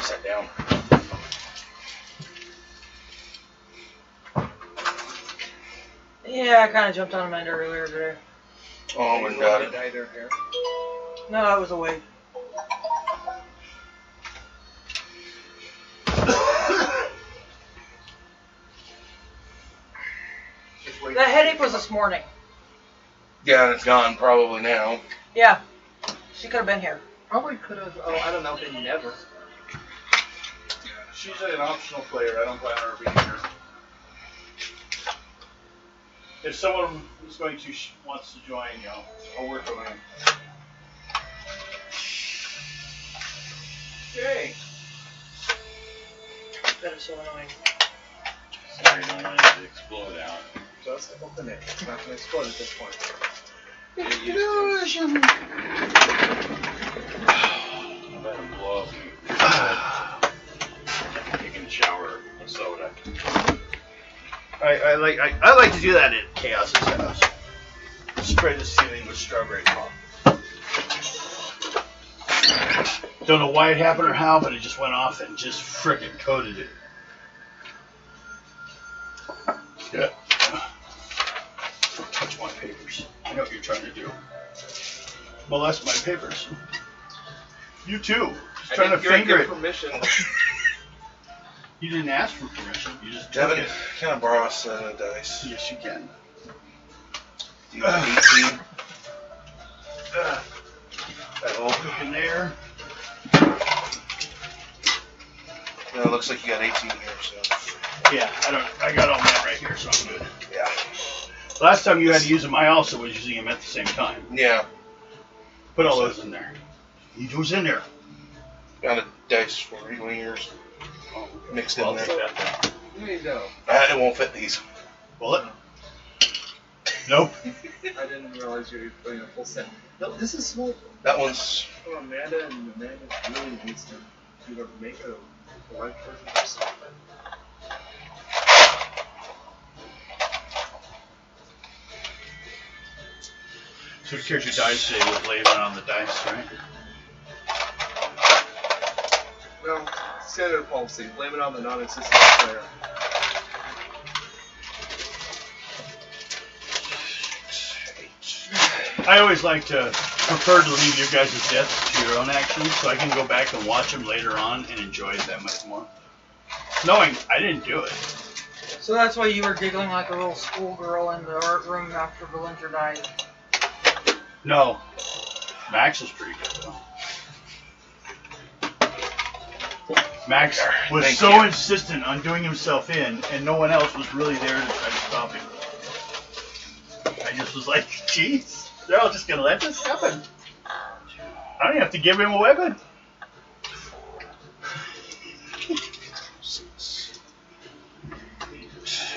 sat down. Yeah, I kind of jumped on Amanda earlier today. Oh my god. Dyed her hair. No, I was awake. The headache was this morning. Yeah, and it's gone probably now. Yeah, she could have been here. Probably could have. Oh, I don't know. They never. She's an optional player. I don't plan on her being here. If someone is going to wants to join, you know, I'll work on them. Okay. That is so annoying. Sorry, don't want it to explode out. Just open it. It's not gonna explode at this point. Explosion! I'm about to blow up. Taking a shower of soda. I like to do that at Chaos's house. Spray the ceiling with strawberry pop. Don't know why it happened or how, but it just went off and just frickin' coated it. Yeah. Don't touch my papers. I know what you're trying to do. Molest my papers. You too. Just trying to finger it. Permission. You didn't ask for permission. You just took Devin, it. can I borrow a set of dice? Yes, you can. Do you have 18? That all cook in there. No, it looks like you got 18 here, so. Yeah, I got all mine right here, so I'm good. Yeah. Last time you had to use them, I also was using them at the same time. Yeah. Put all those in there. Leave those in there. Got a dice for you, yours mixed in there. There you go. It won't fit these. Will it? Nope. I didn't realize you were putting a full set. No, this is small. That one's. For Amanda, and Amanda really needs to either make a life version or something. So the character dice today with blame it on the dice, right? No, standard policy. Blame it on the non-existent player. I always like to prefer to leave your guys' deaths to your own actions, so I can go back and watch them later on and enjoy it that much more. Knowing I didn't do it. So that's why you were giggling like a little schoolgirl in the art room after Belinda died. No. Max was pretty good, though. Max was Thank so you. insistent on doing himself in, and no one else was really there to try to stop him. I just was like, jeez, they're all just going to let this happen. I don't even have to give him a weapon.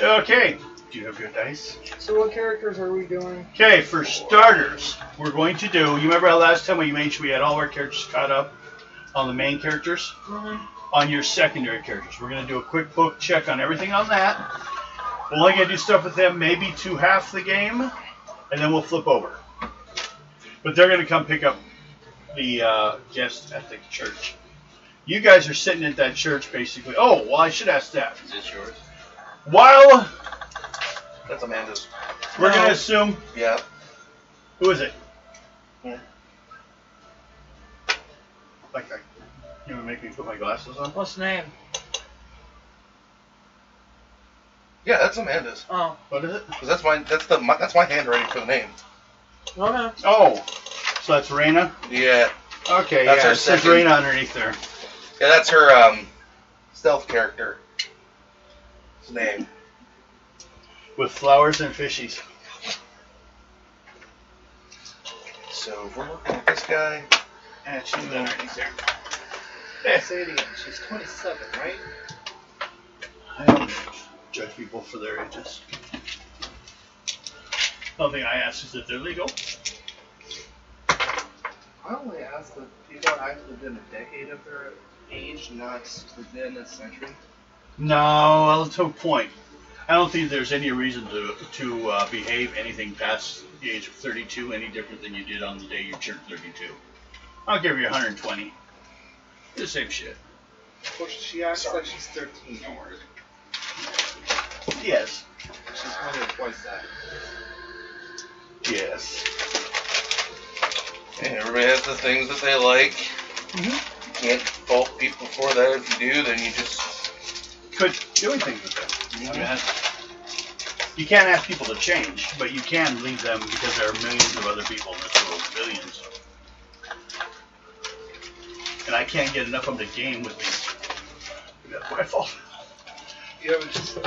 Okay. Do you have your dice? So what characters are we doing? Okay, for starters, we're going to do, you remember how last time we made sure we had all our characters caught up on the main characters? Mm-hmm. On your secondary characters. We're going to do a quick book check on everything on that. We're only going to do stuff with them maybe to half the game, and then we'll flip over. But they're going to come pick up the guests at the church. You guys are sitting at that church basically. Oh, well, I should ask that. Is this yours? While That's Amanda's. we're going to assume, Yeah. who is it? Yeah. Like, you want to make me put my glasses on? What's the name? Yeah, that's Amanda's. Oh. What is it? 'Cause that's my handwriting for the name. Okay. Oh, so that's Raina? Yeah. Okay, That's yeah, her it says second. Raina underneath there. Yeah, that's her stealth character. His name. With flowers and fishies. So if we're looking at this guy. And she's underneath there. Say it again. She's 27, right? I don't judge people for their ages. One thing I ask is if they're legal. I only ask that people are active within a decade of their age, not within a century. No, that's no point. I don't think there's any reason to behave anything past the age of 32 any different than you did on the day you turned 32. I'll give you 120. The same shit. Well, she acts like she's 13. Don't worry. Yes. She's more than twice that. Yes. And everybody has the things that they like. Mm-hmm. You can't fault people for that. If you do, then you just Quit doing things with them. I mean, you can't ask people to change, but you can leave them because there are millions of other people in this world, billions. And I can't get enough of them to game with me. That's my fault. You haven't just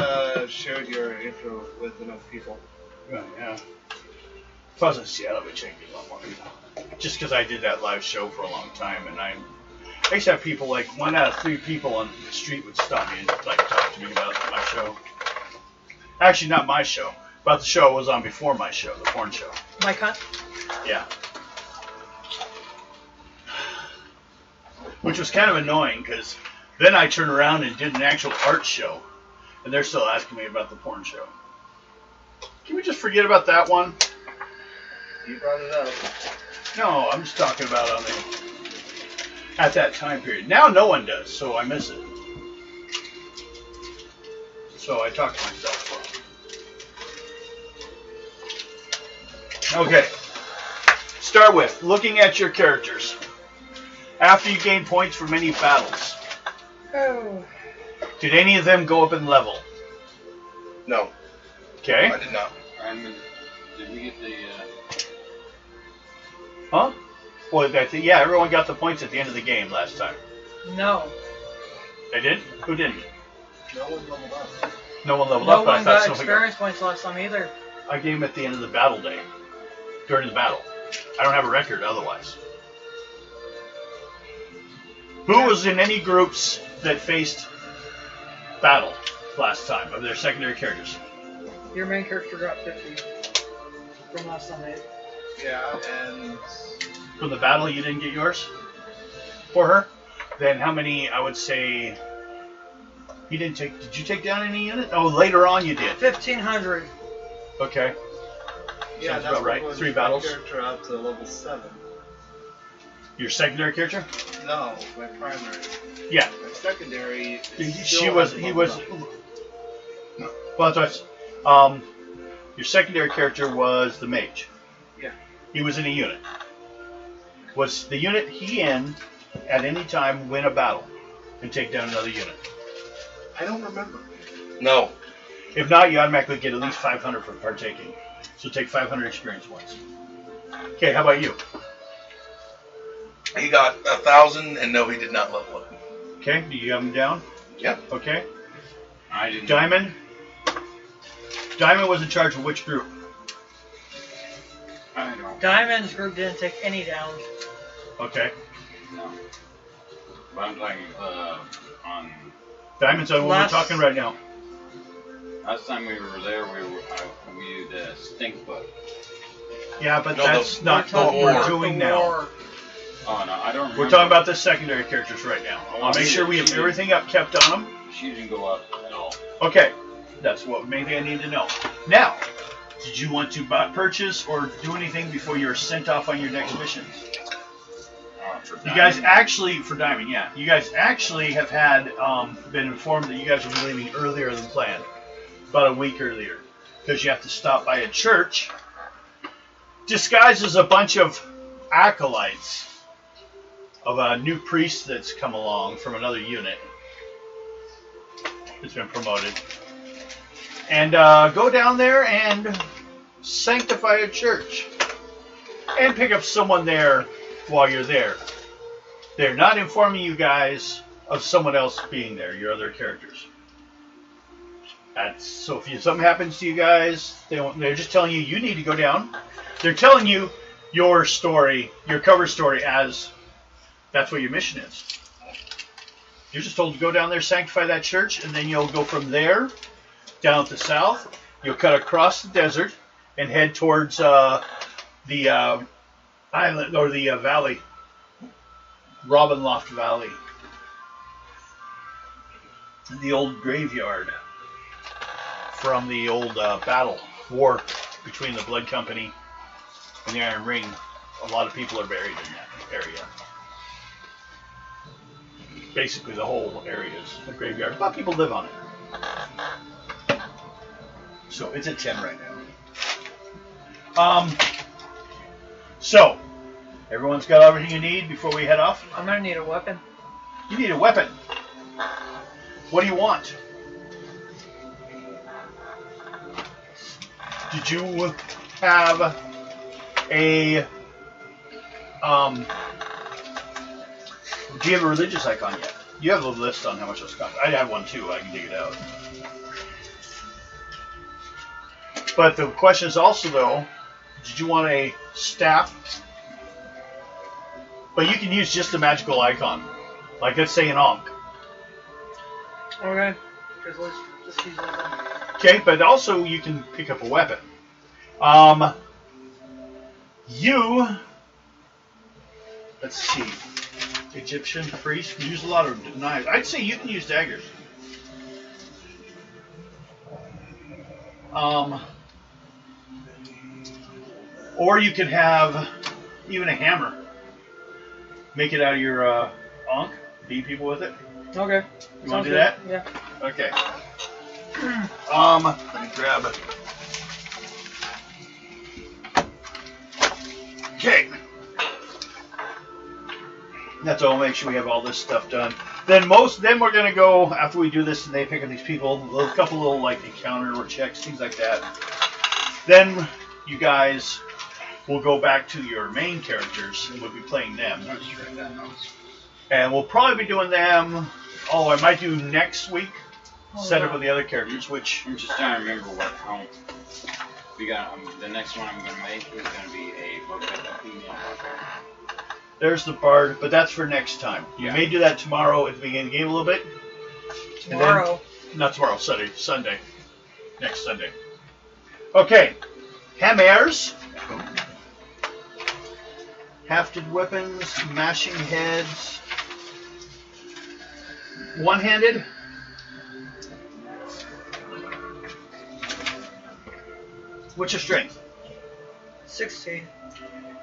shared your intro with enough people. Yeah. If I was in Seattle, I would change it a lot more. Just because I did that live show for a long time, and I used to have people, like 1 out of 3 people on the street would stop me and like talk to me about my show. Actually, not my show, about the show I was on before my show, the porn show. My cunt? Yeah. Which was kind of annoying, because then I turned around and did an actual art show, and they're still asking me about the porn show. Can we just forget about that one? You brought it up. No, I'm just talking about at that time period. Now no one does, so I miss it. So I talk to myself. Okay. Start with looking at your characters. After you gain points from any battles, Oh. did any of them go up in level? no. Okay. I did not. Did we get the? Huh? Well, yeah, everyone got the points at the end of the game last time. No. They did? Who didn't? No one leveled up. No one leveled No up, but I one thought got something experience points last time either. I gave them at the end of the battle day. During the battle. I don't have a record otherwise. Who was in any groups that faced battle last time of their secondary characters? Your main character got 50 from last time. Yeah, and From the battle, you didn't get yours? For her? Then how many, I would say... You didn't take... Did you take down any unit? Oh, later on you did. 1,500. Okay. yeah, Sounds that's about right. what 3 my battles. character up to level 7. Your secondary character? No, my primary. Yeah. My secondary. He was... Well, that's your secondary character was the mage. Yeah. He was in a unit. Was the unit he in at any time win a battle and take down another unit? I don't remember. No. If not, you automatically get at least 500 for partaking. So take 500 experience points. Okay, how about you? He got 1,000, and no, he did not level up. Okay, do you have him down? Yep. Okay. I didn't. Diamond? Diamond was in charge of which group? I don't. Diamond's group didn't take any down. Okay. No. But I'm talking on. Diamond's on what we're talking right now. Last time we were there, we used a stink book. Yeah, but No, that's not what talking we're about doing the now. war. Oh no, I don't remember. We're talking about the secondary characters right now. I want to make sure we have everything up kept on them. She didn't go up at all. Okay, that's what main thing I need to know. Now, did you want to purchase or do anything before you're sent off on your next missions? For You guys Diamond. actually, for Diamond, yeah, you guys actually have had been informed that you guys will be leaving earlier than planned, about a week earlier, because you have to stop by a church disguised as a bunch of acolytes of a new priest that's come along from another unit. It's been promoted. And go down there and sanctify a church. And pick up someone there while you're there. They're not informing you guys of someone else being there, your other characters. So if something happens to you guys, they're just telling you, you need to go down. They're telling you your story, your cover story, as that's what your mission is. You're just told to go down there, sanctify that church, and then you'll go from there down to the south. You'll cut across the desert and head towards the island or the valley, Robinloft Valley, the old graveyard from the old war between the Blood Company and the Iron Ring. A lot of people are buried in that area. basically the whole area is a graveyard, but people live on it. So it's at 10 right now. So everyone's got everything you need before we head off. I'm gonna need a weapon. You need a weapon. What do you want? Did you have a do you have a religious icon yet? You have a list on how much those cost. I have one too. I can dig it out. But the question is also though, did you want a staff? But you can use just a magical icon, like let's say an Ankh. Okay. Because let's just use that. Okay, but also you can pick up a weapon. Let's see. Egyptian priest use a lot of knives. I'd say you can use daggers. Or you could have even a hammer. Make it out of your Ankh. Beat people with it. Okay. You want to do good. that? Yeah. Okay. Let me grab it. Okay. That's all. Make sure we have all this stuff done. Then we're gonna go after we do this and they pick up these people. A couple little like encounter checks, things like that. Then you guys will go back to your main characters and we'll be playing them. And we'll probably be doing them. Oh, I might do next week. Set up with the other characters, which I'm just trying to remember what count. We got the next one I'm gonna make is gonna be a female barbarian. there's the bard, but that's for next time. You Yeah. may do that tomorrow at the beginning of the game a little bit. Tomorrow. Not tomorrow, Sunday. Next Sunday. Okay. Hammers. Hafted weapons, mashing heads. One-handed. What's your strength? 16.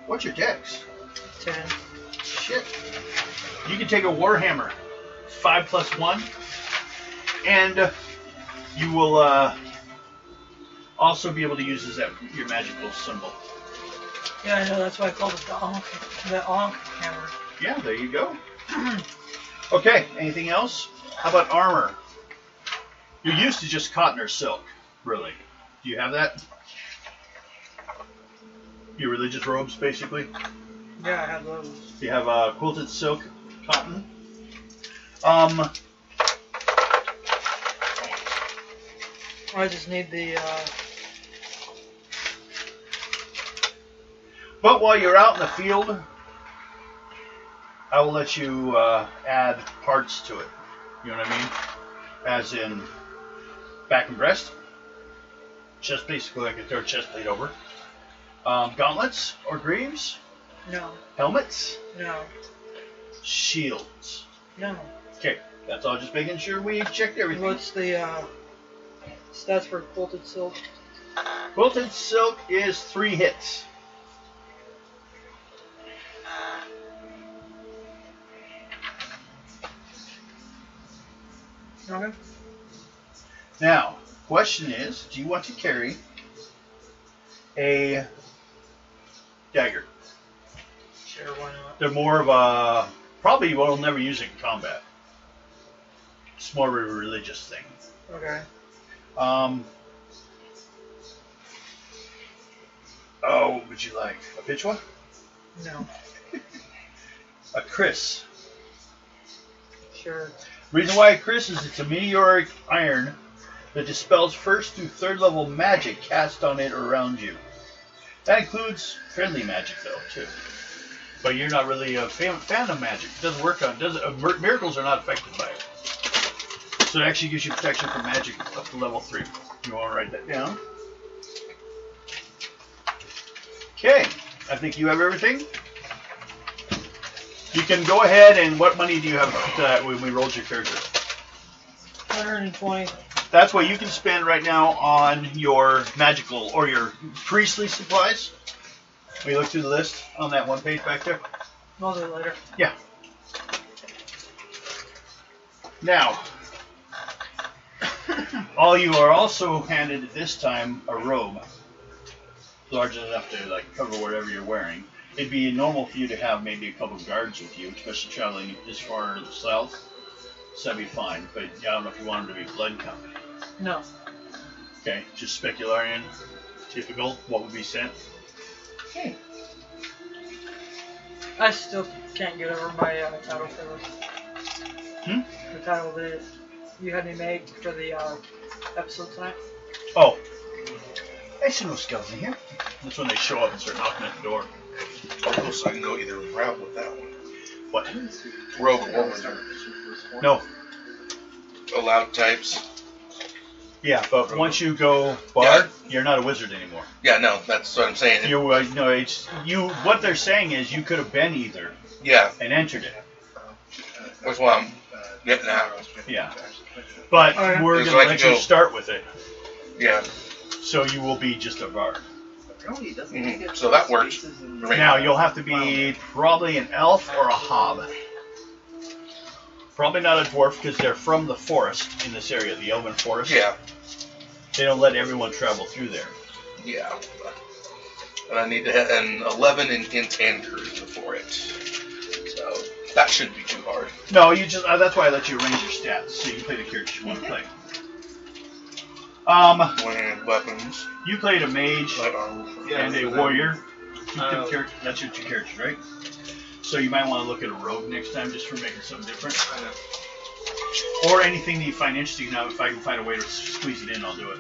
What's your dex? 10. Shit. You can take a warhammer, 5+1, and you will also be able to use as your magical symbol. Yeah, I know. That's why I called it the Ankh hammer. Yeah, there you go. Okay, anything else? How about armor? You're used to just cotton or silk, really. Do you have that? Your religious robes, basically? Yeah, I have those. You have quilted silk, cotton. I just need the. But while you're out in the field, I will let you add parts to it. You know what I mean? As in back and breast. Just basically like a third chest plate over. Gauntlets or greaves. No. Helmets. No. Shields. No. Okay, that's all. Just making sure we checked everything. What's the stats for quilted silk? Quilted silk is 3 hits. Okay. Now, question is, do you want to carry a dagger? Sure, why not? They're more of a, probably you will never use it in combat. It's more of a religious thing. Okay. Oh, what would you like? A Pichwa? No. A Chris. Sure. Reason why a Chris is it's a meteoric iron that dispels first through 3rd level magic cast on it or around you. That includes friendly magic though, too. But you're not really a fan of magic. It doesn't work on miracles are not affected by it. So it actually gives you protection from magic up to level 3. You want to write that down? Okay, I think you have everything. You can go ahead and what money do you have when we rolled your character? 120. That's what you can spend right now on your magical or your priestly supplies. Will you look through the list on that one page back there? I'll do it later. Yeah. Now, all you are also handed at this time a robe, large enough to like cover whatever you're wearing. It'd be normal for you to have maybe a couple of guards with you, especially traveling this far to the south. So that'd be fine. But I don't know if you want them to be blood company. No. Okay, just specularian, typical. What would be sent? I still can't get over my title filler. The title that you had me make for the episode tonight. Oh, I see no skeleton here. That's when they show up and start knocking at the door. Oh, so I can go either route with that one. What? Rogue or wizard. No. Allowed types. Yeah, but once you go bard, you're not a wizard anymore. Yeah, no, that's what I'm saying. You no, it's you. What they're saying is you could have been either Yeah, and entered it. that's why I'm getting out. Yeah, but Alright. we're It's gonna like let to you go. start with it, Yeah. so you will be just a bard. So that works for me. Now you'll have to be probably an elf or a hob. Probably not a dwarf because they're from the forest in this area, the Elven Forest. Yeah, They don't let everyone travel through there. yeah. And I need to hit an 11 in Charisma for it. So that shouldn't be too hard. No, you just that's why I let you arrange your stats so you can play the characters you want to play. One-handed weapons. You played a mage Light armor. and a warrior. That's your two characters, right? So you might want to look at a rogue next time just for making something different. Or anything that you find interesting. Now, if I can find a way to squeeze it in, I'll do it.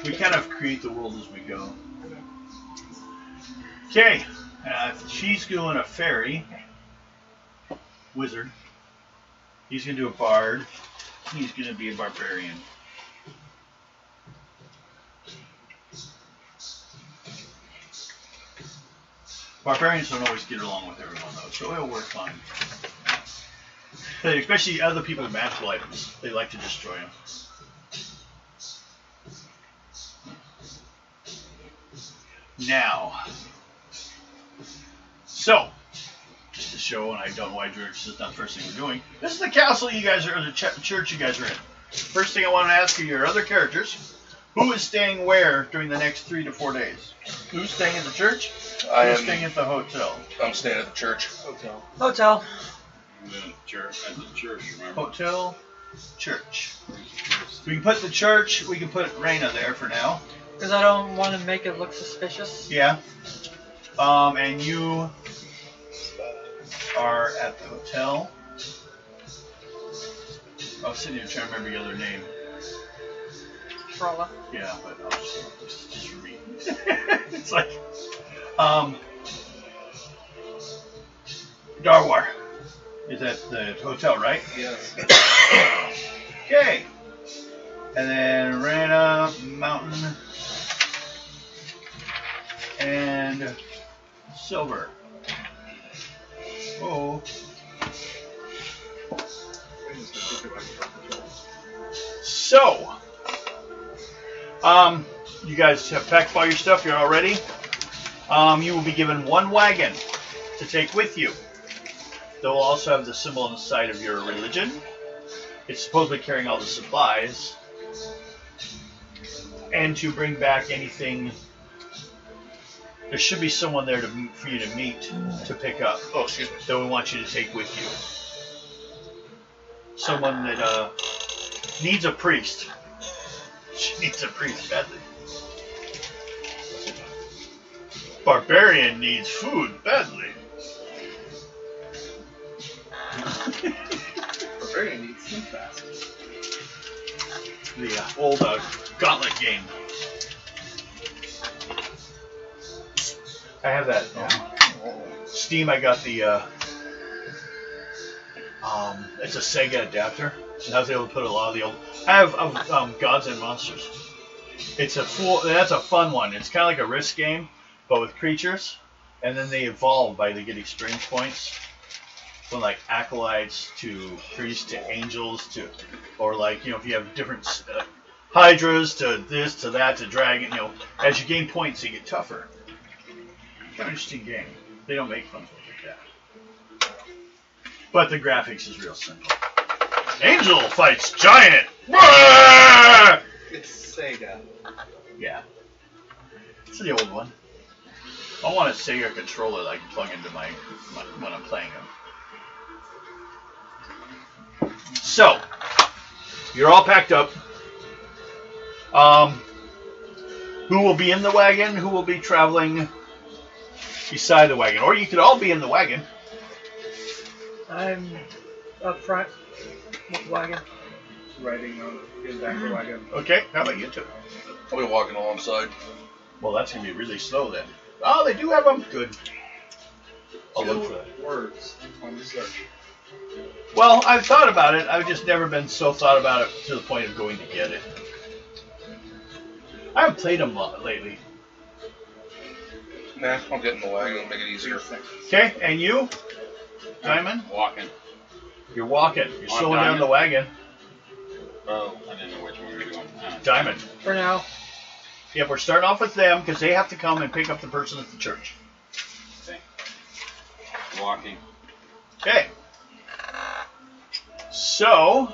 We kind of create the world as we go. Okay, she's doing a fairy wizard. He's going to do a bard. He's going to be a barbarian. Barbarians don't always get along with everyone, though, so it'll work fine. Especially other people with magical items. They like to destroy them. Now. So, just to show, and I don't know why George this is not the first thing we're doing, this is the castle you guys are, or the church you guys are in. First thing I want to ask you, your other characters, who is staying where during the next 3 to 4 days? Who's staying at the church? Who's staying at the hotel? I'm staying at the church. Hotel. I'm going to church at the church, remember? Hotel, church. We can put the church, we can put Reyna there for now. Because I don't want to make it look suspicious. Yeah. And you are at the hotel. I was sitting here trying to remember your other name. Frala. Yeah, but I'll just read. It's like, Darwar is at the hotel, right? Yes. Okay. And then Reyna, Mountain, and Silver. Oh. So, you guys have packed all your stuff. You're all ready. You will be given one wagon to take with you. They will also have the symbol on the side of your religion. It's supposedly carrying all the supplies. And to bring back anything. There should be someone there for you to meet, to pick up. Oh, excuse me. That we want you to take with you. Someone that needs a priest. She needs a priest badly. Barbarian needs food badly. Barbarian needs some fast. The old gauntlet game. I have that. Steam. I got the. It's a Sega adapter, and I was able to put a lot of the old. I have Gods and Monsters. It's a full. That's a fun one. It's kind of like a Risk game, but with creatures, and then they evolve by they get experience points. From like acolytes to priests to angels to, or like if you have different hydras to this to that to dragon. As you gain points, you get tougher. Kind of interesting game. They don't make fun of it like But the graphics is real simple. Angel fights giant. Wah! It's Sega. Yeah. It's the old one. I want a Sega controller that I can plug into my when I'm playing them. So, you're all packed up. Who will be in the wagon? Who will be traveling beside the wagon? Or you could all be in the wagon. I'm up front with the wagon. Riding on the back of the wagon. Okay, how about you two? I'll be walking alongside. Well, that's going to be really slow then. Oh, they do have them? Good. I'll look for that. Words on the search. Well, I've thought about it. I've just never been so thought about it to the point of going to get it. I haven't played them a lot lately. Nah, I'll get in the wagon and make it easier. Okay, and you? Diamond? Walking. You're walking. You're On slowing down Diamond? the wagon. Oh, I didn't know which one we were doing. Diamond. For now. Yeah, we're starting off with them because they have to come and pick up the person at the church. Okay. Walking. Okay. So,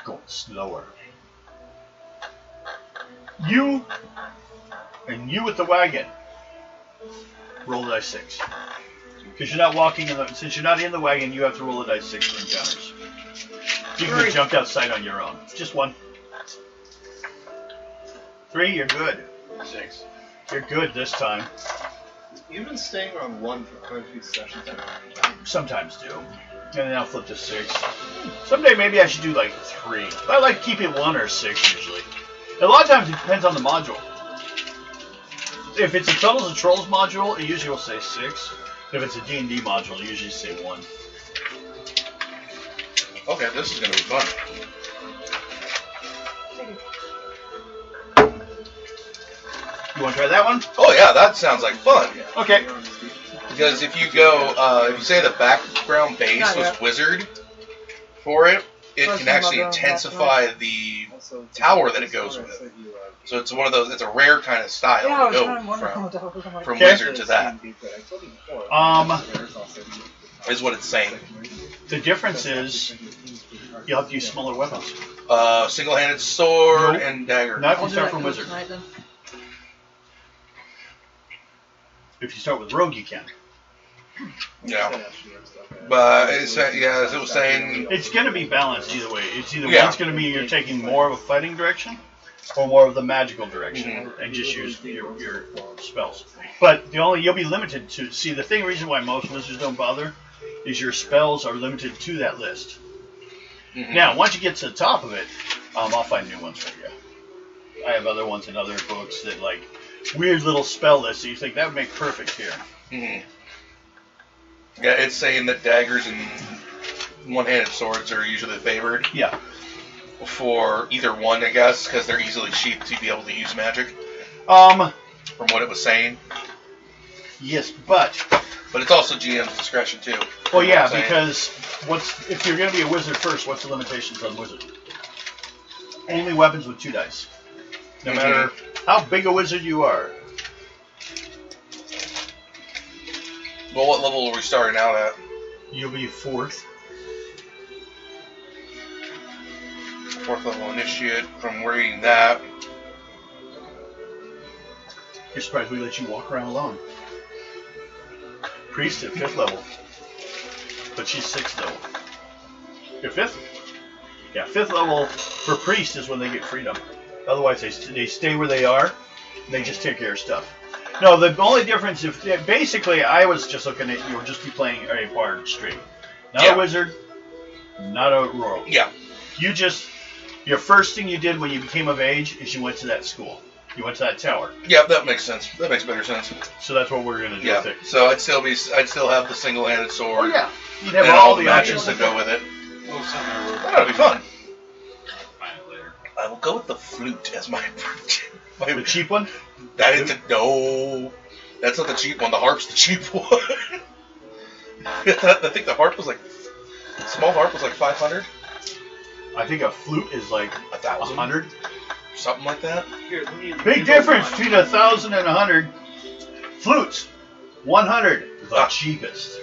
go slower. You and you with the wagon. Roll the dice 6. Because you're not walking in the. Since you're not in the wagon, you have to roll a dice 6 for encounters. You can have jumped outside on your own. Just one. 3, you're good. 6. You're good this time. You've been staying on 1 for quite a few sessions. Sometimes do. And then I'll flip to 6. Someday maybe I should do like 3. I like keeping 1 or 6 usually. A lot of times it depends on the module. If it's a Tunnels and Trolls module, it usually will say 6. If it's a D&D module, it usually say 1. Okay, this is gonna be fun. You want to try that one? Oh yeah, that sounds like fun. Okay. Because if you go, if you say the background base Not was yet. wizard for it, it First can time actually I've done intensify the tower that it goes with. So it's one of those. It's a rare kind of style Yeah, I to was go kind of wondering from what the hell was going from Okay. wizard to that. Is what it's saying. The difference is you'll have to use smaller weapons. Single-handed sword Nope. and dagger. Not if I'll you do start that from cool wizard. tonight then. If you start with rogue, you can. Yeah, but it's, yeah, as it was saying, It's going to be balanced either way. It's either Yeah. one's going to be you're taking more of a fighting direction or more of the magical direction and just use your spells. But you'll be limited to see the reason why most wizards don't bother is your spells are limited to that list. Now, once you get to the top of it, I'll find new ones for you. I have other ones in other books that like weird little spell lists. So you think that would make perfect here. Yeah, it's saying that daggers and one-handed swords are usually favored Yeah. for either one, I guess, because they're easily sheathed to be able to use magic. Um. From what it was saying, Yes, but but it's also GM's discretion too. well, from yeah, what I'm saying. because if you're going to be a wizard first, what's the limitations on wizard? Only weapons with 2 dice. No matter how big a wizard you are. Well, what level are we starting out at? You'll be 4th. 4th level initiate. From reading that, You're surprised we let you walk around alone. Priest at 5th level. But she's 6th level. You're 5th? Yeah, 5th level for priest is when they get freedom. Otherwise, they stay where they are. And they just take care of stuff. No, the only difference basically I was just looking at you would just be playing a bard straight, not a wizard, not a royal. yeah. Your first thing you did when you became of age is you went to that school. You went to that tower. Yeah, that makes sense. That makes better sense. So that's what we're gonna do Yeah. with it. So I'd still have the single-handed sword. Oh yeah, you'd have And all the the matches options. that go with it. Well, something I wrote. That'll be fun. Find it later. I will go with the flute as my. The cheap one. That is no. That's not the cheap one. The harp's the cheap one. I think the harp was like. Small harp was like 500. I think a flute is like 1,000. 100. Something like that. Big difference between 1,000 and 100. Flutes, 100, the cheapest.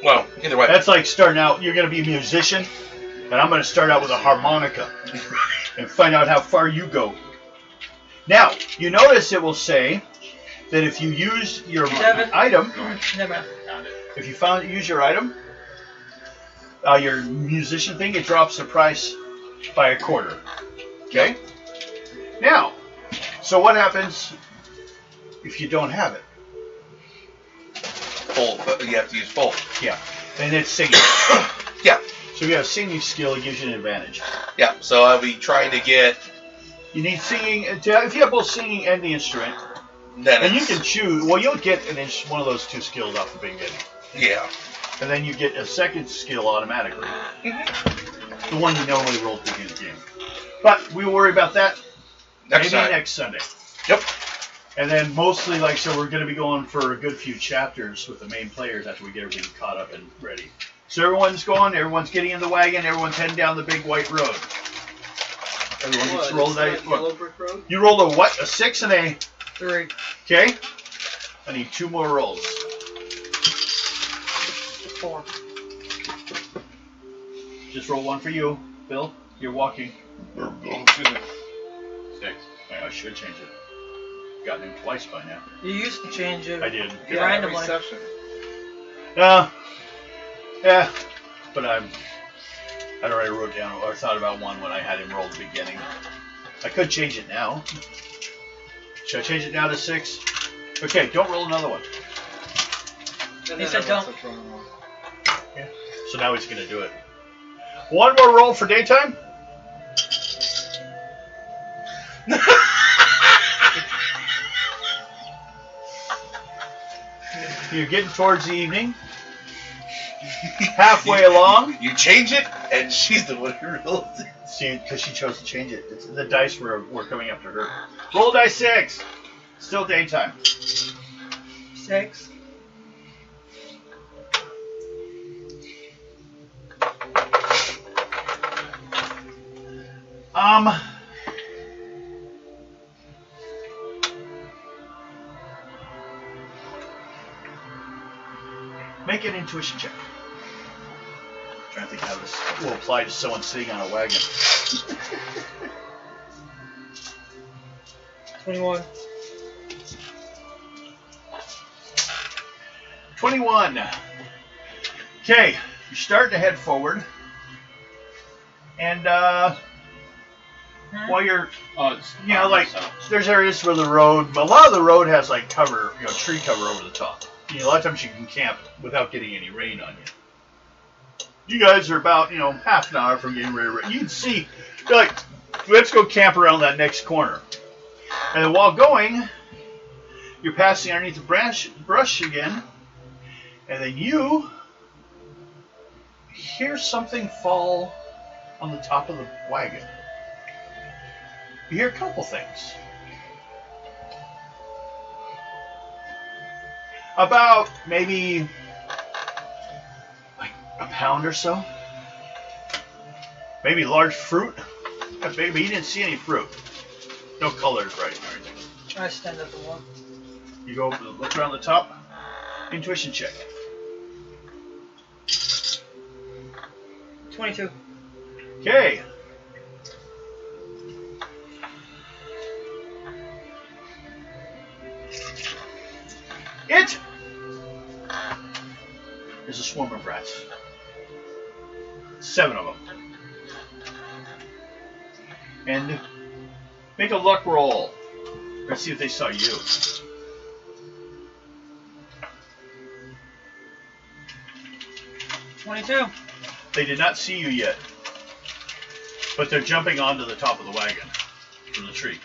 Well, either way. That's like starting out. You're going to be a musician, and I'm going to start out with a harmonica and find out how far you go. Now, you notice it will say that if you use your Seven. item, Never mind. Found it. if you use your item, your musician thing, it drops the price by a quarter. Okay? Now, so what happens if you don't have it? Full. You have to use full. Yeah. And it's singing. Yeah. So if you have a singing skill, it gives you an advantage. Yeah. So I'll be trying to get. You need singing. If you have both singing and the instrument, Then and you it's- can choose. Well, you'll get one of those two skills off the beginning, Yeah. and then you get a second skill automatically. The one you normally roll at the beginning of the game. But we will worry about that Next maybe time. next Sunday. Yep. And then mostly, like, so we're going to be going for a good few chapters with the main players after we get everything caught up and ready. So everyone's going, everyone's getting in the wagon, everyone's heading down the big white road. Everyone gets rolled dice. Yellow brick road? You rolled a what? A 6 and a... 3. Okay? I need 2 more rolls. 4. Just roll 1 for you, Bill. You're walking. Oh, excuse me. 6. I should change it. Gotten him twice by now. You used to change it. I did. Yeah, randomly. Reception. Yeah, but I'd already wrote down or thought about one when I had him roll at the beginning. I could change it now. Should I change it now to 6? Okay, don't roll another one. And He then said everyone don't. starts rolling one. So now he's going to do it. One more roll for daytime. You're getting towards the evening. Halfway along. You change it, and she's the one who rolls it. See, because she chose to change it. The dice were coming up to her. Roll dice 6. Still daytime. 6. Make an intuition check. Trying to think how this will apply to someone sitting on a wagon. 21. 21. Okay, you're starting to head forward. And while you're, Oh, it's like, so. there's areas where the road, a lot of the road has like cover, tree cover over the top. A lot of times you can camp without getting any rain on you. You guys are about, half an hour from getting ready to rain. You can see, you're like, let's go camp around that next corner. And then while going, you're passing underneath the brush again. And then you hear something fall on the top of the wagon. You hear a couple things. About maybe like a pound or so. Maybe large fruit. Maybe you didn't see any fruit. No colors right or anything. I stand at the one. You go look around the top. Intuition check. 22. Okay. There's a swarm of rats. 7 of them. And make a luck roll. Let's see if they saw you. $22. They did not see you yet. But they're jumping onto the top of the wagon from the tree.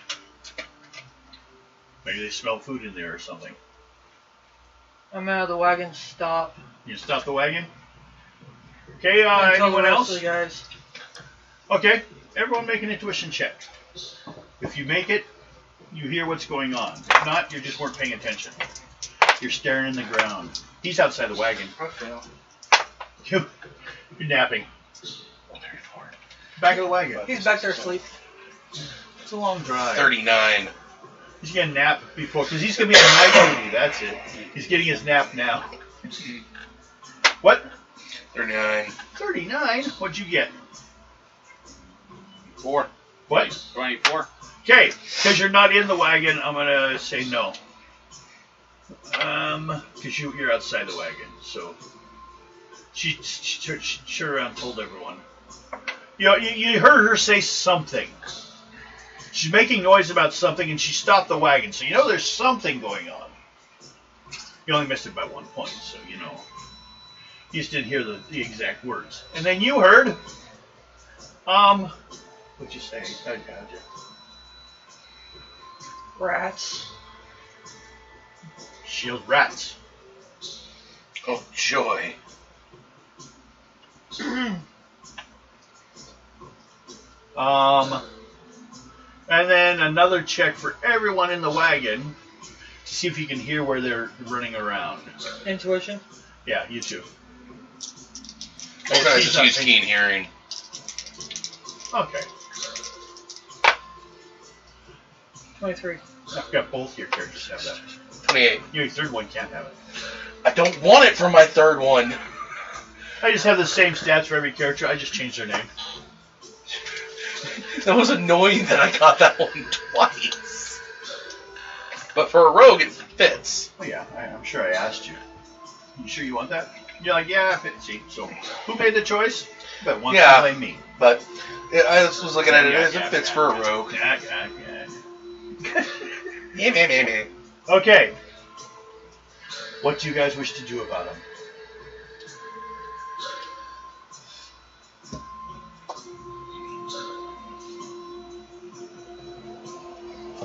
Maybe they smell food in there or something. I'm out of the wagon. Stop. You stop the wagon? Okay, And tell anyone the rest else? of the guys. Okay, everyone make an intuition check. If you make it, you hear what's going on. If not, you just weren't paying attention. You're staring in the ground. He's outside the wagon. I fail. You're napping. Back of the wagon. He's back there asleep. It's a long drive. 39. He's gonna nap before, because he's gonna be on night duty. That's it. He's getting his nap now. What? 39. 39? What'd you get? 4. What? 24. Okay, because you're not in the wagon, I'm gonna say no. Because you're outside the wagon, so she sure told everyone. You know, you heard her say something. She's making noise about something, and she stopped the wagon, so you know there's something going on. You only missed it by 1 point, so you know. You just didn't hear the exact words. And then you heard, what'd you say? I got you. Rats. Shield rats. Oh, joy. And then another check for everyone in the wagon to see if you can hear where they're running around. Intuition. Yeah, you too. I'm gonna just use keen hearing. Okay. 23. I've got both your characters have that. 28. Your third one can't have it. I don't want it for my third one. I just have the same stats for every character. I just changed their name. That was annoying that I got that one twice. But for a rogue, it fits. Oh yeah, I'm sure I asked you. You sure you want that? You're like, yeah, it fits. See, so who made the choice? But once Yeah. to blame me. But I just was looking at it as Yeah, it fits for a rogue. Yeah. Yeah. Okay. What do you guys wish to do about him?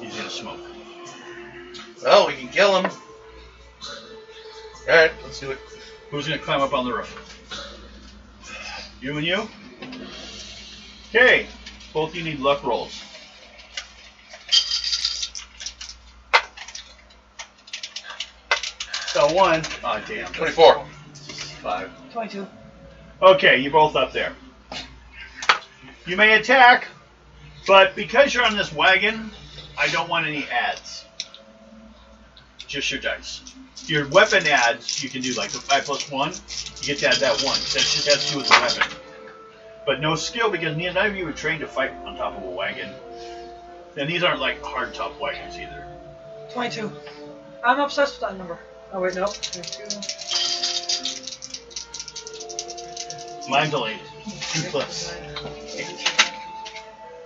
He's gonna smoke. Well, we can kill him. Alright, let's do it. Who's gonna climb up on the roof? You and you? Okay. Both you need luck rolls. So one. Oh damn. 24. 5. 22. Okay, you're both up there. You may attack, but because you're on this wagon, I don't want any ads. Just your dice. Your weapon adds, you can do like the 5+1. You get to add that 1. That just has to do with the weapon. But no skill because none of you were trained to fight on top of a wagon. And these aren't like hard top wagons either. 22. I'm obsessed with that number. Oh wait, no. 22. Mine's only 2 plus 8.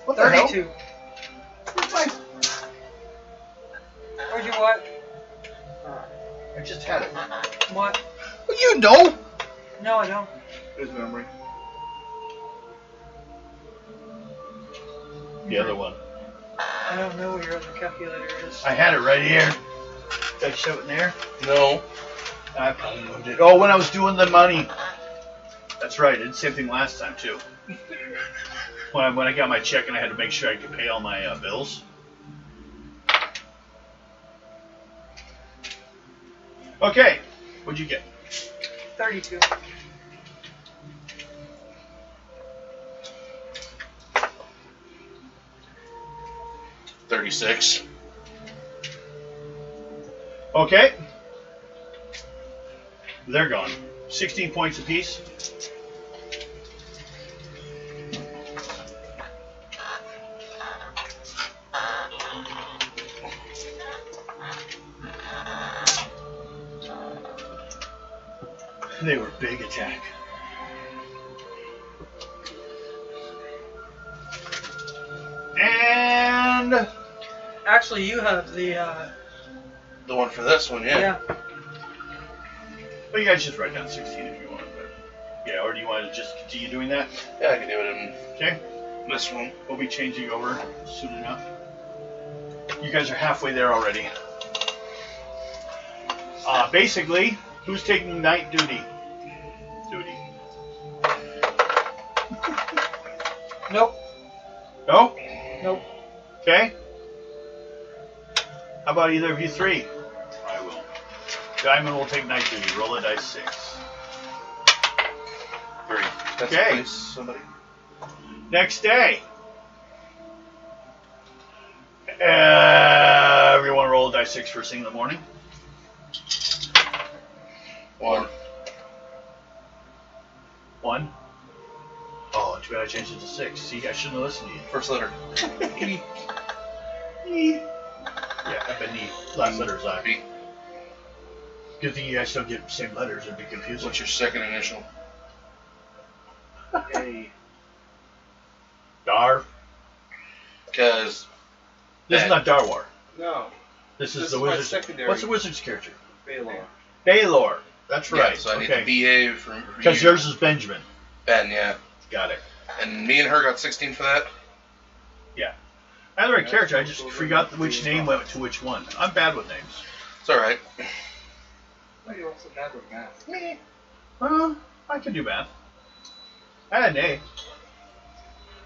What the hell? 32. Where'd you what? I just had it. What? Well, you know. No, I don't. His memory. The other one. I don't know where your other calculator is. I had it right here. Did I shove it in there? No. I probably moved it. Oh, when I was doing the money. That's right. I did the same thing last time, too. When I got my check and I had to make sure I could pay all my bills. Okay. What'd you get? 32. $36. Okay. They're gone. 16 points apiece. They were big attack. And Actually, you have the, The one for this one, yeah. yeah. well, you guys just write down 16 if you want. But yeah, or do you want to just continue doing that? Yeah, I can do it Okay. in this one. We'll be changing over soon enough. You guys are halfway there already. Basically, who's taking night duty? Nope. No? Nope. Okay. How about either of you three? I will. Diamond will take night duty. Roll a dice 6. 3. That's Okay. place, somebody. Next day. Everyone roll a dice 6 first thing in the morning. 1. 1. Oh, too bad I changed it to 6. See, I shouldn't have listened to you. First letter. Yeah, I bet the last letter is I. B. Good thing you guys don't get the same letters, it'd be confusing. What's your second initial? A. Dar. Because This is not Darwar. No. This This is the is my wizard's. secondary. What's the wizard's character? Baylor. Baylor. That's right. Yeah, so I need okay. the BA for Because you. yours is Benjamin. Ben, yeah. Got it. And me and her got 16 for that. I had the right character. I just forgot which name went to which one. I'm bad with names. It's alright. Oh, you're also bad with math. Me. I can do math. I had an A.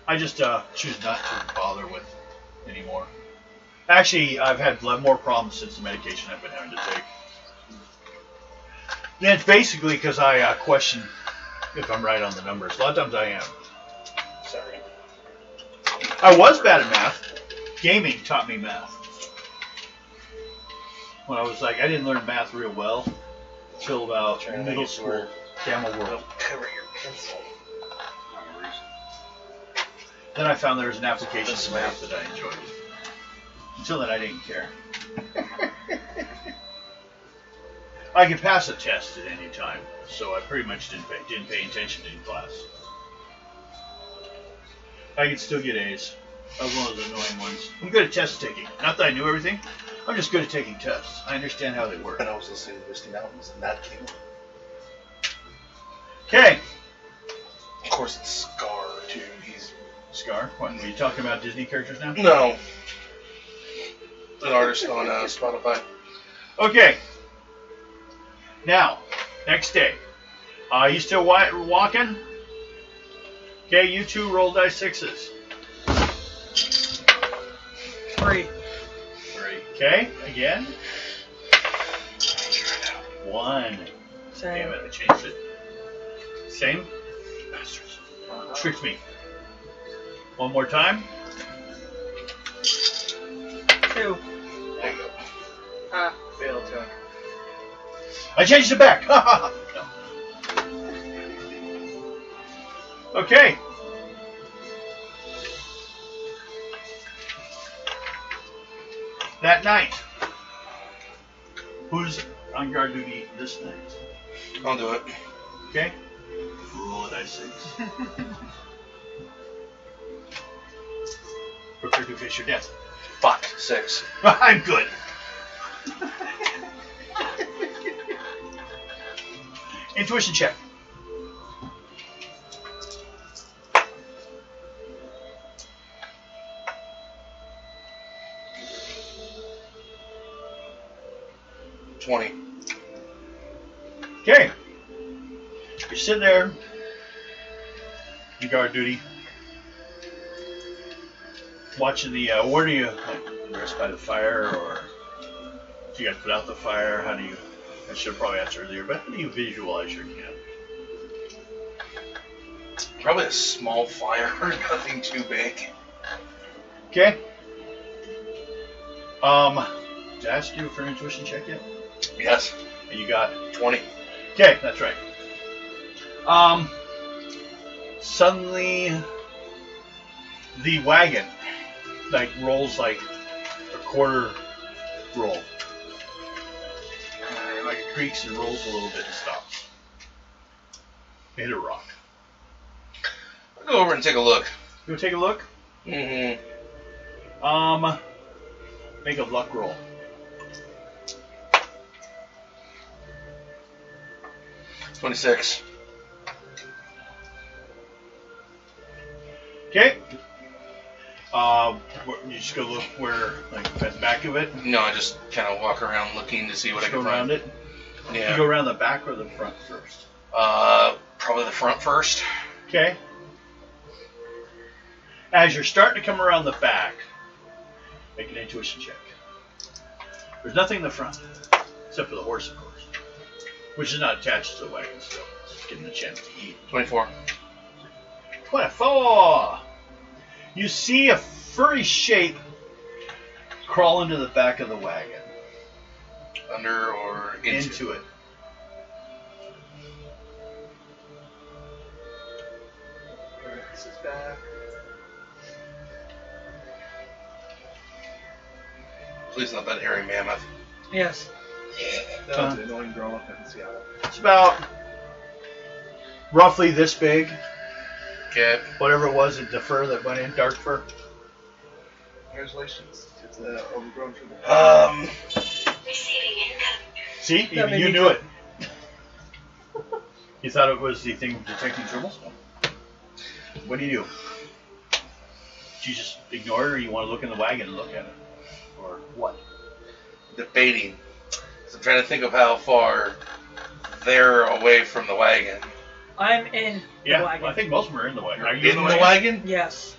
I just choose not to bother with anymore. Actually, I've had more problems since the medication I've been having to take. And it's basically because I question if I'm right on the numbers. A lot of times I am. Sorry. I was bad at math. Gaming taught me math. When I was like, I didn't learn math real well until about Trying to make middle it school. work. Camel World. Don't cover your pencil. No worries. Then I found there was an application That's to math that I enjoyed. Until then, I didn't care. I could pass a test at any time, so I pretty much didn't pay attention in class. I could still get A's. I was one of those annoying ones. I'm good at test taking. Not that I knew everything. I'm just good at taking tests. I understand how they work. And I was listening to Misty Mountains, and that came up. Okay. Of course, it's Scar, too. He's. Scar, what, are you talking about Disney characters now? No. An artist on Spotify. Okay. Now, next day. You still walking? Okay, you two roll dice 6s. 3. 3. Okay, again. 1. Same. Damn it, I changed it. Same? Bastards. Tricked me. One more time. 2. There you go. Fail check. I changed it back. No. Okay. That night. Who's on guard duty this night? I'll do it. Okay. Roll a dice 6. Prepare to face your death. Fuck. 6. I'm good. Intuition check. $20. Okay. You're sitting there. You guard duty. Watching the, where do you, like, rest by the fire, or do you guys put out the fire? How do you, I should have probably asked earlier, but how do you visualize your camp? Probably a small fire, nothing too big. Okay. Did I ask you for an intuition check yet? Yes. And you got 20. Okay, that's right. Suddenly, the wagon, like, rolls like a quarter roll. Like it creaks and rolls a little bit and stops. Hit a rock. I'll go over and take a look. You want to take a look? Mm-hmm. Make a luck roll. $26. Okay. You just go look where, like, at the back of it. No, I just kind of walk around looking to see what I Just can go around find. it. Yeah. You go around the back or the front first. Probably the front first. Okay. As you're starting to come around the back, make an intuition check. There's nothing in the front, except for the horse, of course, which is not attached to the wagon, so it's getting a chance to eat. 24. 24! You see a furry shape crawl into the back of the wagon. Under or into? Into it. This is back. Please not that hairy mammoth. Yes. That was the annoying girl up in Seattle. It's about roughly this big. Okay. Whatever it was, the fur that went in, dark fur. Congratulations. It's overgrown for the. See, That even made you me knew go- it. You thought it was the thing with detecting dribbles? What do you do? Do you just ignore it, or you want to look in the wagon and look at it? Or what? Debating. So I'm trying to think of how far they're away from the wagon. I'm in the Yeah, wagon. I think most of them are in the wagon. Are In you the wagon? Yes.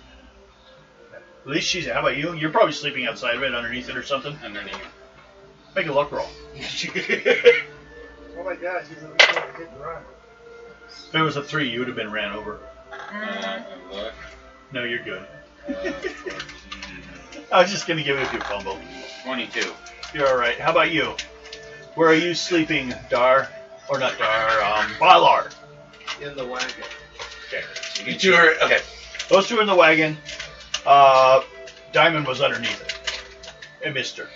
At least she's. How about you? You're probably sleeping outside of it, underneath it, or something. Underneath. Make a luck roll. Oh my gosh, he's a hit and run. If it was a 3, you would have been ran over. Look. No, you're good. I was just gonna give it a fumble. 22. You're all right. How about you? Where are you sleeping, Dar? Or not Dar? Balar. In the wagon. Okay. You two are okay. Those two are in the wagon. Diamond was underneath it. And missed her.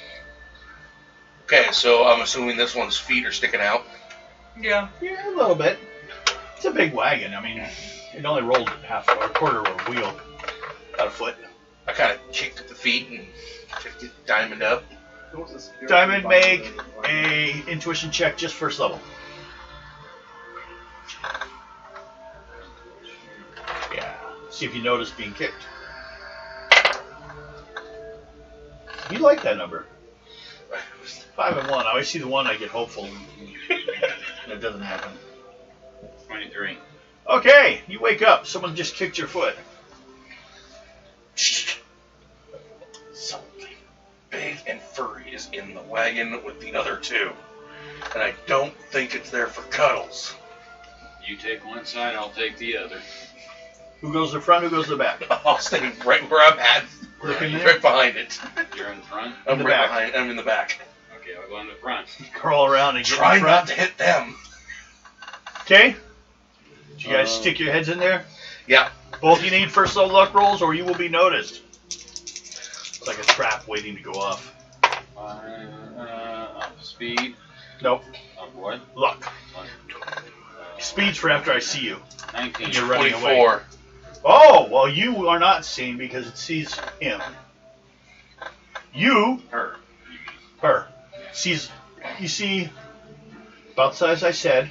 Okay, so I'm assuming this one's feet are sticking out. Yeah. Yeah, a little bit. It's a big wagon. I mean, it only rolled half or a quarter of a wheel. About a foot. I kind of kicked at the feet and kicked it Diamond up. Who was the security Diamond, body make of the wagon? a intuition check, just first level. Yeah. See if you notice being kicked. You like that number. 5 and 1. I always see the 1, I get hopeful. That doesn't happen. 23. Okay, you wake up. Someone just kicked your foot. Something big and furry is in the wagon with the other two. And I don't think it's there for cuddles. You take one side, I'll take the other. Who goes to the front? Who goes to the back? I'll stay right where I'm at. Looking there? Right behind it. You're in front? I'm the right back. behind. I'm in the back. Okay, I'll go in the front. Crawl around and get Try in not front. to hit them. Okay. Did you guys stick your heads in there? Yeah. Both you need first level luck rolls, or you will be noticed. It's like a trap waiting to go off. Up speed. Nope. Up what? Luck. Speed's for after I see you. 19. You're running 24. away. Oh, well, you are not seen because it sees him. You, Her. her, sees, you see, about the size I said,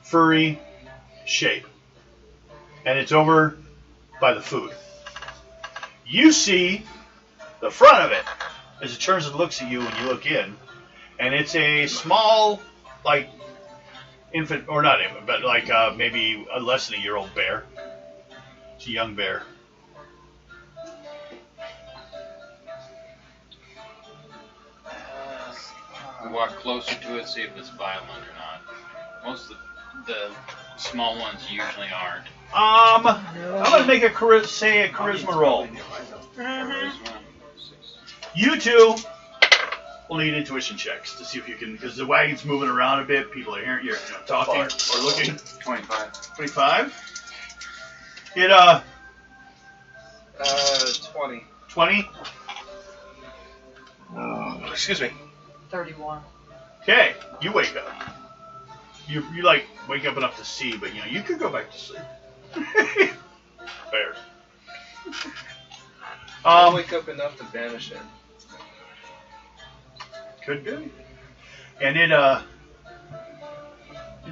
furry shape. And it's over by the food. You see the front of it as it turns and looks at you when you look in. And it's a small, like, infant, or not infant, but like maybe a less than a year old bear. It's a young bear. Walk closer to it, see if it's violent or not. Most of the small ones usually aren't. I'm gonna make a charisma roll. Charisma, 6. You two will need intuition checks to see if you can, because the wagon's moving around a bit. People are hearing, you're talking or looking. 25. 25. It 20. 20. Excuse me. 31. Okay, you wake up. You like wake up enough to see, but you could go back to sleep. Bears. I wake up enough to vanish in. Could be. And it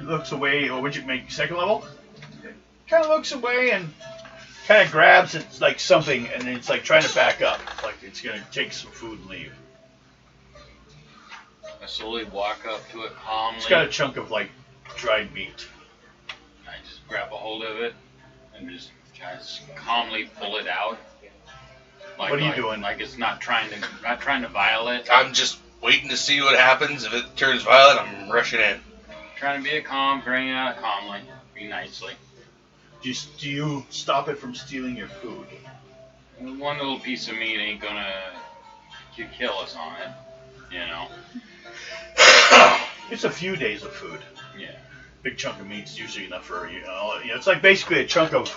looks away. Or would you make second level? Kind of looks away and kind of grabs it like something, and it's like trying to back up, like it's gonna take some food and leave. I slowly walk up to it calmly. It's got a chunk of like dried meat. I just grab a hold of it and just try to calmly pull it out. Like, What are you doing? Like it's not trying to violate. I'm just waiting to see what happens. If it turns violent, I'm rushing in. Trying to be calm, bring it out calmly, be nicely. Do you stop it from stealing your food? One little piece of meat ain't gonna kill us on it, you know. It's a few days of food. Yeah. Big chunk of meat's usually enough for it's like basically a chunk of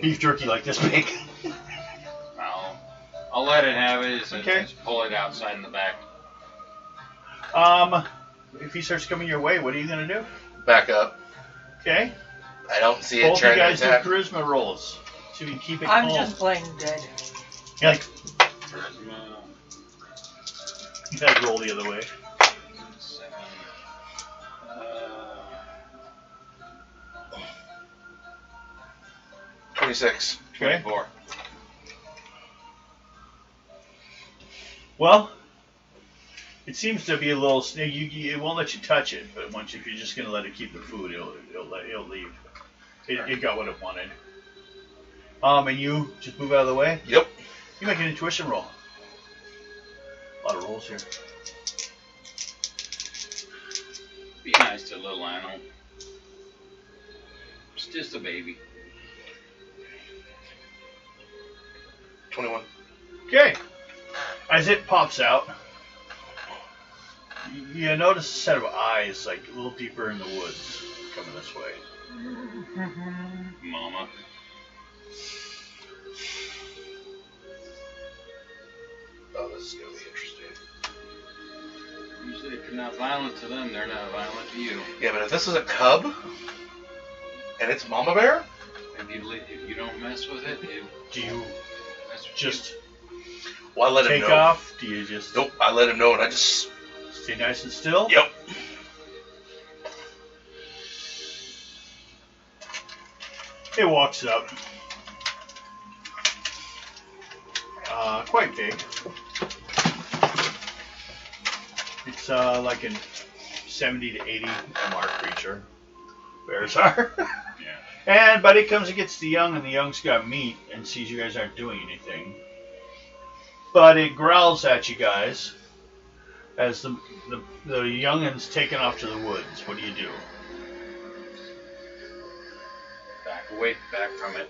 beef jerky like this big. I'll let it have it. Okay. Just pull it outside in the back. If he starts coming your way, what are you gonna do? Back up. Okay. I don't see it Both of you trying to guys do attack. charisma rolls, so you can keep it I'm calm. just playing dead. You're like, you guys roll the other way. 7. 26. 24. Well, it seems to be a little. It won't let you touch it, but once if you're just gonna let it keep the food, it'll leave. It got what it wanted. And you just move out of the way. Yep. You make an intuition roll. A lot of rolls here. Be nice to a little animal. It's just a baby. 21. Okay. As it pops out, you notice a set of eyes, like a little deeper in the woods, coming this way. Mama. Oh, this is gonna be interesting. Usually if you're not violent to them, they're not violent to you. Yeah, but if this is a cub and it's mama bear, If you don't mess with it, Do you that's what just well, I let him take know. off? Do you just Nope, I let him know, and I just. stay nice and still? Yep. It walks up. Quite big. It's like a 70 to 80 MR creature. Bears are. Yeah. But it comes and gets the young, and the young's got meat and sees you guys aren't doing anything. But it growls at you guys as the youngin's taken off to the woods. What do you do? Back away, back from it.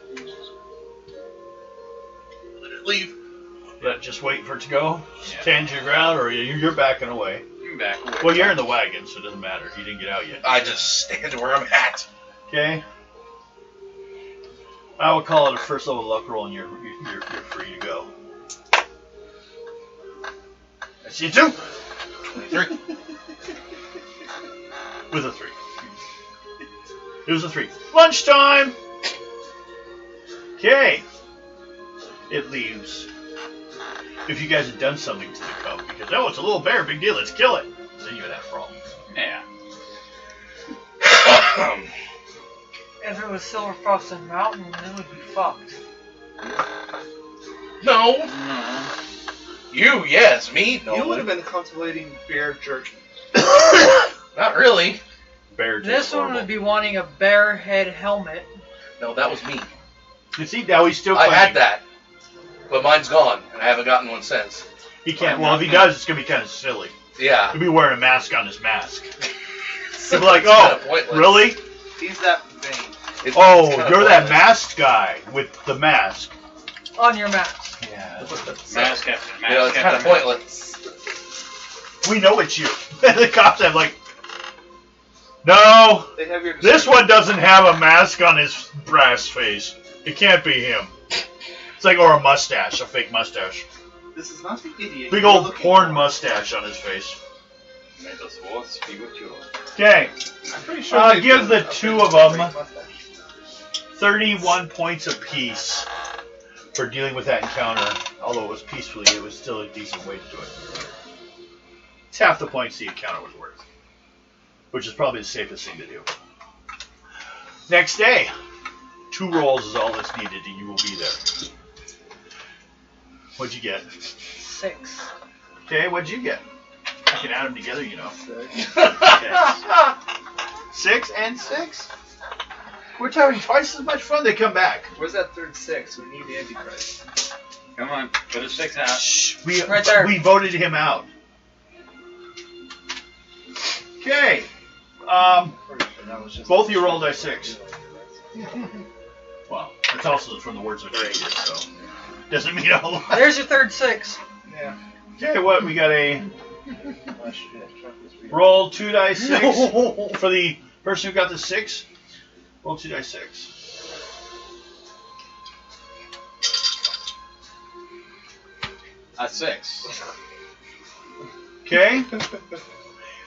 Let it leave. Just wait for it to go? Yeah. Stand your ground, or you're backing away? You back away. Well, you're in the wagon, so it doesn't matter. You didn't get out yet. I just stand where I'm at. Okay. I would call it a first level luck roll, and you're free to go. I see you too. 23. With a 3. It was a 3. Lunchtime. Okay. It leaves. If you guys had done something to the cub, because it's a little bear, big deal. Let's kill it. Then you would have problems. Yeah. If it was Silver Frosted Mountain, it would be fucked. No. No. You, yes. Me, no. You would have been contemplating bear jerky. Not really. Bear. This one would be wanting a bear head helmet. No, that was me. You see, now he's still. I punching. had that, but mine's gone, and I haven't gotten one since. He can't. Well, if he does, it's gonna be kind of silly. Yeah. He'll be wearing a mask on his mask. He'll be like, It's "Oh, kinda pointless. really? He's that vain. It's Oh, kinda you're that pointless. masked guy with the mask." On your mask. Yeah. Mask after mask. You know, it's kind of after pointless. We know it's you. The cops have like, no, They have your this one doesn't have a mask on his brass face. It can't be him. It's like, or a mustache, a fake mustache. This is not the idiot. Big you're old looking porn for. mustache on his face. May the swords be with you. Okay, I'm pretty sure they've give done the a two pretty of them great mustache. 31 points apiece for dealing with that encounter. Although it was peacefully, it was still a decent way to do it. It's half the points the encounter was worth, which is probably the safest thing to do. Next day, 2 rolls is all that's needed, and you will be there. What'd you get? 6. Okay, what'd you get? I can add them together, you know. 6 and 6. We're having twice as much fun. They come back. Where's that third 6? We need the Antichrist. Come on, put a 6 out. Shh, we Right there. we voted him out. Okay. That was just Both of you rolled a 6. Well, it's also from the words of Shakespeare, so doesn't mean a whole lot. There's your third 6. Yeah. Okay, what we got a Oh, shit. Chuck this for you. roll 2 dice 6 for the person who got the 6. Roll 2 dice 6. A 6. Okay. And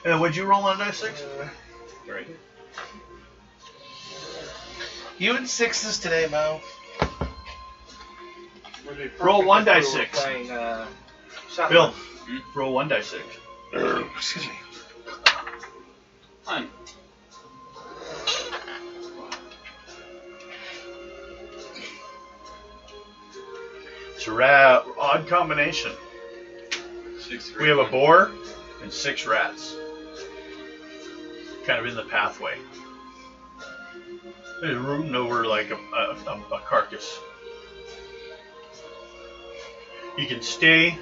then what'd you roll on dice 6? Great. You and sixes today, Mo. Would be Roll perfect one if die we were six. Playing, shotgun. Bill, roll 1 dice 6. Excuse me. 1. It's a odd combination. 6, 3, We have a 1. boar and 6 rats. Kind of in the pathway. They're rooting over like a carcass. You can stay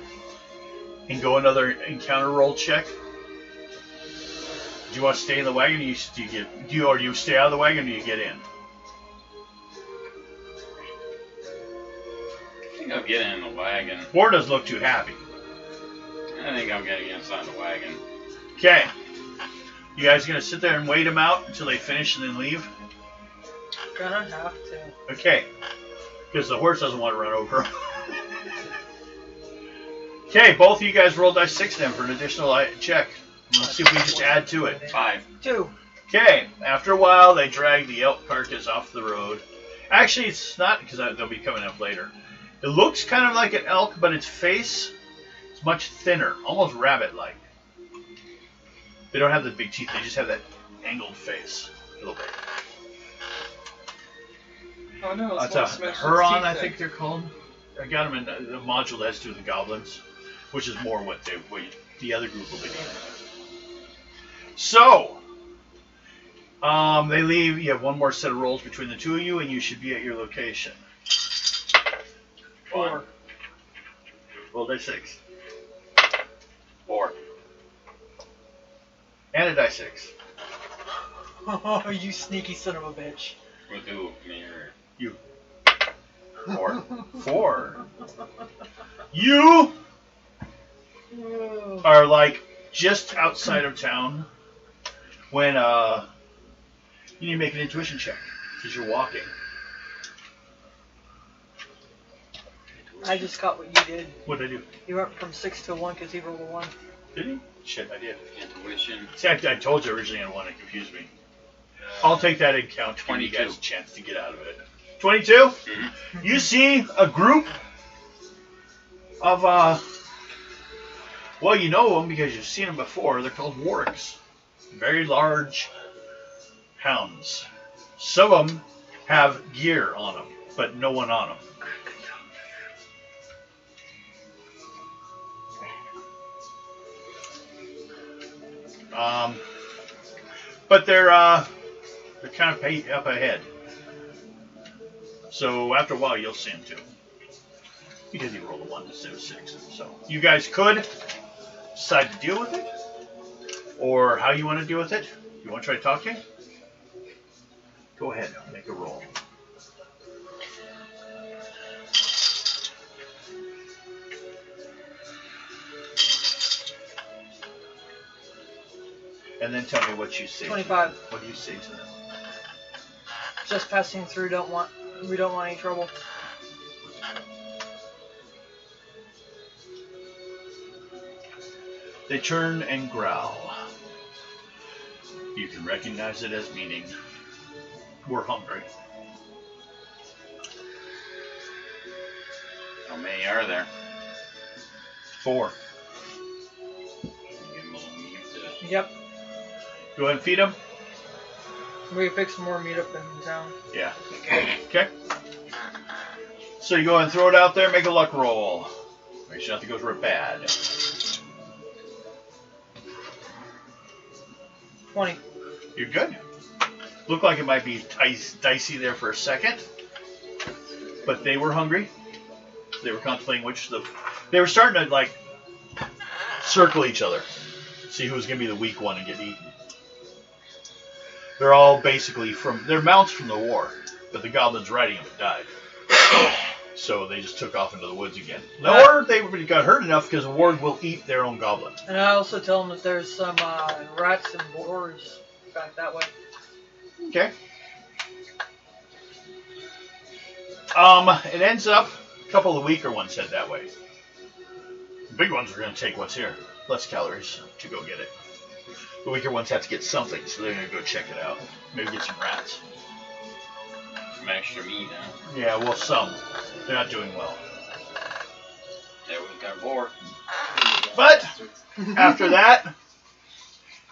and go another encounter roll check. Do you want to stay in the wagon? Or do you stay out of the wagon or do you get in? I think I'll get in the wagon. Boar doesn't look too happy. I think I'll get inside the wagon. Okay. You guys gonna sit there and wait them out until they finish and then leave? Gonna have to. Okay. Because the horse doesn't want to run over. Okay, both of you guys roll dice 6 then for an additional check. Let's see if we just add to it. 5. 2. Okay, after a while, they drag the elk carcass off the road. Actually, it's not, because they'll be coming up later. It looks kind of like an elk, but its face is much thinner, almost rabbit-like. They don't have the big teeth, they just have that angled face. A little bit. Oh no, That's it's a Smash Huron, Teeth I thing. think they're called. I got them in the module that has to do with the goblins, which is more what the other group will be doing. So, they leave. You have one more set of rolls between the two of you, and you should be at your location. 4. Roll die 6. 4. And a die 6. Oh, you sneaky son of a bitch. With who? Me or You. 4? 4. You Oh. are like just outside of town when you need to make an intuition check because you're walking. I just got what you did. What did I do? You went from 6 to 1 because he rolled a 1. Did he? Shit, I did. Intuition. See, I told you originally I didn't want to confuse me. I'll take that in count to give you 22. guys a chance to get out of it. 22? Mm-hmm. You see a group of, well, you know them because you've seen them before. They're called wargs. Very large hounds. Some of them have gear on them, but no one on them. But they're kind of up ahead. So after a while, you'll see them too. Because you rolled a 1 instead of 6. So you guys could decide to deal with it, or how you want to deal with it. You want to try talking? Go ahead, make a roll. And then tell me what you say. 25. What do you say to them? Just passing through. We don't want any trouble. They turn and growl. You can recognize it as meaning, we're hungry. How many are there? 4. Give them a little meat to... Yep. Go ahead and feed them. We can pick some more meat up in town. Yeah. Okay. So you go ahead and throw it out there, make a luck roll. Make sure nothing goes real bad. 20. You're good. Looked like it might be dicey there for a second. But they were hungry. They were contemplating they were starting to, like, circle each other. See who's going to be the weak one and get eaten. They're all basically they're mounts from the war. But the goblins riding them died. So they just took off into the woods again. Or they got hurt enough because the warg will eat their own goblin. And I also tell them that there's some rats and boars back that way. Okay. It ends up a couple of the weaker ones head that way. The big ones are going to take what's here. Less calories to go get it. The weaker ones have to get something, so they're going to go check it out. Maybe get some rats. Some extra meat, huh? Yeah, well, some. They're not doing well. There we got 4. But after that,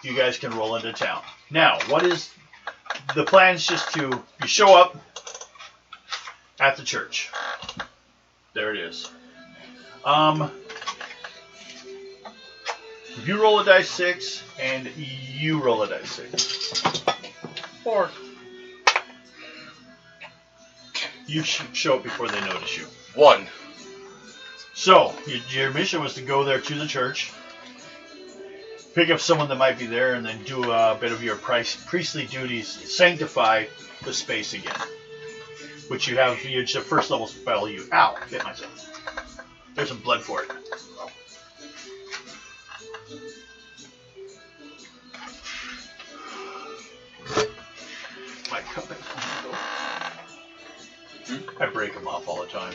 you guys can roll into town. Now, what is the plan? Is just to you show up at the church. There it is. You roll a dice 6, and you roll a dice 6. 4. You show up before they notice you. 1. So, your mission was to go there to the church, pick up someone that might be there, and then do a bit of your priestly duties, sanctify the space again. Which you have, it's a first level spell. Ow, hit myself. There's some blood for it. My cup is I break them off all the time.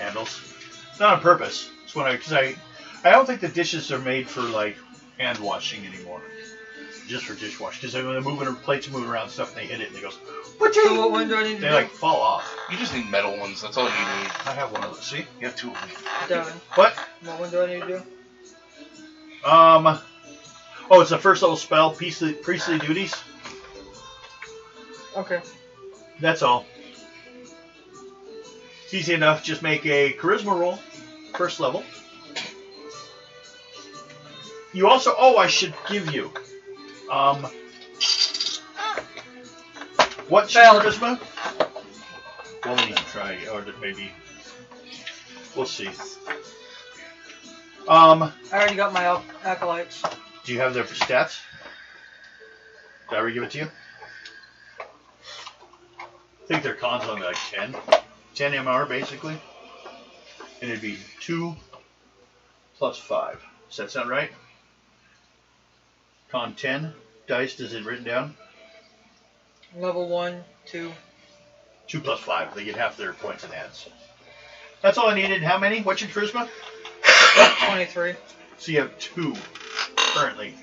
Handles. Not on purpose. It's when because I don't think the dishes are made for like hand washing anymore. Just for dishwashing. Because when they're moving, plates are moving around and stuff, and they hit it, and it goes. So what one do I need to They do? like fall off. You just need metal ones. That's all you need. I have one of those. See? You have 2 of them. Done. What? What one do I need to do? Oh, it's a first level spell. Priestly duties. Okay. That's all. It's easy enough. Just make a charisma roll. First level. You also. Oh, I should give you. What's your Failed. charisma? Well, we need to try, or maybe we'll see. I already got my acolytes. Do you have their stats? Did I already give it to you? I think their con's only like 10. 10 MR basically. And it'd be 2 plus 5. Does that sound right? Con 10. Dice, is it written down? Level 1, 2. 2 plus 5. They get half their points in hands. That's all I needed. How many? What's your charisma? 23. So you have 2 currently.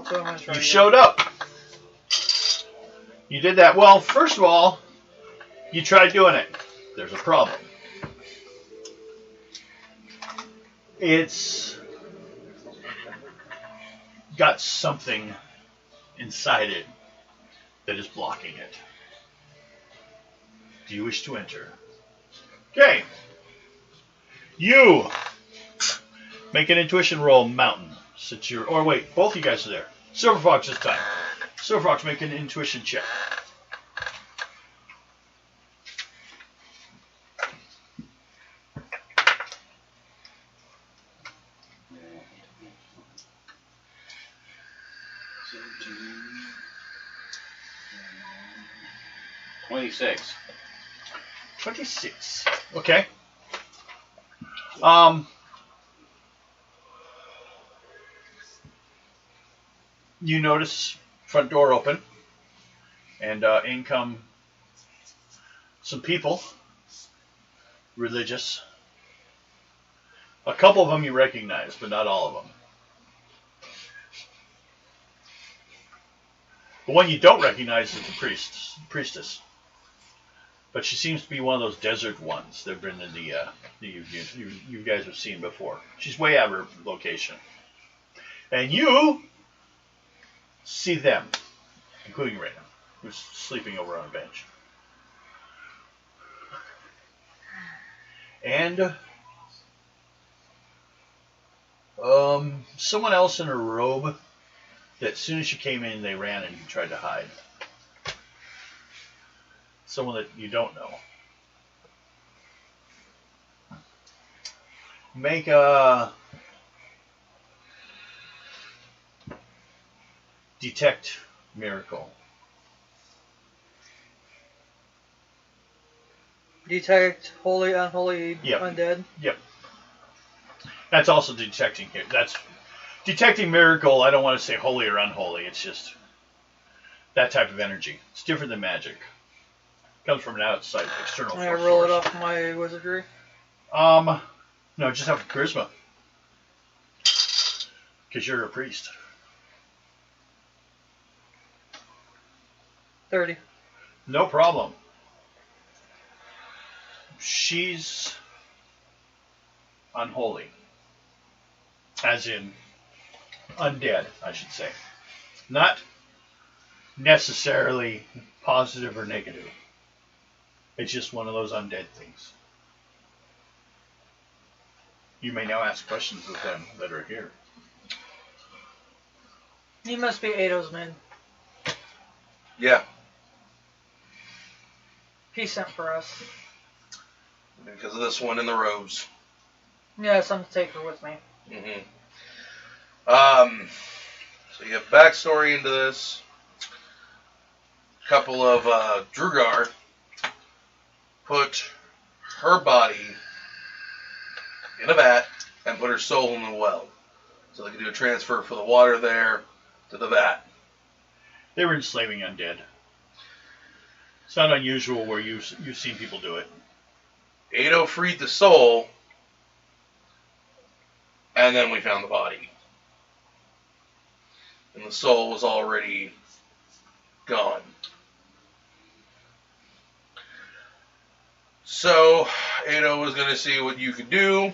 So I'm gonna try. You again. showed up. You did that. Well, first of all, you tried doing it. There's a problem. It's got something inside it that is blocking it. Do you wish to enter? Okay. You make an intuition roll, Mountain. Since you're, or wait, both you guys are there. Silver Fox this time. Silver Fox, make an intuition check. $26. 26. Okay. You notice front door open, and in come some people, religious. A couple of them you recognize, but not all of them. The one you don't recognize is the priestess. But she seems to be one of those desert ones that have been in the you guys have seen before. She's way out of her location. And you see them, including Raina, who's sleeping over on a bench. And someone else in a robe that as soon as she came in, they ran and you tried to hide. Someone that you don't know. Make a detect miracle. Detect holy, unholy, Yep. undead. Yep. That's also detecting. That's detecting miracle. I don't want to say holy or unholy. It's just that type of energy. It's different than magic. Comes from an outside external Can I force roll it source. off my wizardry? No, just have charisma. Because you're a priest. 30. No problem. She's unholy. As in, undead, I should say. Not necessarily positive or negative. It's just one of those undead things. You may now ask questions of them that are here. He must be Ado's man. Yeah, He sent for us. because of this one in the robes. Yes, I'm to take her with me. Mm-hmm. So you have backstory into this. A couple of Drugar put her body in a vat and put her soul in the well. So they could do a transfer for the water there to the vat. They were enslaving undead. It's not unusual where you've seen people do it. Ado freed the soul, and then we found the body. And the soul was already gone. So, Ado was going to see what you could do.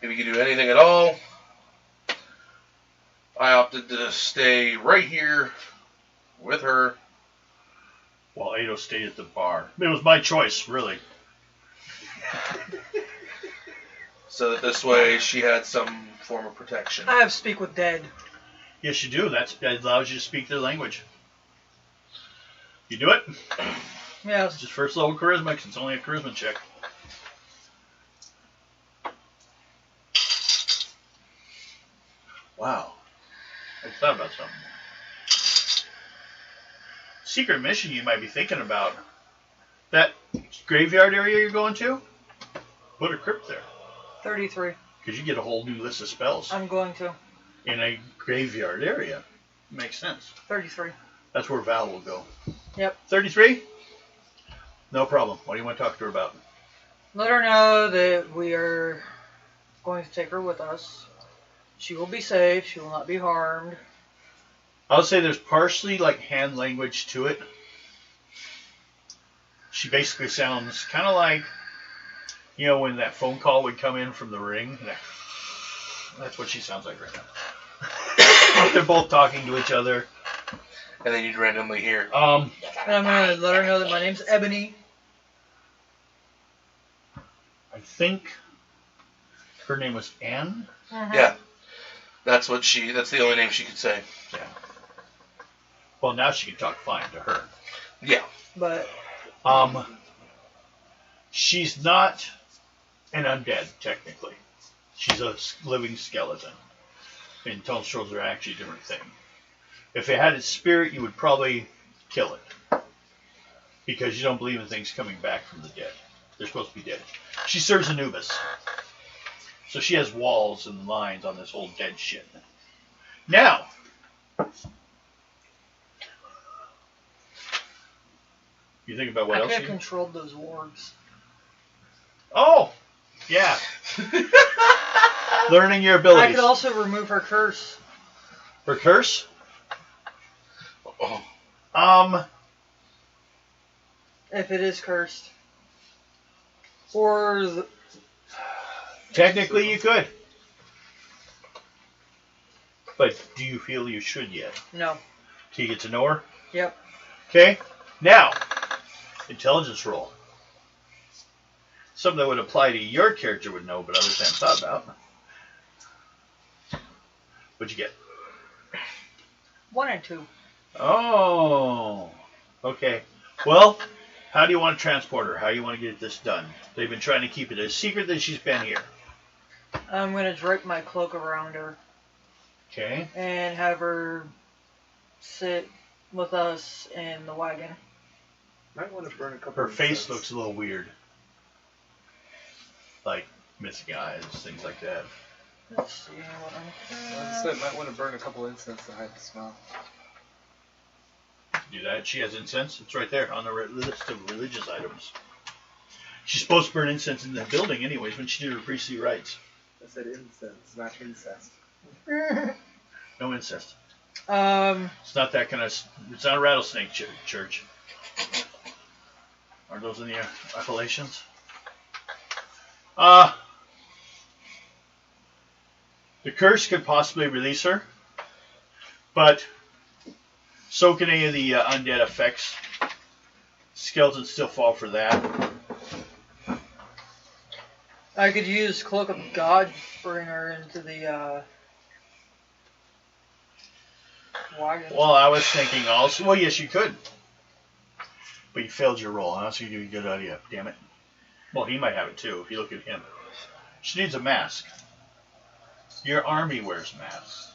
If you could do anything at all. I opted to stay right here with her. While Ado stayed at the bar. It was my choice, really. So that this way she had some form of protection. I have speak with dead. Yes, you do. That allows you to speak their language. You do it? Yes. Just first level charisma, because it's only a charisma check. Wow. I thought about something. Secret mission you might be thinking about. That graveyard area you're going to? Put a crypt there. 33. Because you get a whole new list of spells I'm going to. in a graveyard area. Makes sense. 33. That's where Val will go. Yep. 33? No problem. What do you want to talk to her about? Let her know that we are going to take her with us. She will be safe. She will not be harmed. I'll say there's partially like hand language to it. She basically sounds kind of like, you know, when that phone call would come in from the ring. That's what she sounds like right now. They're both talking to each other. And then you'd randomly hear. And I'm going to let her know that my name's Ebony. I think her name was Anne. Mm-hmm. Yeah. That's the only name she could say. Yeah. Well, now she can talk fine to her. Yeah. But She's not an undead, technically. She's a living skeleton. And Tone Strolls are actually a different thing. If it had its spirit, you would probably kill it. Because you don't believe in things coming back from the dead. They're supposed to be dead. She serves Anubis. So she has walls and lines on this whole dead shit. Now, you think about what I else could you... have controlled those wargs. Oh! Yeah. Learning your I abilities. could also remove her curse. Her curse? Oh. If it is cursed. Or... Technically you could. But do you feel you should yet? No. Till you get to know her? Yep. Okay. Now, intelligence roll. Something that would apply to your character would know, but others haven't thought about. What'd you get? 1 and 2. Oh. Okay. Well, how do you want to transport her? How do you want to get this done? They've been trying to keep it a secret that she's been here. I'm going to drape my cloak around her. Okay. And have her sit with us in the wagon. Might want to burn a couple. Her face incense. looks a little weird. Like missing eyes, things like that. Let's see what I'm... I said might want to burn a couple incense to hide the smell. Do that. She has incense. It's right there on the list of religious items. She's supposed to burn incense in the building anyways when she did her priestly rites. I said incense, not incest. No incest. Um, It's not that kind of. It's not a rattlesnake church. Are those in the Appalachians? The curse could possibly release her, but so can any of the undead effects. Skeletons still fall for that. I could use Cloak of God, bring her into the wagon. Well, I was thinking also. Well, yes, you could, but you failed your roll. Huh? So you do a good idea. Damn it. Well, he might have it too if you look at him. She needs a mask. Your army wears masks.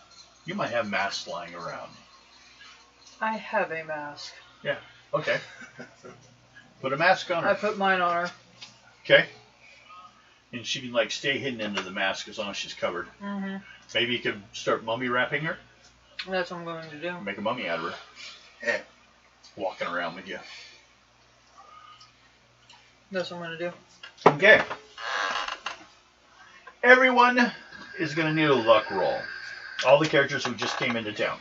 You might have masks lying around. I have a mask. Yeah. Okay. Put a mask on her. I put mine on her. Okay. And she can like stay hidden into the mask as long as she's covered. Mm-hmm. Maybe you could start mummy wrapping her. That's what I'm going to do. Make a mummy out of her. Yeah. Walking around with you. That's what I'm going to do. Okay. Everyone is going to need a luck roll. All the characters who just came into town.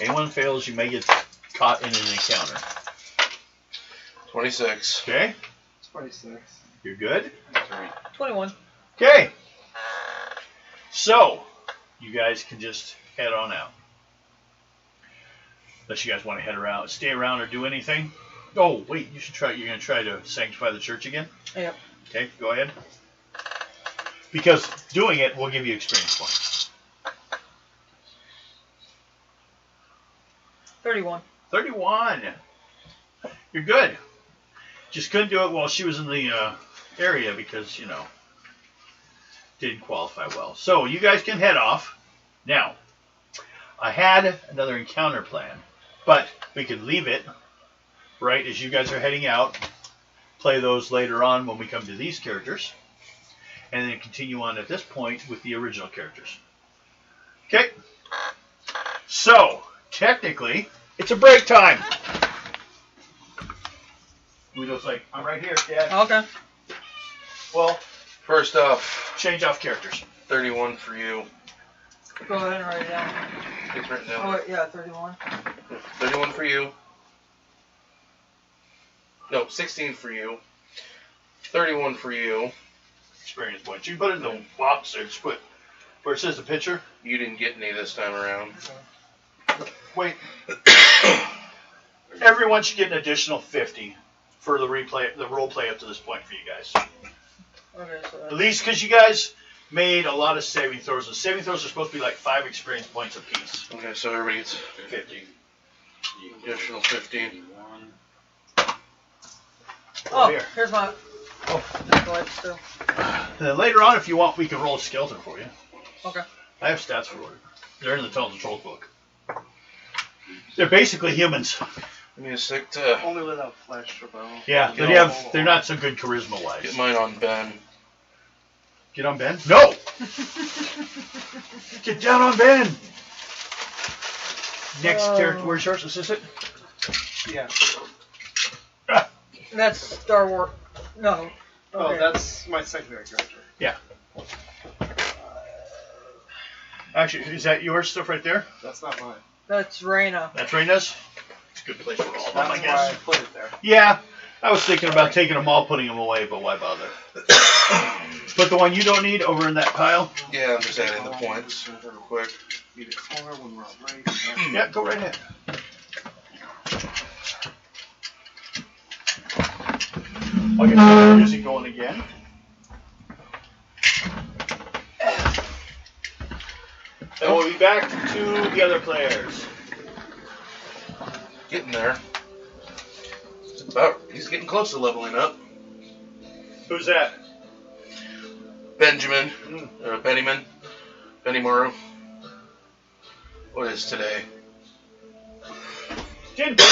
Anyone fails, you may get caught in an encounter. 26. Okay? 26. You're good? 21. Okay. So, you guys can just head on out. Unless you guys want to head around, stay around or do anything. Oh, wait, you should try. You're going to try to sanctify the church again? Yep. Okay, go ahead. Because doing it will give you experience points. 31. 31. You're good. Just couldn't do it while she was in the area because, you know, didn't qualify well. So you guys can head off. Now, I had another encounter plan, but we could leave it right as you guys are heading out. Play those later on when we come to these characters. And then continue on at this point with the original characters. Okay? So, technically, it's a break time. Guido's like, I'm right here, Dad. Okay. Well, First off, change off characters. 31 for you. Go ahead and write it down. It's written Oh, down. wait, yeah, 31. 31 for you. No, 16 for you. 31 for you. Experience points. You put it in the box there. Just put where it says the picture. You didn't get any this time around. Wait. Everyone should get an additional 50 for the replay, the role play up to this point for you guys. Okay, so At least because you guys made a lot of saving throws. The saving throws are supposed to be like 5 experience points apiece. Okay, so everybody gets 50. additional 15. Oh, here. here's my. Oh. That's why it's still. And then later on, if you want, we can roll a skeleton for you. Okay. I have stats for it. They're in the Tunnel Trolls book. They're basically humans. I'm gonna stick to Only without flesh or bone. Yeah, they're not so good charisma wise. get mine on Ben. Get on Ben? No! Get down on Ben! Next character, where's yours? Assistant? Yeah. That's Star Wars. No. Oh, Okay. that's my secondary character. Yeah. Actually, is that yours stuff right there? That's not mine. That's Reyna. That's Reina's? It's a good place for all of them, I That's why I guess. put it there. Yeah, I was thinking about taking them all, putting them away, but why bother? Put the one you don't need over in that pile. Yeah, I'm just adding the points real quick. Need it smaller when we're on break. Yeah, go right ahead. I'll get the music going again. And we'll be back to the other players. Getting there. He's getting close to leveling up. Who's that? Benjamin. Bennyman. Bennymaru. What is today? Did Benny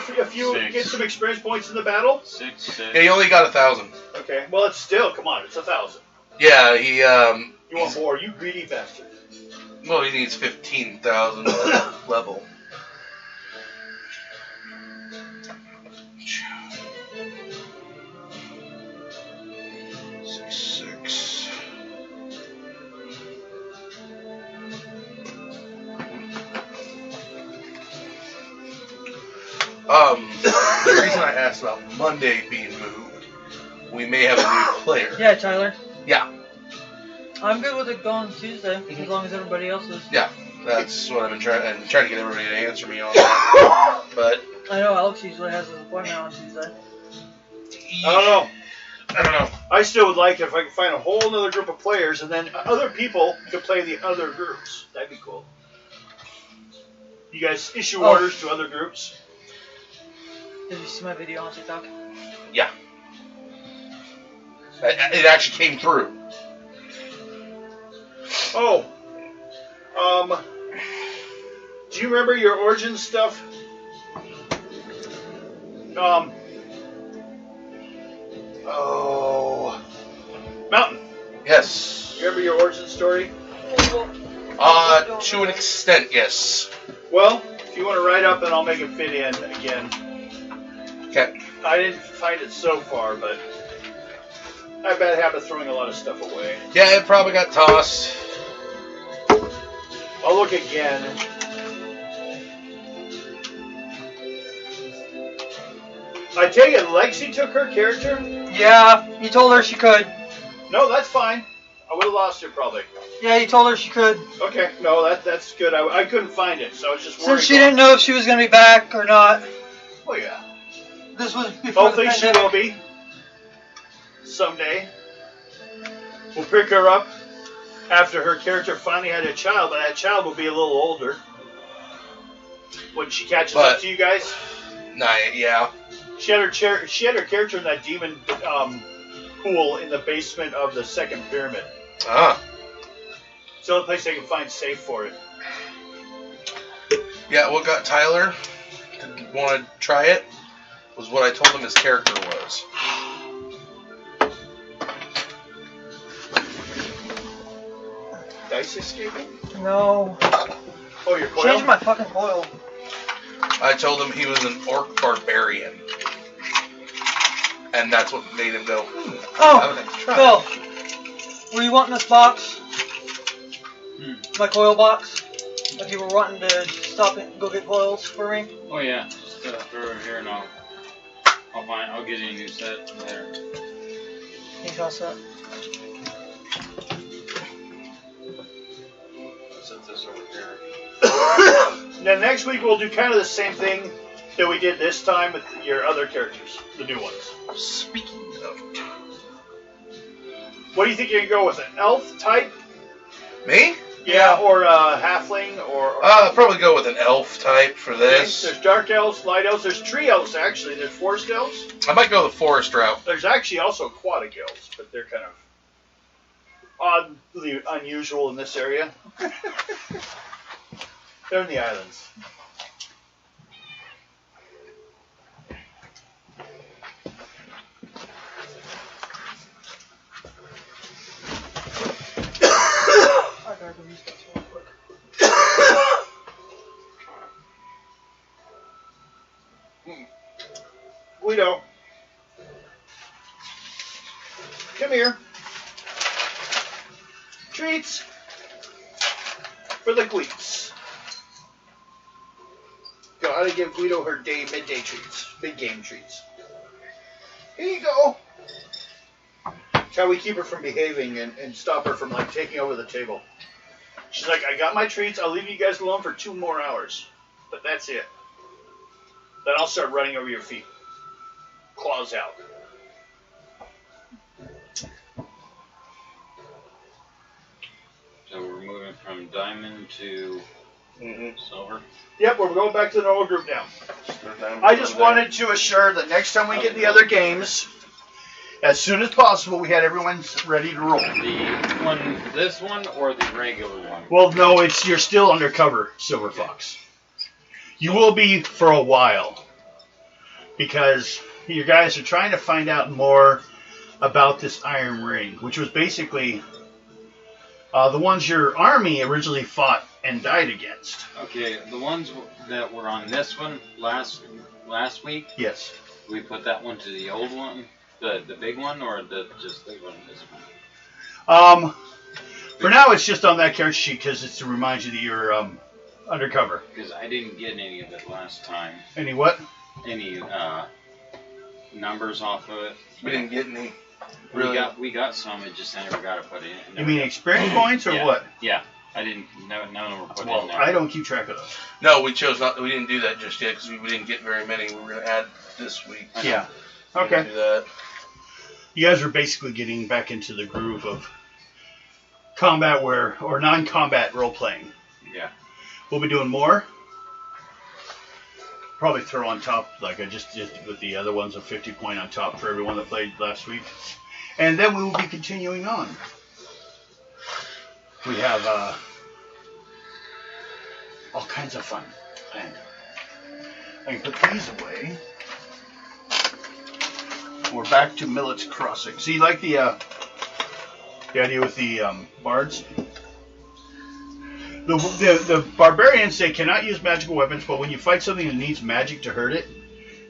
get a few, 6. get some experience points in the battle? 6. Yeah, he only got 1,000. Okay, well it's still, come on, it's 1,000. Yeah, he You want more, you greedy bastard. well, he needs 15,000 level. The reason I asked about Monday being moved, we may have a new player. Yeah, Tyler. Yeah. I'm good with it going Tuesday, as long as everybody else is. Yeah, that's what I've been trying to get everybody to answer me on that. But I know Alex usually has his appointment on Tuesday. I don't know. know. I still would like it if I could find a whole other group of players, and then other people could play the other groups. That'd be cool. You guys issue orders to other groups? Did you see my video on TikTok? Yeah. It actually came through. Oh. Do you remember your origin stuff? Mountain. Yes. You remember your origin story? To an extent, yes. Well, if you want to write up, then I'll make it fit in again. Okay. I didn't find it so far, but I have a bad habit of throwing a lot of stuff away. Yeah, it probably got tossed. I'll look again. I take it Lexi took her character? Yeah, he told her she could. No, that's fine. I would have lost her probably. Yeah, he told her she could. Okay, no, that's good. I couldn't find it, so I was just worried. Since she didn't know if she was going to be back or not. Oh, yeah. This was before the Hopefully she pandemic. will be. Someday. We'll pick her up after her character finally had a child, but that child will be a little older. When she catches up to you guys. Nah, yeah. She had her character in that demon pool in the basement of the second pyramid. Ah. It's the only place I can find safe for it. Yeah, what got Tyler to want to try it was what I told him his character was. Dice escaping? No. Oh, your coil? Changing my fucking coil. I told him he was an orc barbarian. And that's what made him go, I would like to try Phil. Were you wanting this box? My coil box? If you were wanting to stop and go get coils for me? Oh yeah, just throw it over here and I'll get you a new set later. He's all set. Set this over here. Now next week we'll do kind of the same thing that we did this time with your other characters, the new ones. Speaking of... What do you think you're going to go with? An elf type? Me? Yeah, or a halfling, or I'll probably go with an elf type for this. There's dark elves, light elves, there's tree elves actually, there's forest elves. I might go the forest route. There's actually also aquatic elves, but they're kind of oddly unusual in this area. They're in the islands. I gotta go use this real quick. Guido. Come here. Treats for the Gleeps. Gotta give Guido her midday treats. Big game treats. Here you go. That's how we keep her from behaving and stop her from like taking over the table. She's like, I got my treats, I'll leave you guys alone for 2 more hours. But that's it. Then I'll start running over your feet. Claws out. So we're moving from diamond to silver. Yep, we're going back to the normal group now. I just wanted to assure that next time we get the other games, as soon as possible, we had everyone ready to roll. This one or the regular one? Well, no, you're still undercover, Silver Fox. You will be for a while, because you guys are trying to find out more about this Iron Ring, which was basically the ones your army originally fought and died against. Okay, the ones that were on this one last week. Yes. We put that one to the old one, the big one, or just the one this one. For now, it's just on that character sheet because it's to remind you that you're undercover. Because I didn't get any of it last time. Any what? any numbers off of it. We didn't get any. Really? We got some. It just I never got to put it in. You mean experience points or Yeah. what? Yeah, I didn't. None of them were put in Well, there. I don't keep track of those. No, we chose not. We didn't do that just yet because we didn't get very many. We were gonna add this week. Yeah. We didn't Okay. do that. You guys are basically getting back into the groove of combat or non-combat role playing. Yeah. We'll be doing more. Probably throw on top, like I just did with the other ones, a 50 point on top for everyone that played last week. And then we will be continuing on. We have all kinds of fun planned. I can put these away. We're back to Millet's Crossing. See, like the idea with the bards? The barbarians, they cannot use magical weapons, but when you fight something that needs magic to hurt it,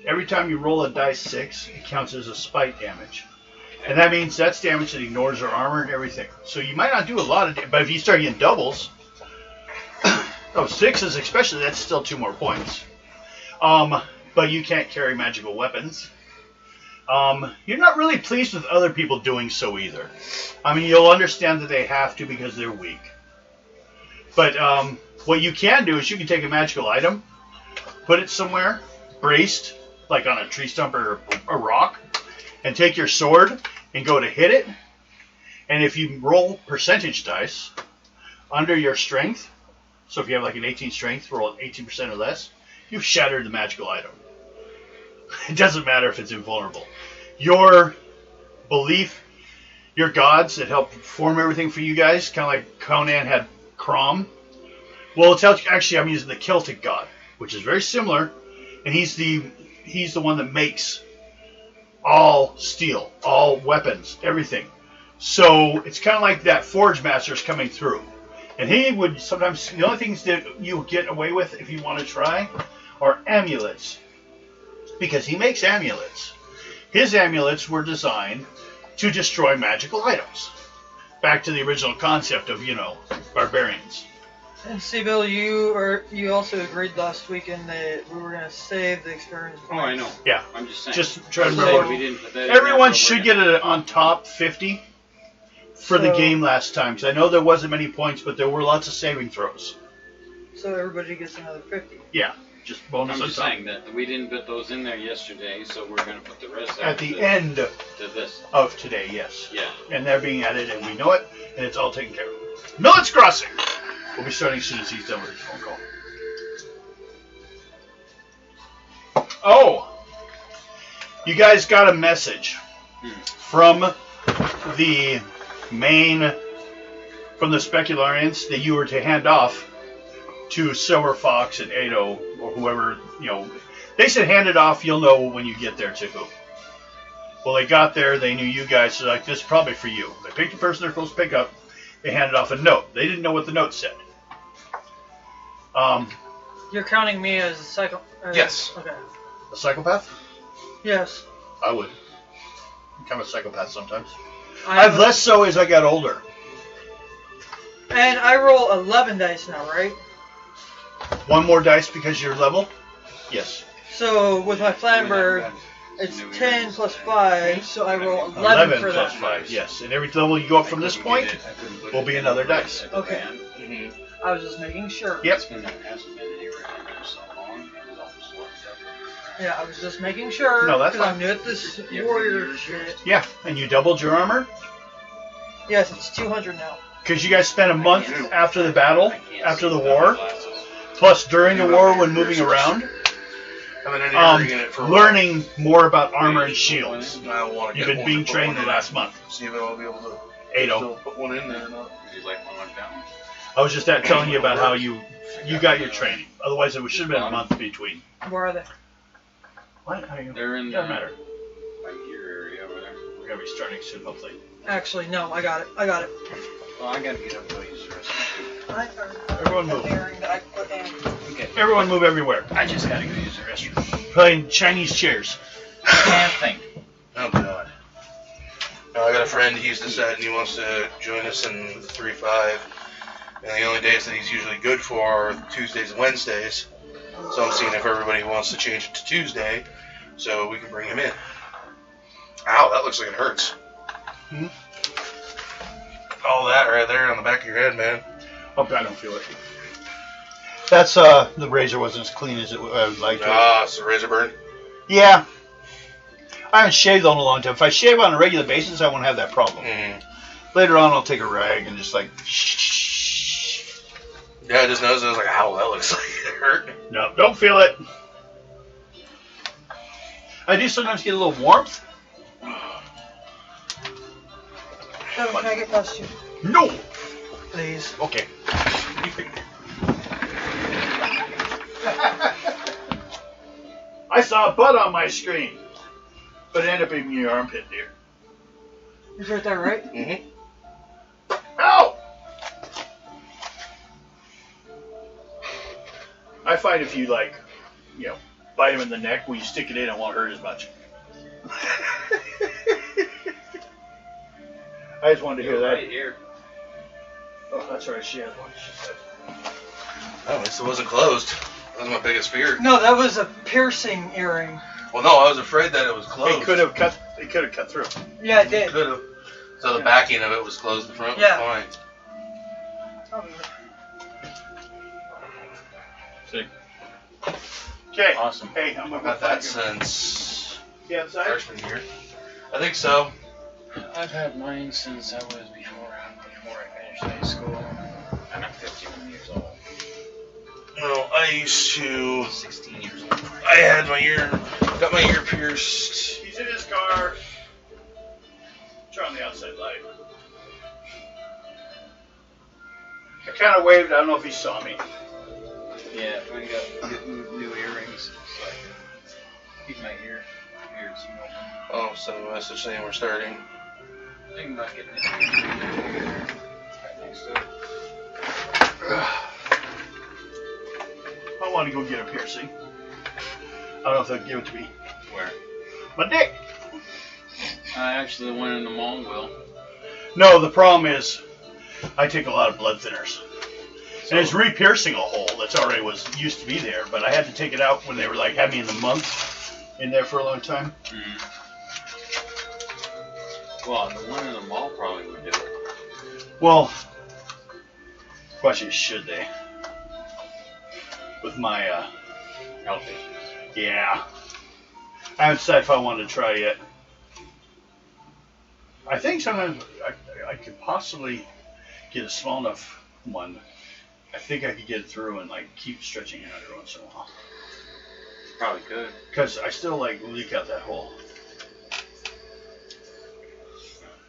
every time you roll a dice 6, it counts as a spite damage. And that means that's damage that ignores their armor and everything. So you might not do a lot of damage, but if you start getting doubles, oh, 6s especially, that's still 2 more points. But you can't carry magical weapons. You're not really pleased with other people doing so either. I mean, you'll understand that they have to because they're weak. But what you can do is you can take a magical item, put it somewhere, braced, like on a tree stump or a rock, and take your sword and go to hit it. And if you roll percentage dice under your strength, so if you have like an 18 strength, roll 18% or less, you've shattered the magical item. It doesn't matter if it's invulnerable. Your belief, your gods that help form everything for you guys, kind of like Conan had Crom. Well, it's actually I'm using the Celtic god, which is very similar, and he's the one that makes all steel, all weapons, everything. So it's kind of like that Forge Master's coming through, and he would sometimes the only things that you get away with if you want to try are amulets, because he makes amulets. His amulets were designed to destroy magical items. Back to the original concept of, barbarians. And Sibyl, you also agreed last weekend that we were going to save the experience Oh, points. I know. Yeah. I'm just saying. Just try to So- remember. We didn't put that in Everyone there, should but get it on top 50 for the So- game last time, because I know there wasn't many points, but there were lots of saving throws. So everybody gets another 50. Yeah, just bonus I'm on just top. saying that we didn't put those in there yesterday, so we're going to put the rest At the to end to this. of today, yes. Yeah. And they're being added, and we know it, and it's all taken care of. Millet's Crossing! We'll be starting as soon as he's done with his phone call. Oh! You guys got a message from the Specularians that you were to hand off to Silver Fox and Ado, or whoever, They said hand it off, you'll know when you get there to who. Well, they got there, they knew you guys, so like, this is probably for you. They picked the person they're supposed to pick up, they handed off a note. They didn't know what the note said. You're counting me as a psycho... Yes. Okay. A psychopath? Yes. I would. I'm kind of a psychopath sometimes. I I've have less so as I got older. And I roll 11 dice now, right? One more dice because you're level? Yes. So with my Flamberg, it's 10 plus 5, so I roll 11 for plus that. 5, yes. And every level you go up from this point will be another dice. Okay. Mm-hmm. I was just making sure. Yep. Hasn't been anywhere in so long. It was almost locked up. Yeah, I was just making sure. No, that's because fine. I'm new at this warrior shit. Yeah, and you doubled your armor? Yes, it's 200 now. Because you guys spent a month after the battle, I can't after see the without war, glasses. plus during the war when moving around, I've been in it for a while. learning more about armor and shields. I want to You've get been one being to put trained one the in. last month. See if I'll be able to Ado. still put one in there or not. Would you like one like that one? I was just telling you about how you got your training. Otherwise, it should have been a month between. Where are they? What? How you? They're in Doesn't the matter. like your area over there. We're gonna be starting soon, hopefully. Actually, no, I got it. I got it. Well, I gotta get up and go use the restroom Everyone move. that I put in. too. Okay. Everyone move everywhere. I just gotta go use the restroom. Playing Chinese chairs. Can't think. Oh god. I got a friend, he's decided he wants to join us in 3-5. And the only days that he's usually good for are Tuesdays and Wednesdays. So I'm seeing if everybody wants to change it to Tuesday, so we can bring him in. Ow, that looks like it hurts. Hmm? All that right there on the back of your head, man. Oh, I don't feel it. That's the razor wasn't as clean as it I would like to. Ah, it's a razor burn. Yeah. I haven't shaved on a long time. If I shave on a regular basis, I won't have that problem. Mm-hmm. Later on, I'll take a rag and just like. Yeah, I just noticed. I was like, ow, that looks like it hurt. No, don't feel it. I do sometimes get a little warmth. Kevin, can I get past you? No. Please. Okay. I saw a butt on my screen, but it ended up being your armpit, dear. He's right there, right? Mm-hmm. Ow! I find if you bite him in the neck, when you stick it in, it won't hurt as much. I just wanted to hear that. Right here. Oh, that's right. She had one. She said. Oh, at least it wasn't closed. That was my biggest fear. No, that was a piercing earring. Well, no, I was afraid that it was closed. It could have cut. It could have cut through. Yeah, it did. Could have. So the backing of it was closed. The front Yeah. was fine. See. Okay. Awesome. Hey, I'm I've gonna got that since Yeah, outside. freshman year. I think so. I've had mine since I was before I finished high school. I'm at 51 years old. No, I used to. 16 years old. I had got my ear pierced. He's in his car. Turn on the outside light. I kind of waved. I don't know if he saw me. Yeah, we got new earrings, so I can keep my ears open. Oh, send a message saying we're starting. Thinking about getting it right next to it. I want to go get a piercing. I don't know if they'll give it to me. Where? My dick. Actually, the one in the mall will. No, the problem is I take a lot of blood thinners. And it's re-piercing a hole that's already used to be there, but I had to take it out when they were had me in the month in there for a long time. Mm. Well, the one in the mall probably would do it. Well, question is, should they? With my Health issues. yeah. I haven't decided if I wanted to try yet. I think sometimes I could possibly get a small enough one. I think I could get it through and keep stretching it out every once in a while. Probably could. Because I still leak out that hole.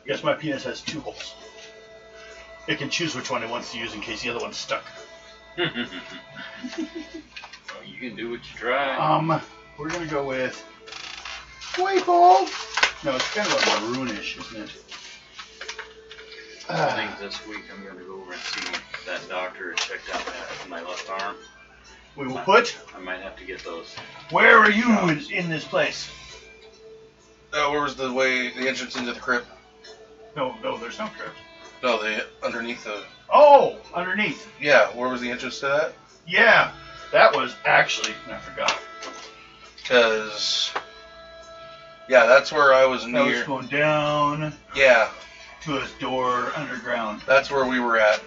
I guess my penis has 2 holes. It can choose which one it wants to use in case the other one's stuck. Well, you can do what you try. We're gonna go with white gold. No, it's kind of a maroonish, isn't it? I think this week I'm going to go over and see that doctor and check out my left arm. We will put. I might have to get those. Where are you in this place? Where was the entrance into the crypt? No, there's no crypt. No, underneath the. Oh, underneath. Yeah, where was the entrance to that? Yeah, that was actually. I forgot. Because. Yeah, that's where I was That near. was going down Yeah, to his door underground. that's where we were at.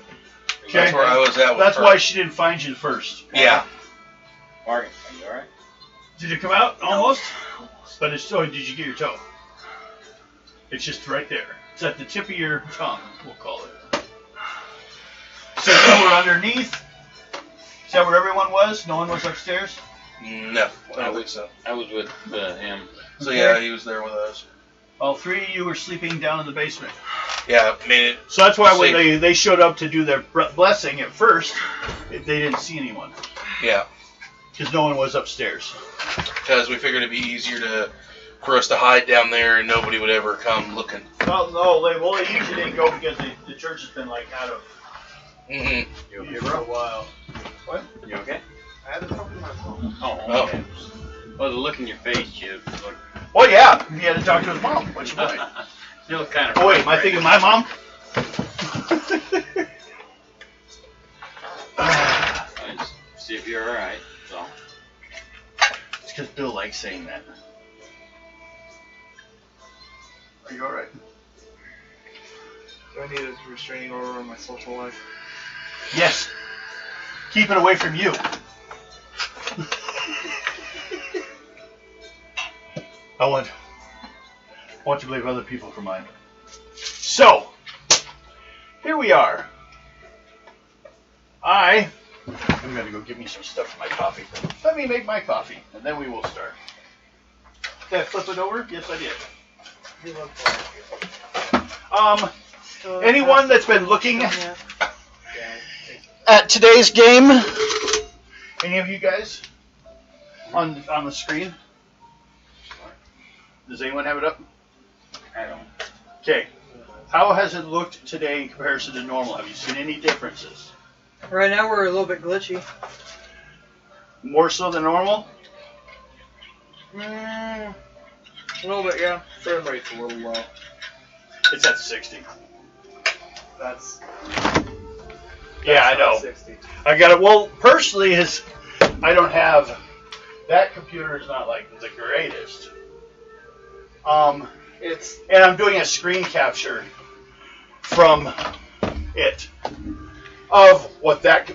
Okay. That's where I was at with That's her. why she didn't find you first. Yeah. Morgan, are you alright? Did it come out? Almost? But it's still. Did you get your toe? It's just right there. It's at the tip of your tongue, we'll call it. So you were underneath? Is that where everyone was? No one was upstairs? No, I don't think so. I was with him. So Okay. yeah, he was there with us. All 3 of you were sleeping down in the basement. Yeah, made it. So that's why when Safe. they showed up to do their blessing at first, they didn't see anyone. Yeah, Because no one was upstairs. because we figured it'd be easier for us to hide down there and nobody would ever come looking. Well, no, they usually didn't go because the church has been out of Mm-hmm. You okay, use for a bro? while. What? You okay? I had to talk to my phone. Oh, okay. Well, the look in your face, Chip. Look. Well, yeah, he had to talk to his mom. What's your point? You look kind of. Oh, wait, am I thinking of my mom? See if you're alright. So. because Bill likes saying that. Are you alright? Do I need a restraining order on my social life? Yes. Keep it away from you. I want to believe other people for mine. So, here we are. I'm going to go get me some stuff for my coffee. Let me make my coffee, and then we will start. Did I flip it over? Yes, I did. Anyone that's been looking at today's game? Any of you guys on the screen? Does anyone have it up? I don't. Okay. How has it looked today in comparison to normal? Have you seen any differences? Right now we're a little bit glitchy. More so than normal? A little bit, yeah. Frame rate's a little low. It's at 60. That's Yeah, I know. 60. I got it. Well, personally, I don't have that computer is not like the greatest. It's And I'm doing a screen capture from it of what that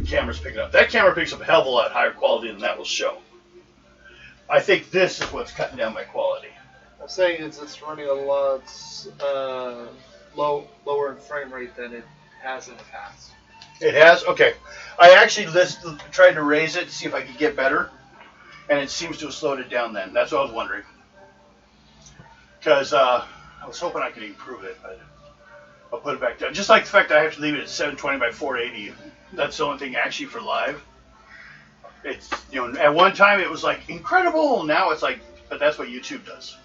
camera's picking up. That camera picks up a hell of a lot higher quality than that will show. I think this is what's cutting down my quality. I'm saying it's running a lot lower in frame rate than it has in the past. It has? Okay. I actually tried to raise it to see if I could get better, and it seems to have slowed it down then. That's what I was wondering. Because I was hoping I could improve it, but I'll put it back down. Just like the fact that I have to leave it at 720 by 480. That's the only thing actually for live. It's, at one time it was like incredible. Now it's like, but that's what YouTube does.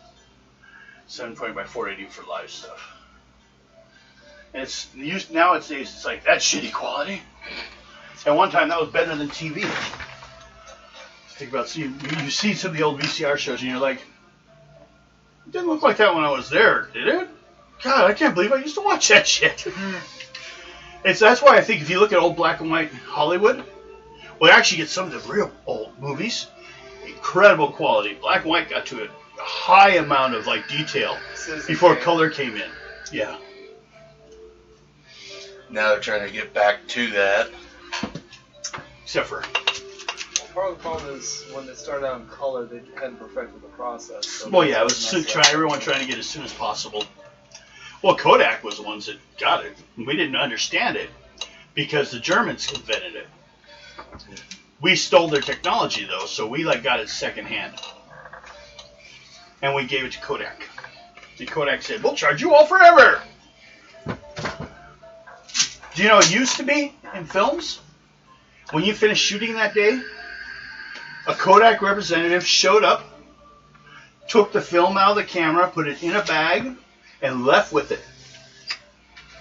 720 by 480 for live stuff. And it's used nowadays. It's like that's shitty quality. At one time that was better than TV. Think about you see some of the old VCR shows and you're like, it didn't look like that when I was there, did it? God, I can't believe I used to watch that shit. That's why I think if you look at old black and white Hollywood, well, actually get some of the real old movies, incredible quality. Black and white got to a high amount of like detail before color came in. Yeah. Now they're trying to get back to that. Except for Part of the problem is when they started out in color, they hadn't perfected the process. So well, yeah, it was everyone trying to get as soon as possible. Well, Kodak was the ones that got it. We didn't understand it because the Germans invented it. We stole their technology though, so we got it secondhand, and we gave it to Kodak. And Kodak said, "We'll charge you all forever." Do you know it used to be in films when you finished shooting that day? A Kodak representative showed up, took the film out of the camera, put it in a bag, and left with it.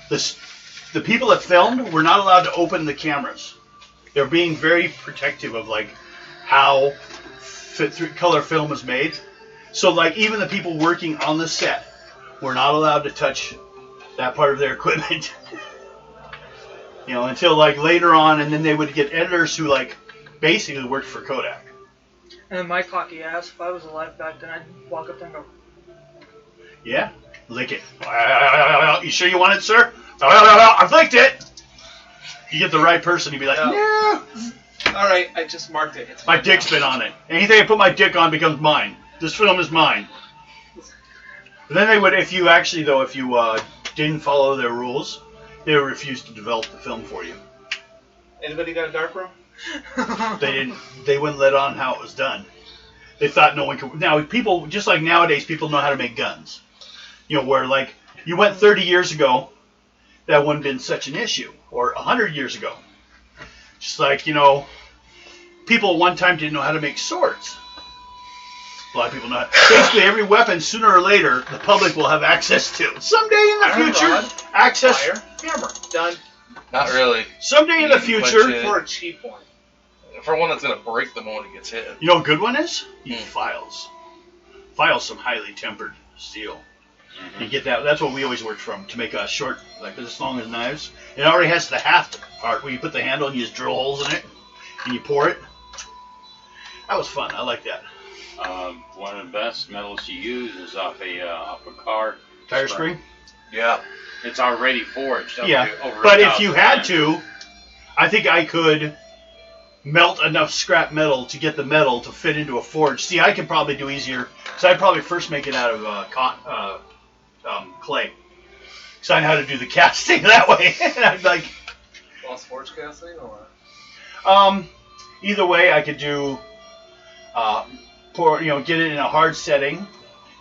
The people that filmed were not allowed to open the cameras. They're being very protective of how color film is made. So even the people working on the set were not allowed to touch that part of their equipment. Until later on, and then they would get editors who basically worked for Kodak. And then my cocky ass, if I was alive back then, I'd walk up there and go, yeah, lick it. You sure you want it, sir? I've licked it. You get the right person, you'd be like, no. All right, I just marked it. My dick's been on it. Anything I put my dick on becomes mine. This film is mine. But then they would, if you didn't follow their rules, they would refuse to develop the film for you. Anybody got a dark room? They wouldn't let on how it was done. They thought no one could. Now people, just like nowadays, people know how to make guns. Where you went 30 years ago, that wouldn't have been such an issue, or 100 years ago. Just people at one time didn't know how to make swords. A lot of people know. Basically, every weapon, sooner or later, the public will have access to. Someday in the future, access. Fire, hammer, done. Not really. Someday in the future, For a cheap one. For one that's going to break the moment it gets hit. You know what a good one is? Files. Files some highly tempered steel. Mm-hmm. You get that. That's what we always worked from to make a short, as long as knives. It already has the haft part where you put the handle and you just drill holes in it and you pour it. That was fun. I like that. One of the best metals to use is off a car Tire spring? Yeah. It's already forged. Up Yeah. to over But if 1,000 you had times. to, I think I could melt enough scrap metal to get the metal to fit into a forge. See, I could probably do easier, because I'd probably first make it out of clay. Because I know how to do the casting that way. And I'd like, Lost Forge casting or? either way, I could do, get it in a hard setting.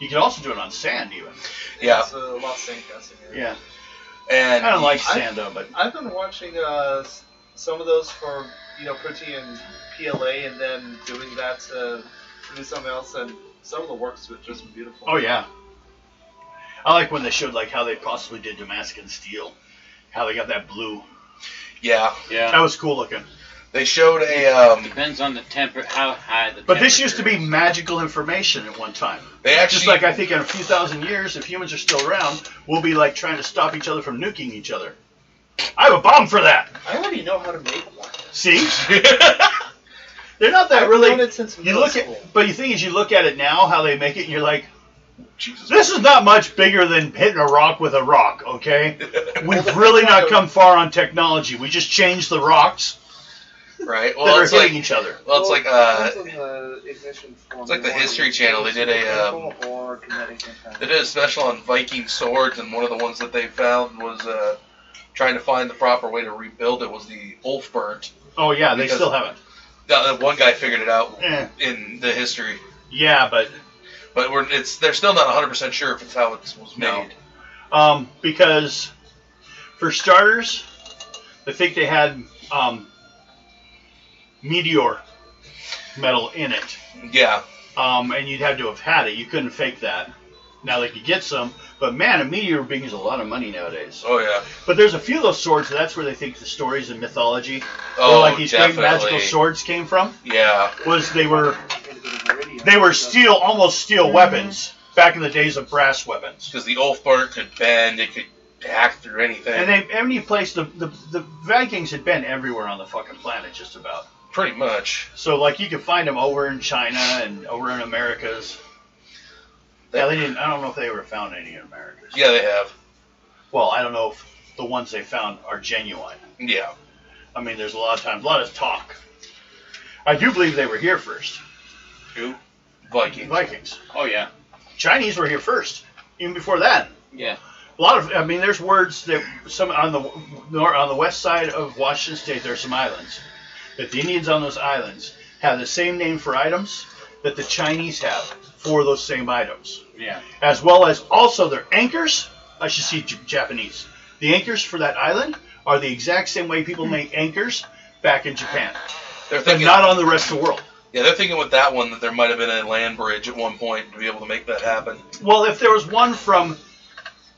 You could also do it on sand, even. Yeah. It's a Lost Sand casting. Yeah. And I don't like sand, though, but... I've been watching some of those for putting in PLA and then doing that to do something else, and some of the work's just beautiful. Oh, yeah. I like when they showed like how they possibly did Damascus steel, how they got that blue. yeah, Yeah. That was cool looking. they showed a Depends on the how high the But this used to be temperature is. magical information at one time. they actually Just like I think in a few thousand years, if humans are still around, we'll be like trying to stop each other from nuking each other. I have a bomb for that. I already know how to make one. See? They're not that I've really. known it since You middle look school. at, but the thing is, you look at it now, how they make it, and you're like, Jesus. this is not much bigger than hitting a rock with a rock. Okay, we've the really thing not about- come far on technology. We just changed the rocks Right. that Well, are it's hitting like each other. well, it's like depends on the ignition form it's like the you want. History Channel. They did a or kinetic impact. they did a special on Viking swords, and one of the ones that they found was trying to find the proper way to rebuild it was the Ulfburnt. Oh yeah, they Because- still haven't. One guy figured it out Eh, in the history, yeah, but but they're still not 100% sure if it's how it was No. made. Because for starters, I think they had meteor metal in it, Yeah. and you'd have to have had it. You couldn't fake that. Now they could get some, but man, a meteor brings a lot of money nowadays. Oh yeah. But there's a few of those swords. That's where they think the stories and mythology, Oh, where like these definitely. great magical swords came from. Yeah. Was they were steel, almost steel weapons back in the days of brass weapons. Because the Ulfburnt could bend, it could hack through anything. And any place the Vikings had been everywhere on the fucking planet, just about. Pretty much. So like you could find them over in China and over in Americas. Yeah, they didn't. I don't know if they ever found any in Americas. Yeah, they have. Well, I don't know if the ones they found are genuine. Yeah. I mean, there's a lot of talk. I do believe they were here first. Who? Vikings. Vikings. Oh yeah. Chinese were here first, even before that. Yeah. A lot of, I mean, there's words that some on the west side of Washington State. There are some islands that the Indians on those islands have the same name for items that the Chinese have for those same items, Yeah. as well as also their anchors. I should see Japanese. The anchors for that island are the exact same way people make anchors back in Japan, They're but thinking. not on the rest of the world. Yeah, they're thinking with that one that there might have been a land bridge at one point to be able to make that happen. Well, if there was one from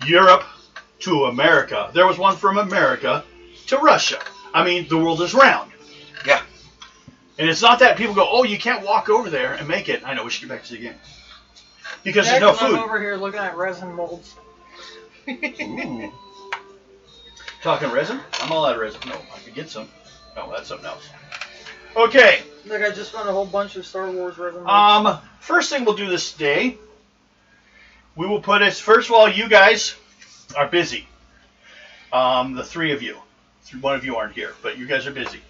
Europe to America, there was one from America to Russia. I mean, the world is round. Yeah. And it's not that people go, oh, you can't walk over there and make it. I know, we should get back to the game. Because Yeah, there's no 'cause I'm food. over here looking at resin molds. Ooh. Talking resin? I'm all out of resin. No, I could get some. No, that's something else. Okay. Look, I just found a whole bunch of Star Wars resin molds. First thing we'll do this day, we will put it, first of all, you guys are busy. The three of you. One of you aren't here, but you guys are busy.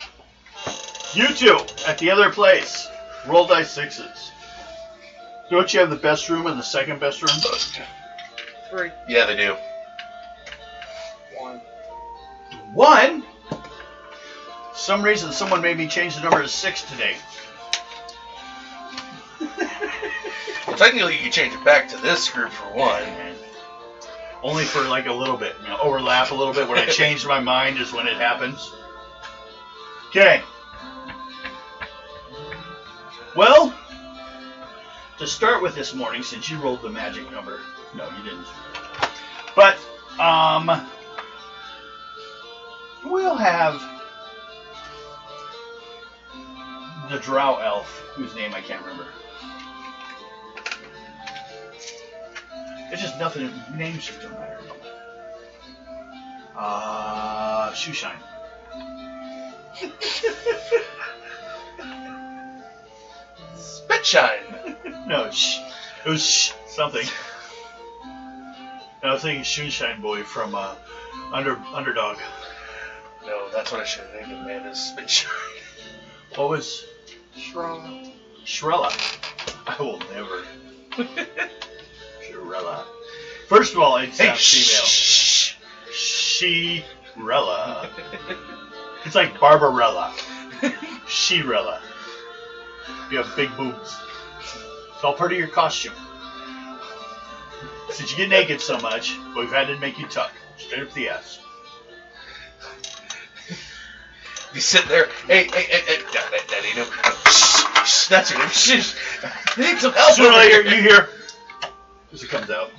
You two, at the other place, roll dice sixes. Don't you have the best room and the second best room? 3. Yeah, they do. 1. One? Some reason someone made me change the number to 6 today. Well, technically, you can change it back to this group for one. Only for like a little bit, overlap a little bit. When I change my mind is when it happens. Okay. Well, to start with this morning, since you rolled the magic number, no, you didn't. But we'll have the Drow elf, whose name I can't remember. It's just nothing. Names just don't matter. Shoeshine. Spitshine. No, it was something. I was thinking Shoonshine Boy from Underdog. No, that's what I should have named him, man, is Spitshine. What was Shrella. Shrella? I will never. Shrella. First of all, it's Hey, female. She-Rella. It's like Barbarella. She-Rella. You have big boobs. It's all part of your costume. Since you get naked so much, we've had to make you tuck. Straight up the ass. You sit there, hey, Daddy, no. That's your name. Shh. I need some help. Sooner or over later, here. you hear as it comes out.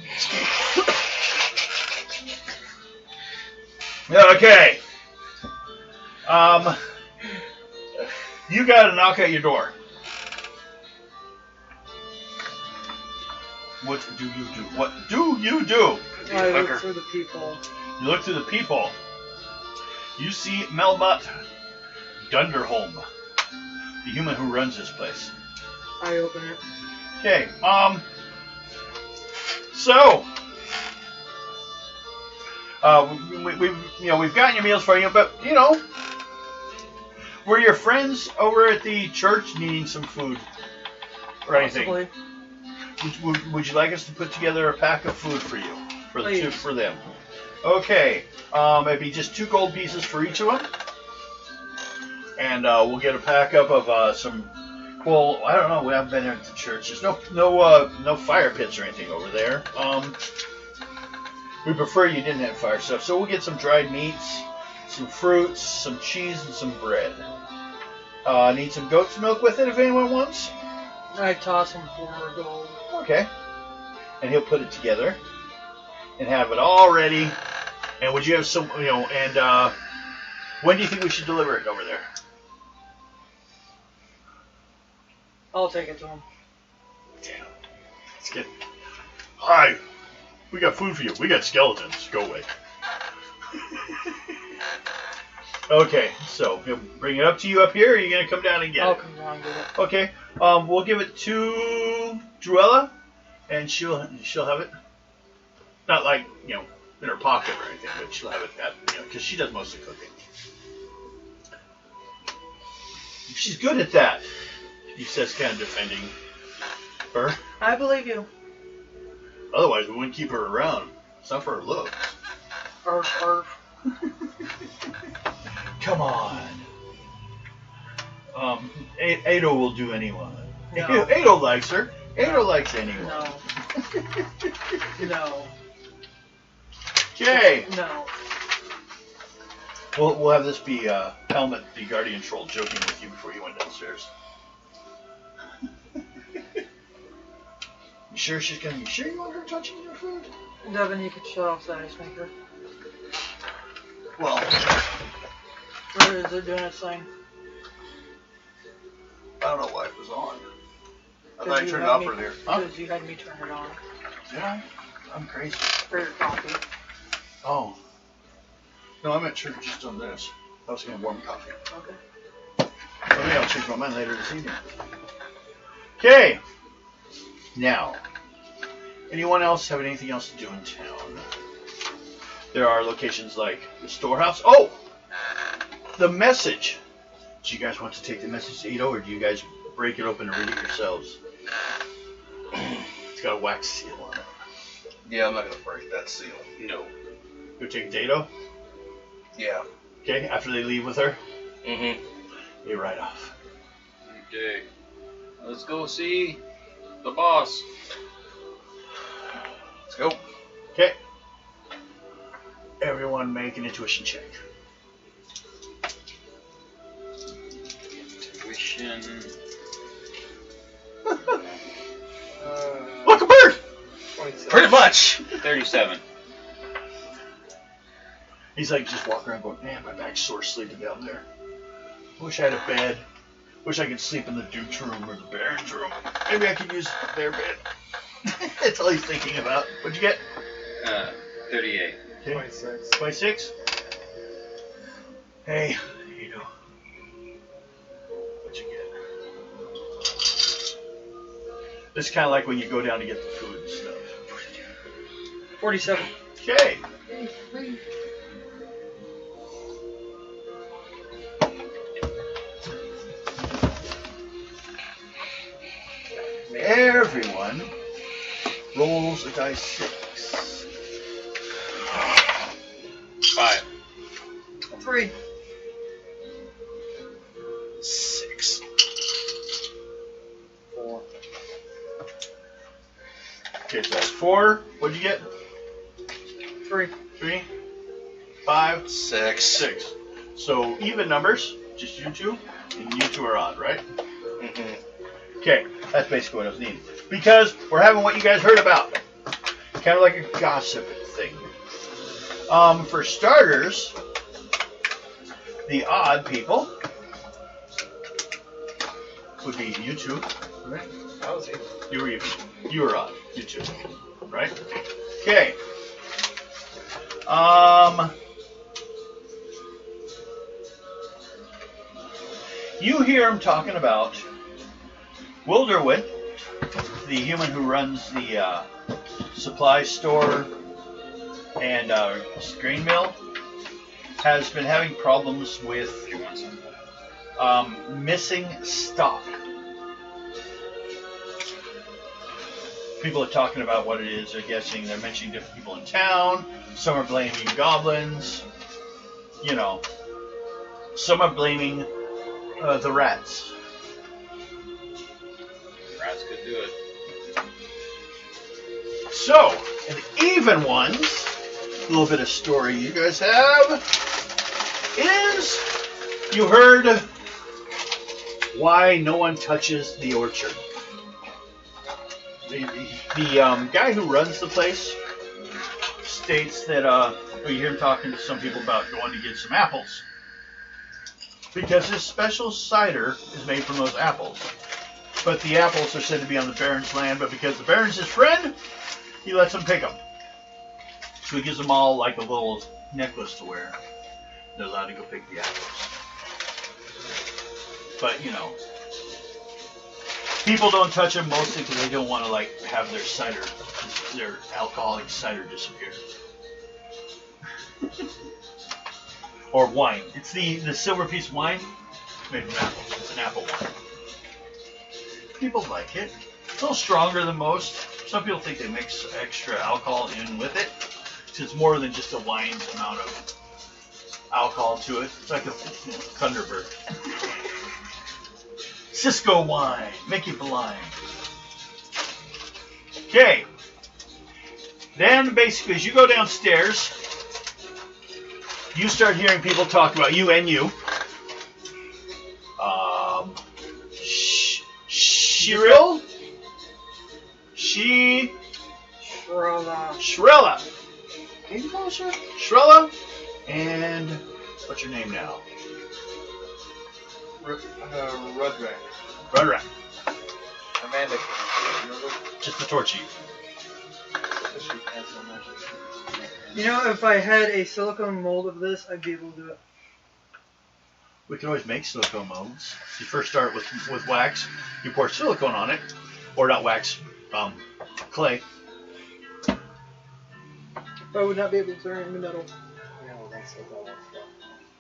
Okay. You got a knock at your door. What do you do? What do you do? I look for the people. You look through the people. You see Melmot Dunderholm, the human who runs this place. I open it. Okay. So, we've gotten your meals for you, but were your friends over at the church needing some food or anything? Possibly. Would you like us to put together a pack of food for you, Please. for them? Okay. It'd be just 2 gold pieces for each of them, and we'll get a pack up of some. Well, I don't know. We haven't been there at the church. There's no fire pits or anything over there. We prefer you didn't have fire stuff, so we'll get some dried meats, some fruits, some cheese, and some bread. Need some goat's milk with it if anyone wants. I toss him 4 gold. Okay. And he'll put it together and have it all ready. And would you have some, and when do you think we should deliver it over there? I'll take it to him. Damn. Let's get. Hi. We got food for you. We got skeletons. Go away. Okay, so he'll bring it up to you up here, or are you going to come down and get I'll it? come down and get it. Okay, we'll give it to Druella, and she'll have it. Not like, in her pocket or anything, but she'll have it because she does most of the cooking. She's good at that, he says, kind of defending her. I believe you. Otherwise, we wouldn't keep her around. It's not for her looks. Arf, arf. Come on. Ado will do anyone. No. Ado likes her. Ado likes anyone. No. No. Okay. No. We'll have this be Helmet, the guardian troll, joking with you before you went downstairs. You sure she's gonna? You sure you want her touching your food? Devin, you could shut off the ice maker. Well, Or is it doing its thing? I don't know why it was on. I thought I Because turned it off earlier. Huh? Because you had me turn it on Did I? I'm crazy. for your coffee. Oh. No, I meant just on this. I was gonna warm coffee. Okay. Maybe I'll change my mind later this evening. Okay. Now, anyone else have anything else to do in town? There are locations like the storehouse. Oh! The message. Do you guys want to take the message to Ito, or do you guys break it open and read it yourselves? It's got a wax seal on it. Yeah, I'm not gonna break that seal. No. Go take it to Ito? Yeah. Okay, after they leave with her, Mm-hmm. they ride off. Okay. Let's go see the boss. Let's go. Okay. Everyone make an intuition check. Intuition. Look, a bird! 27. Pretty much. 37. He's like just walking around going, man, my back's sore sleeping down there. Wish I had a bed. Wish I could sleep in the Duke's room or the Baron's room. Maybe I could use their bed. That's all he's thinking about. What'd you get? 38. Okay. 26. 26? Hey, you know. What'd you get? It's kind of like when you go down to get the food and stuff. 47. Okay. Everyone rolls a dice 6. 5. 3. 6. 4. Okay, so that's 4. What'd you get? 3. 3, 5, 6. 6. So even numbers, just you two, and you two are odd, right? Mm-hmm. Okay, that's basically what I was needing. Because we're having what you guys heard about. Kind of like a gossip thing. For starters, the odd people would be you two, right? That was it. You were even. You were odd. You two, right? Okay. You hear him talking about Wilderwood, the human who runs the supply store and grain mill, has been having problems with Do you want some? missing stock. People are talking about what it is. They're guessing. They're mentioning different people in town. Some are blaming goblins. You know. Some are blaming the rats. Rats could do it. So, in the even ones, a little bit of story you guys have is you heard why no one touches the orchard. The guy who runs the place states that you hear him talking to some people about going to get some apples because his special cider is made from those apples. But the apples are said to be on the Baron's land, but because the Baron's his friend, he lets them pick them. So he gives them all like a little necklace to wear. They're allowed to go pick the apples. But, you know, people don't touch them mostly because they don't want to like have their cider, their alcoholic cider disappear. Or wine. It's the silver piece wine made from apples. It's an apple wine. People like it. It's a little stronger than most. Some people think they mix extra alcohol in with it. So it's more than just a wine's amount of alcohol to it. It's like a Thunderbird. Cisco wine. Make you blind. Okay. Then basically as you go downstairs, you start hearing people talk about you and you. Shiril? Shrella. Can you call her Shrella? Shrella. And what's your name now? Rudrak. Rudrak. Amanda. Just the torchy. She has no magic. You know, if I had a silicone mold of this, I'd be able to do it. We can always make silicone molds. You first start with wax. You pour silicone on it, or not wax, clay. But I would not be able to turn it into metal. Yeah, well, that's what that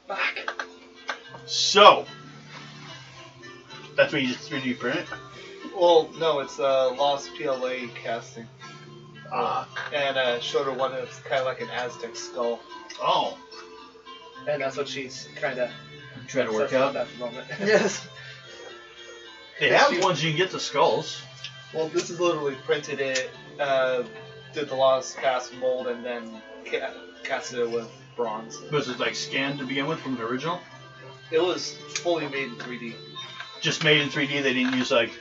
was. Fuck. So that's what you just 3D print it. Well, no, it's Lost PLA casting. Ah. And showed her one that's kind of like an Aztec skull. Oh. And that's what she's kind of Trying to work out. at the moment. Yes. They have ones you can get the skulls. Well, this is literally printed it, did the Lost cast mold, and then casted it with bronze. Was it like scanned to begin with from the original? It was fully made in 3D. Just made in 3D. They didn't use like.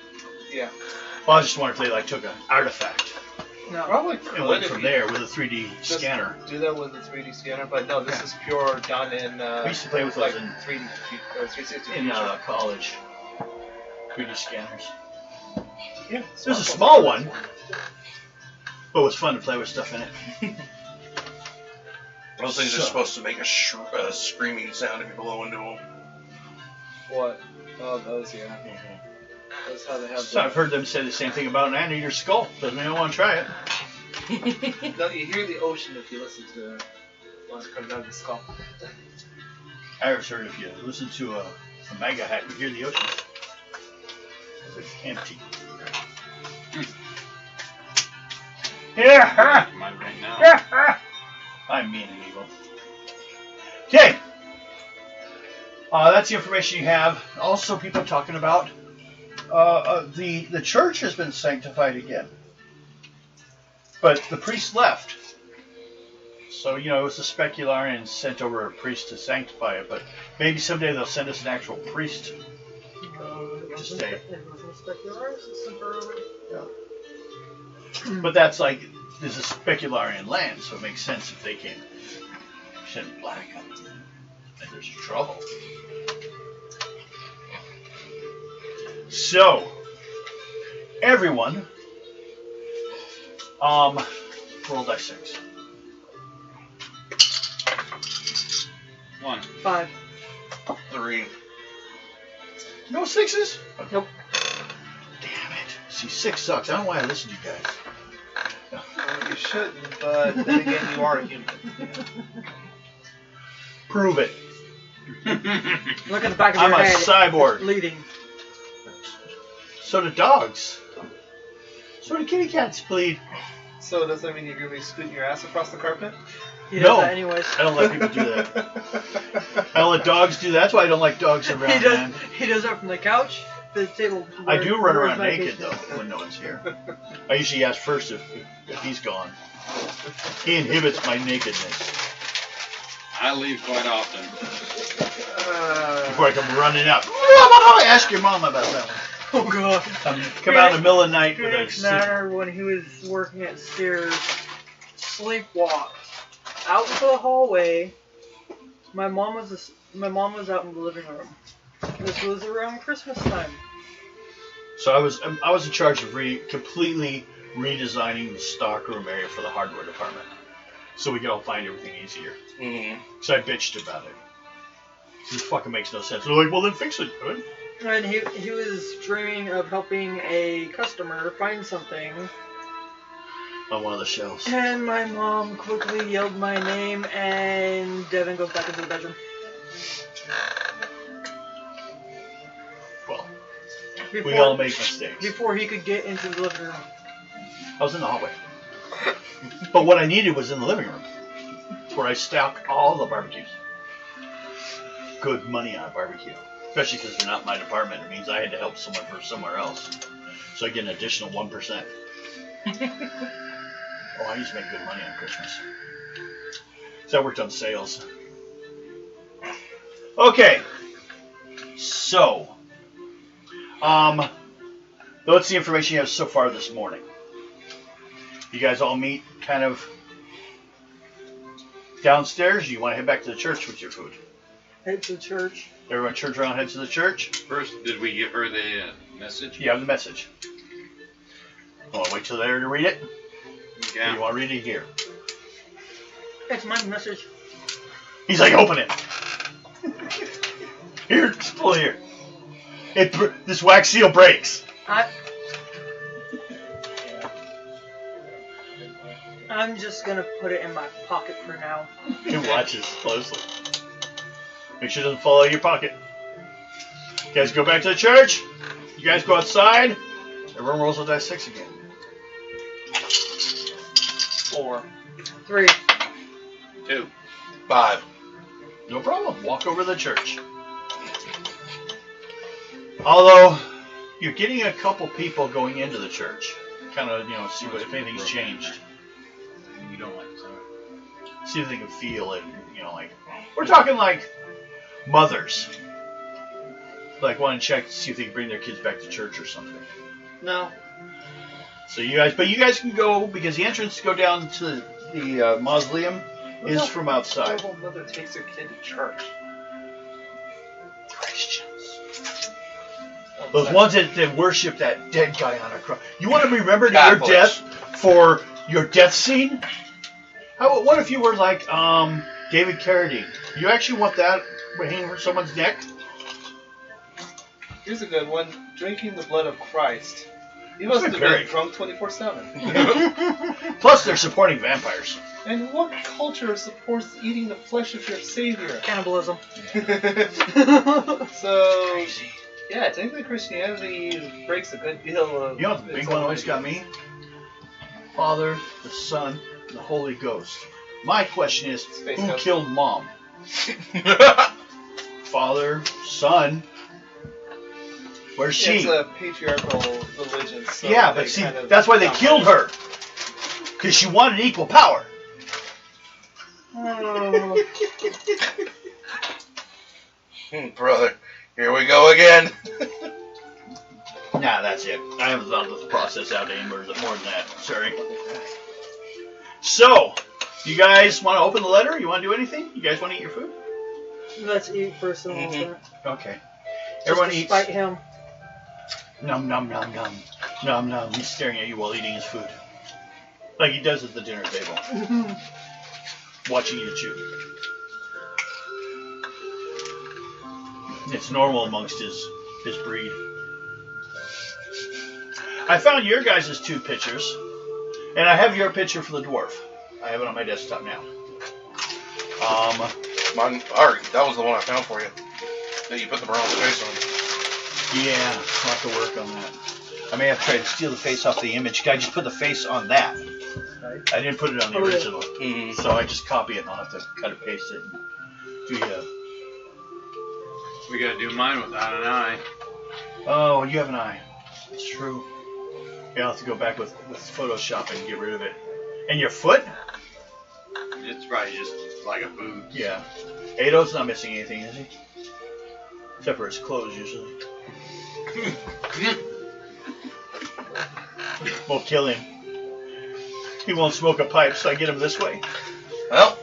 Yeah. Well, I just wondered if they like took an artifact No. Probably and went from there with a 3D just scanner. do that with a 3D scanner, but no, this is pure done in. We used to play with those like in 3D, 360. in college. 3D scanners. Yeah, There's a small one, but it was fun to play with stuff in it. Those things are So- supposed to make a screaming sound if you blow into them. What? Oh, those, yeah. That's how they have. So I've heard them say the same thing about an anteater's skull. Doesn't mean I want to try it. No, you hear the ocean if you listen to what's coming out of the skull. I always heard if you listen to a MAGA hat, you hear the ocean. It's empty. Yeah. Mine right now. I'm mean and evil. Okay. That's the information you have. Also, people talking about the church has been sanctified again, but the priest left. So it was the Specularians sent over a priest to sanctify it. But maybe someday they'll send us an actual priest to stay. But that's like this is Specularian land, so it makes sense if they came. Send black on them, and there's trouble. So, everyone, roll dice 6. 1. 5. 3. No 6s? Nope. Damn it. See, 6 sucks. I don't know why I listen to you guys. Well, you shouldn't, but then again, you are a human. Prove it. Look at the back of I'm your a head. cyborg. Bleeding. So do dogs. So do kitty cats bleed. So does that mean you're going to be scooting your ass across the carpet? He No. does that anyways. I don't let people do that. I don't let dogs do that. That's why I don't like dogs around, He does. man. He does that from the couch to the table. I do run around where naked, though, when no one's here. I usually ask first if he's gone. He inhibits my nakedness. I leave quite often. Before I come running up. Ask your mom about that one. Oh god. Come out in the middle of the night with a Felix Manor, when he was working at Sears, sleepwalked out to the hallway. My mom was out in the living room. This was around Christmas time. So I was in charge of completely redesigning the stockroom area for the hardware department, so we could all find everything easier. Mm-hmm. So I bitched about it. This fucking makes no sense. They're like, well then fix it, good. And he was dreaming of helping a customer find something. On one of the shelves. And my mom quickly yelled my name, and Devin goes back into the bedroom. Well, we all make mistakes. Before he could get into the living room. I was in the hallway. But what I needed was in the living room, where I stock all the barbecues. Good money on a barbecue. Especially because they're not my department. It means I had to help someone for somewhere else. So I get an additional 1%. Oh, I used to make good money on Christmas. So I worked on sales. Okay. So, that's the information you have so far this morning. You guys all meet kind of downstairs. You want to head back to the church with your food? Head to church. Everyone church around, head to the church. First, did we give her the message? You have the message. You want to wait till they're to read it? Or Yeah. you want to read it here? It's my message. He's like, open it. Here, just pull it here. This wax seal breaks. I'm just gonna put it in my pocket for now. He watches closely. Make sure it doesn't fall out of your pocket. You guys go back to the church. You guys go outside. Everyone rolls with dice 6 again. 4. 3. 2. 5. No problem. Walk over to the church. Although, you're getting a couple people going into the church. Kind of, see if anything's changed. You don't like that. See if they can feel it, like... We're talking like mothers. Like, want to check to see if they can bring their kids back to church or something. No. So you guys can go, because the entrance to go down to the mausoleum is from outside. What mother takes her kid to church? Christians. Those ones that worship that dead guy on a cross. You want to be remembered at your Catholics. death for your death scene? What if you were like David Carradine? You actually want that hanging from someone's neck? Here's a good one. drinking the blood of Christ. He must have Very. been drunk 24/7. Plus, they're supporting vampires. And what culture supports eating the flesh of your savior? Cannibalism. So, yeah, technically Christianity breaks a good deal of. You know what the big its one own always got ideas. me? Father, the Son, and the Holy Ghost. My question is, Space who Ghost. killed Mom? Father, Son. Where's she? It's a patriarchal religion. So Yeah, they but see, kind of that's why they dominate. killed her. Because she wanted equal power. Oh. Brother, here we go again. Nah, that's it. I haven't thought of the process out any more than that. Sorry. So, you guys want to open the letter? You want to do anything? You guys want to eat your food? Let's eat first and all Mhm. that. Okay. Everyone Just to eats. spite him. Nom nom nom nom. Nom nom. He's staring at you while eating his food. Like he does at the dinner table. Watching you chew. It's normal amongst his breed. I found your guys' 2 pictures. And I have your picture for the dwarf. I have it on my desktop now. Mine, alright, that was the one I found for you. That you put the bronze face on. Yeah, I'll have to work on that. I may have tried to steal the face off the image. I just put the face on that. I didn't put it on the Oh, yeah. original. Mm-hmm. So I just copy it and I'll have to cut and paste it. Do you? We gotta do mine without an eye. Oh, you have an eye. It's true. Yeah, I'll have to go back with Photoshop and get rid of it. And your foot? It's probably just like a boot. Yeah. Ado's not missing anything, is he? Except for his clothes, usually. We'll kill him. He won't smoke a pipe, so I get him this way. Well,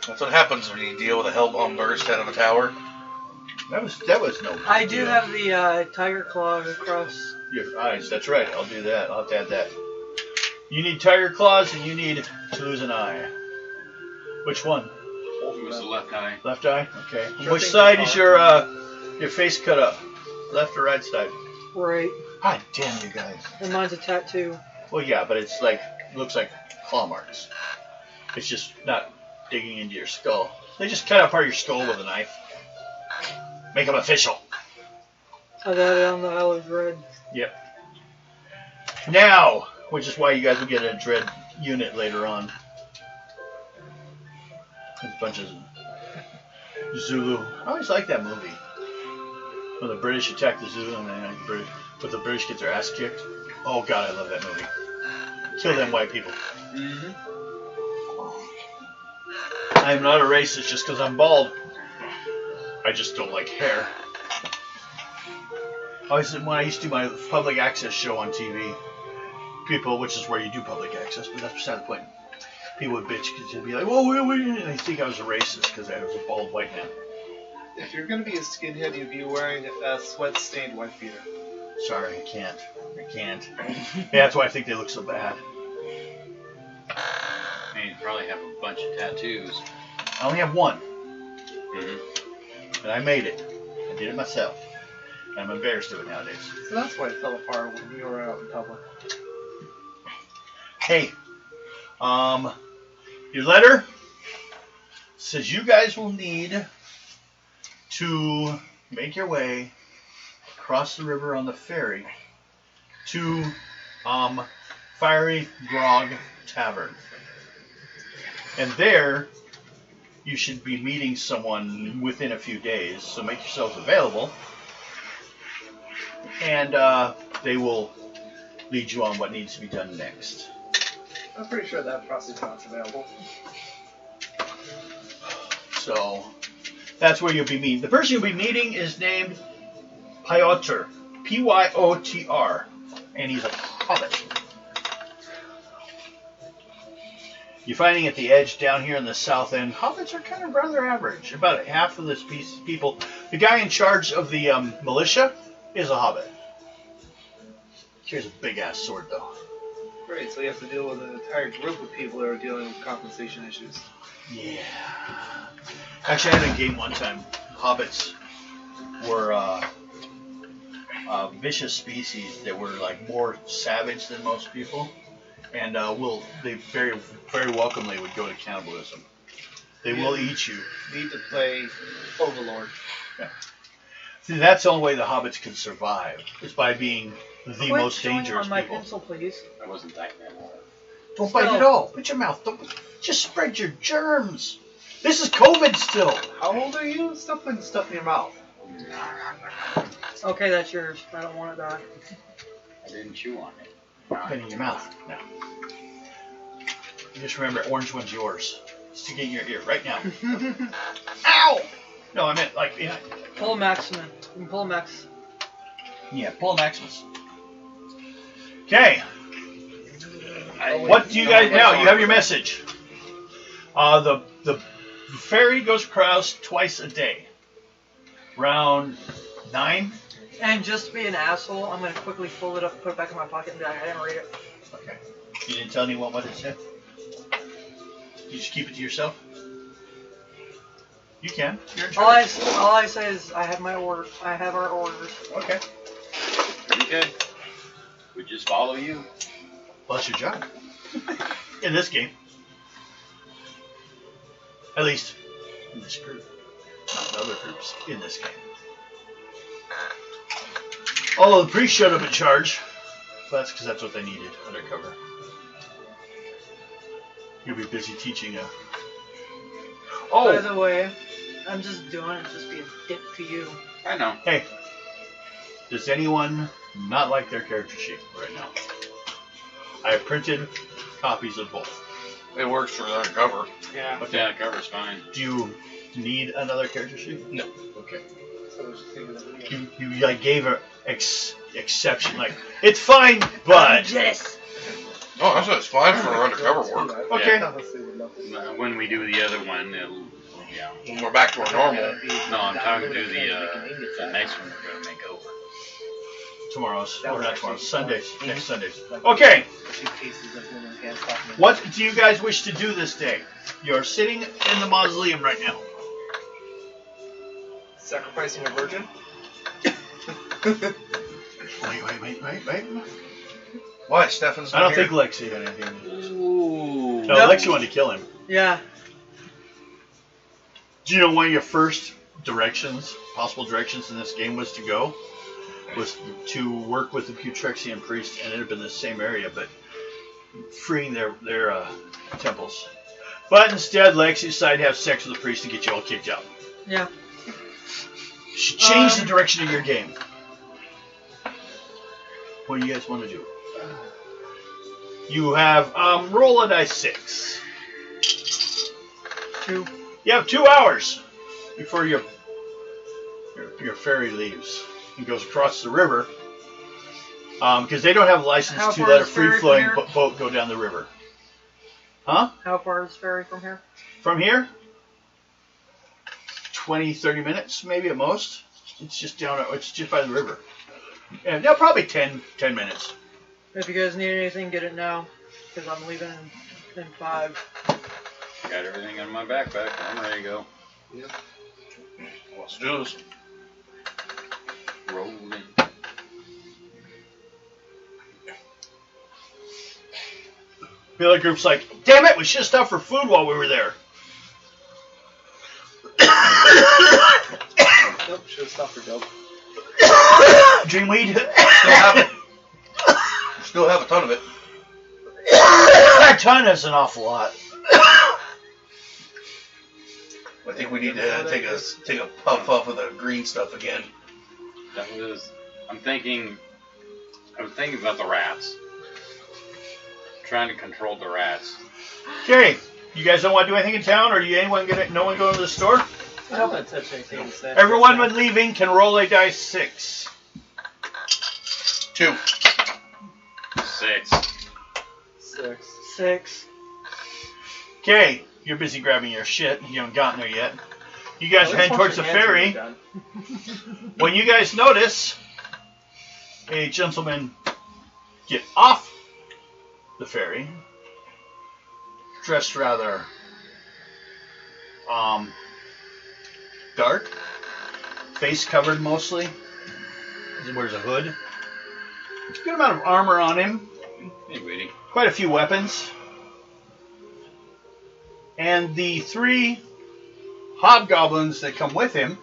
that's what happens when you deal with a hellbomb burst out of a tower. That was no big I do deal. have the tiger claw across. Your eyes, that's right. I'll do that. I'll have to add that. You need tiger claws and you need to lose an eye. Which one? It was the left eye. Left eye? Okay. Sure Which thing, side Paul. is your face cut up? Left or right side? Right. God damn you guys. And mine's a tattoo. Well, yeah, but it's like, looks like claw marks. It's just not digging into your skull. They just cut out part of your skull with a knife. Make them official. I got it on the Isle of Dread. Yep. Now, which is why you guys will get a dread unit later on. There's a bunch of Zulu. I always like that movie. When the British attack the Zulu and then the British get their ass kicked. Oh god, I love that movie. Kill them white people. Mm-hmm. I'm not a racist just because I'm bald. I just don't like hair. When I used to do my public access show on TV, people, which is where you do public access, but that's beside the point. People would bitch because they'd be like, "Whoa, wait," and they think I was a racist because I was a bald white man. If you're gonna be a skinhead, you'd be wearing a sweat-stained wife beater. Sorry, I can't. Yeah, that's why I think they look so bad. And you probably have a bunch of tattoos. I only have one, Mm-hmm. and I made it. I did it myself. And I'm embarrassed of it nowadays. So that's why it fell apart when you were out in public. Hey, your letter says you guys will need to make your way across the river on the ferry to Fiery Grog Tavern. And there you should be meeting someone within a few days, so make yourselves available. And they will lead you on what needs to be done next. I'm pretty sure that prostitute's available. So that's where you'll be meeting. The person you'll be meeting is named Pyotr. Pyotr. And he's a hobbit. You're finding at the edge down here in the south end, hobbits are kind of rather average. About half of this people. The guy in charge of the militia is a hobbit. Here's a big ass sword though. Great, so you have to deal with an entire group of people that are dealing with compensation issues. Yeah. Actually, I had a game one time. Hobbits were vicious species that were like more savage than most people, and they very very welcomely would go to cannibalism. They will eat you. Need to play Overlord. See, that's the only way the hobbits can survive is by being the most chewing dangerous on my people. pencil, please. I wasn't typing that hard. Don't bite it all. Put your mouth. Don't just spread your germs. This is COVID still. How old are you? Stop putting stuff in your mouth. Okay, that's yours. I don't want it back. I didn't chew on it. Put it in your mouth. No. Just remember, orange one's yours. Stick it in your ear right now. Ow! No, I meant like behind. Pull a Maximin. You can pull a Max. Yeah, pull a Maximus. Okay. What do you guys now? You have your message. The ferry goes across twice a day. Around 9. And just to be an asshole, I'm gonna quickly fold it up, put it back in my pocket, and be like, I didn't read it. Okay. You didn't tell anyone what it said? You just keep it to yourself? You can. You're in charge. All I say is I have my order. I have our orders. Okay. Pretty good. We just follow you. Well, that's your job. In this game. At least in this group. Not in other groups in this game. Although the priest showed up in charge. But that's because that's what they needed undercover. You'll be busy teaching a... By the way, I'm just doing it just be a dick to you. I know. Hey. Does anyone not like their character sheet right now? I have printed copies of both. It works for the undercover. Yeah. Okay. Yeah, the cover's fine. Do you need another character sheet? No. Okay. So I was just thinking that we You like gave her exception, like it's fine, but Yes. Oh, I said it's fine for undercover work. okay. When we do the other one, it'll, yeah. When we're back to our normal. No, I'm talking to the next one we're going to make over. Tomorrow's or not tomorrow, Sundays, next Sundays. Okay. What do you guys wish to do this day? You're sitting in the mausoleum right now. Sacrificing a virgin? Wait. Why? Stefan's I not don't here. think Lexi had anything to do with this. Ooh. No, No. Lexi wanted to kill him. Yeah. Do you know one of your first possible directions in this game was to work with the Putrexian priest and end up in the same area, but freeing their temples. But instead, Lexi decided to have sex with the priest and get you all kicked out. Yeah. You should change the direction of your game. What do you guys want to do? You have roll a dice 6. 2. You have 2 hours before your ferry leaves and goes across the river. Because they don't have a license How to far let a is ferry free-flowing from here? boat go down the river. Huh? How far is ferry from here? From here? 20, 30 minutes, maybe at most. It's just it's just by the river. Yeah, no, probably 10 minutes. If you guys need anything, get it now. Because I'm leaving in 5. Got everything in my backpack. I'm ready to go. Let's do this. Rolling. The other group's like, damn it, we should have stopped for food while we were there. Nope, should have stopped for dope. Dreamweed. Still have a ton of it. That ton is an awful lot. I think we need to take a puff off of the green stuff again. That was. I'm thinking about the rats. Trying to control the rats. Okay, you guys don't want to do anything in town, or no one go to the store? I don't want to touch anything instead. Everyone when leaving can roll a dice 6. 2. 6. 6. Okay, you're busy grabbing your shit. You haven't gotten there yet. You guys are heading towards the ferry. When you guys notice a gentleman get off the ferry, dressed rather dark, face covered mostly, He wears a hood. Good amount of armor on him. Hey, Weedy. Quite a few weapons. And the 3 hobgoblins that come with him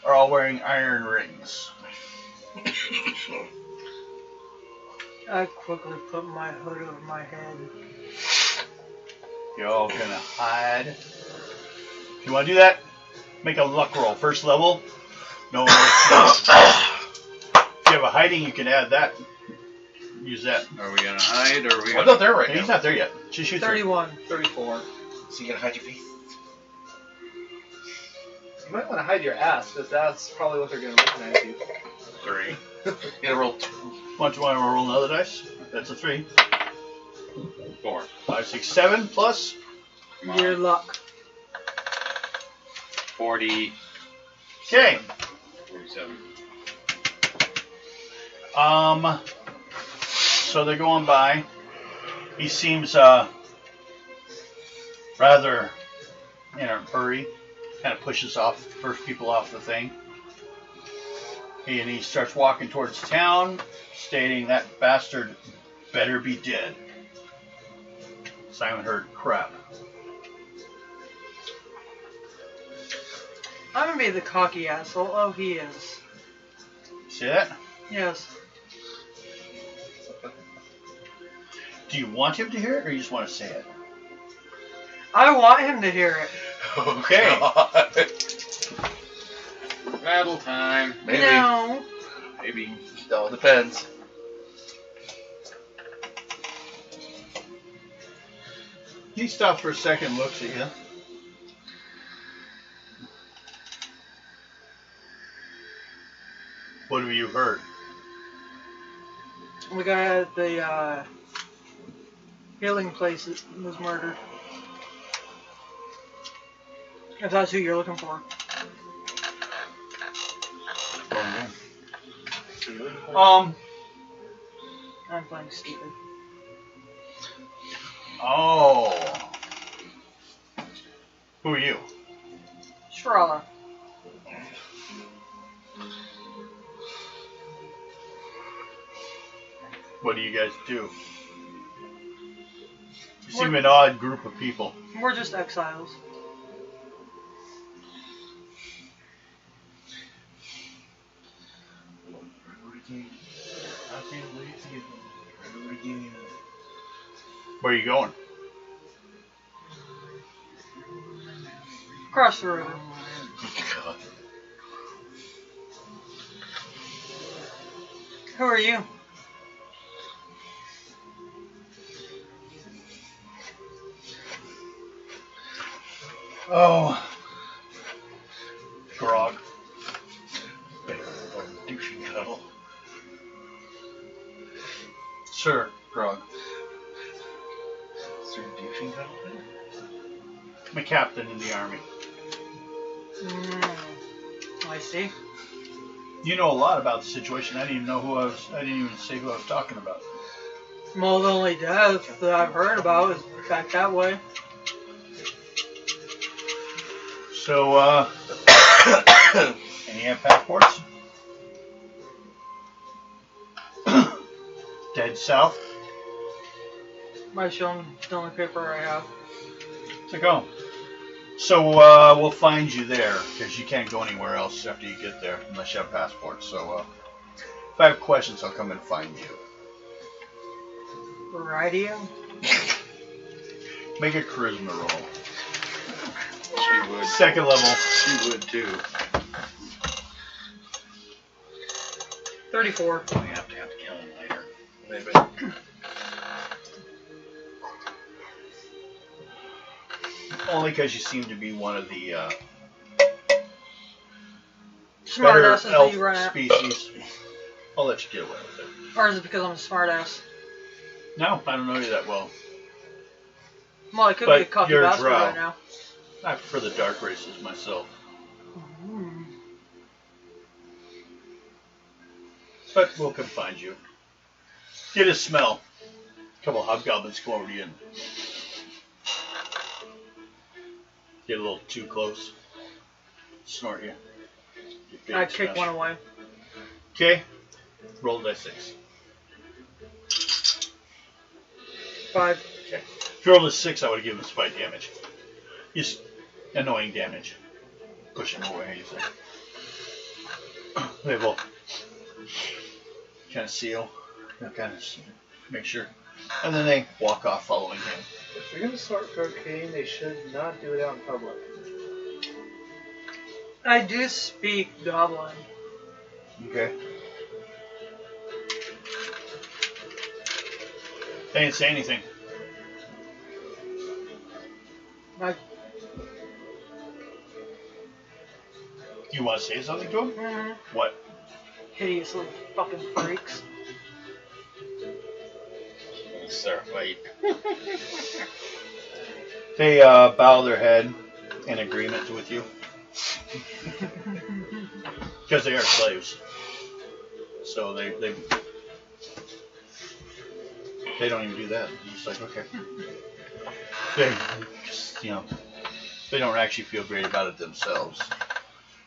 are all wearing iron rings. I quickly put my hood over my head. You're all gonna hide. If you want to do that, make a luck roll. First level. No one else. If you have a hiding, you can add that. Use that. Are we gonna hide or are we I'm gonna? not there right He's now. not there yet. Just shoot 31. 34. So you gonna hide your face? You might want to hide your ass, because that's probably what they're going to recognize you. 3. You gotta roll 2. Want to roll another dice? That's a 3. 4. 5, 6, 7 plus. Come on. Your luck. 40. Okay. 47. So they're going by. He seems rather in a hurry. Kind of pushes off the first people off the thing. And he starts walking towards town, stating that bastard better be dead. Simon heard crap. I'm gonna be the cocky asshole. Oh, he is. See that? Yes. Do you want him to hear it or you just want to say it? I want him to hear it. Okay. God. Battle time. Maybe. No. Maybe. No, it depends. He stops for a second, looks at you. What have you heard? The guy at the healing place was murdered. If that's who you're looking for. I'm playing stupid. Oh. Who are you? Shrala. What do you guys do? You seem an odd group of people. We're just exiles. Where are you going? Across the river. God. Who are you? Oh. Grog. Douching cuddle. Sir. Grog. Sir douching cuddle? I'm a captain in the army. I see. You know a lot about the situation. I didn't even know I didn't even say who I was talking about. Well, the only death that I've heard about is back that way. So, and you have passports? Dead south? My the only paper I have. So go. So we'll find you there because you can't go anywhere else after you get there unless you have passports. So if I have questions, I'll come and find you. Radio? Make a charisma roll. She would. Second level. She would too. 34. We have to kill him later. Maybe. Only because you seem to be one of the Smart better asses that elf you run at. species. I'll let you get away with it. Or is it because I'm a smart ass? No, I don't know you that well. Well, I could But be a cocky you're a bastard drow. right now. I prefer the dark races myself. But we'll come find you. Get a smell. A couple of hobgoblins come over to you and get a little too close. Snort you. I kick one away. Okay. Roll a d6. 5. Okay. If you rolled a 6, I would have given him spite damage. Just annoying damage. Push him away, you think. They will kind of seal, kind of make sure. And then they walk off following him. If they're gonna start cocaine, they should not do it out in public. I do speak Goblin. Okay. They didn't say anything. I, You want to say something to him? What? hideous little fucking freaks. Seraphlate. They bow their head in agreement with you. Because they are slaves. So they don't even do that. They're just like, okay. They just, they don't actually feel great about it themselves.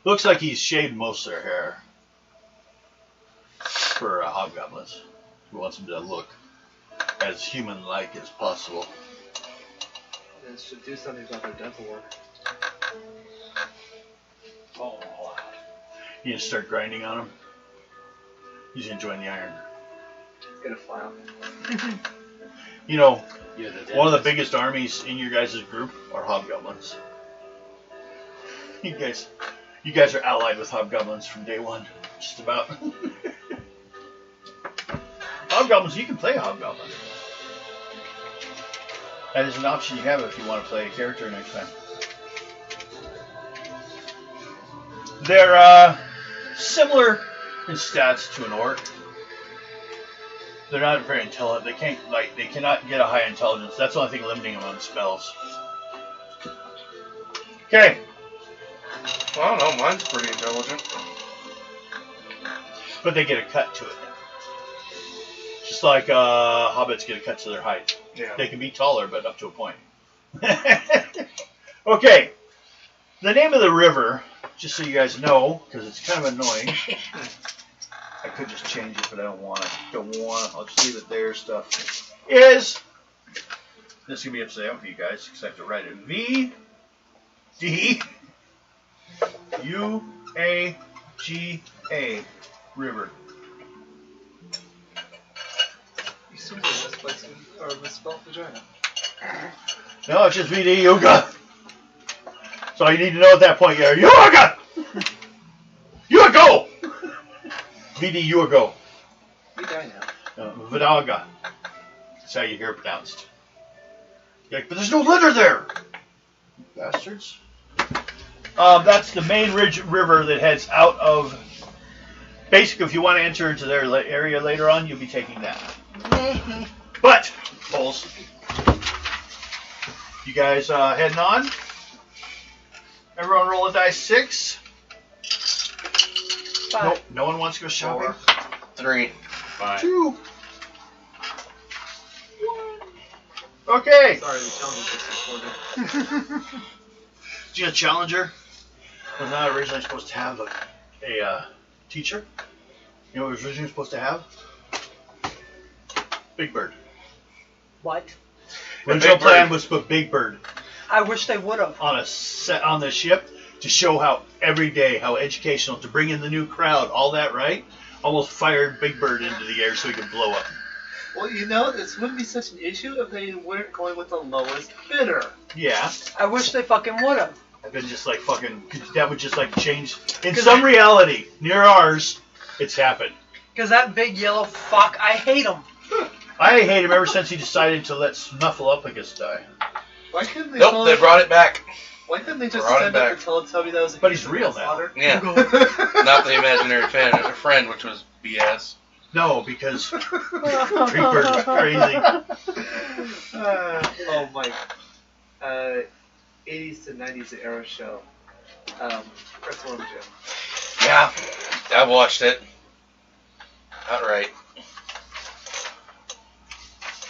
Looks like he's shaved most of their hair for hobgoblins. He wants them to look as human-like as possible. They should do something about their dental work. Oh, you just start grinding on him. He's enjoying the iron. It's gonna fly off. You're the One of the dentist. biggest armies in your guys' group are hobgoblins. You guys are allied with hobgoblins from day one, just about. Hobgoblins, you can play hobgoblin. That is an option you have if you want to play a character next time. They're similar in stats to an orc. They're not very intelligent. They cannot get a high intelligence. That's the only thing limiting them on spells. Okay. I don't know, mine's pretty intelligent. But they get a cut to it. Just like hobbits get a cut to their height. Yeah. They can be taller, but up to a point. Okay. The name of the river, just so you guys know, because it's kind of annoying. I could just change it, but I don't want to. I'll just leave it there. Stuff is. This is gonna be upside down for you guys, because I have to write it. VDUAGA river. You seem to misspell vagina. No, it's just VD Yoga. So all you need to know at that point, you're Yoga! Yogo! VD Yogo. You die now. Vidaga. That's how you hear it pronounced. You're like, but there's no letter there! Bastards. That's the main river that heads out of... Basically, if you want to enter into their area later on, you'll be taking that. But, Bulls, you guys heading on? Everyone roll a dice 6. 5. Nope, no one wants to go shopping. 3. 5. 2. 1. Okay. Sorry, the challenge just recorded. See, a challenger was not originally supposed to have a teacher. You know what it was originally supposed to have? Big Bird. What? Original Big plan Bird. was to put Big Bird I wish they would have. on the ship to show how every day, how educational, to bring in the new crowd, all that, right? Almost fired Big Bird into the air so he could blow up. Well, this wouldn't be such an issue if they weren't going with the lowest bidder. Yeah, I wish they fucking would have. I've been just like fucking. That would just like change in some reality near ours. It's happened. Because that big yellow fuck, I hate him. I hate him ever since he decided to let Snuffleupagus die. Why couldn't they? Nope, they brought it back. Why couldn't they just Brought it send up back. the Teletubby that was a But he's real now. slaughter? Yeah. Not the imaginary friend, which was BS. No, because Big Bird is crazy. Oh my. 80s to 90s era show. Press 1 Jim. Yeah, I watched it. Outright.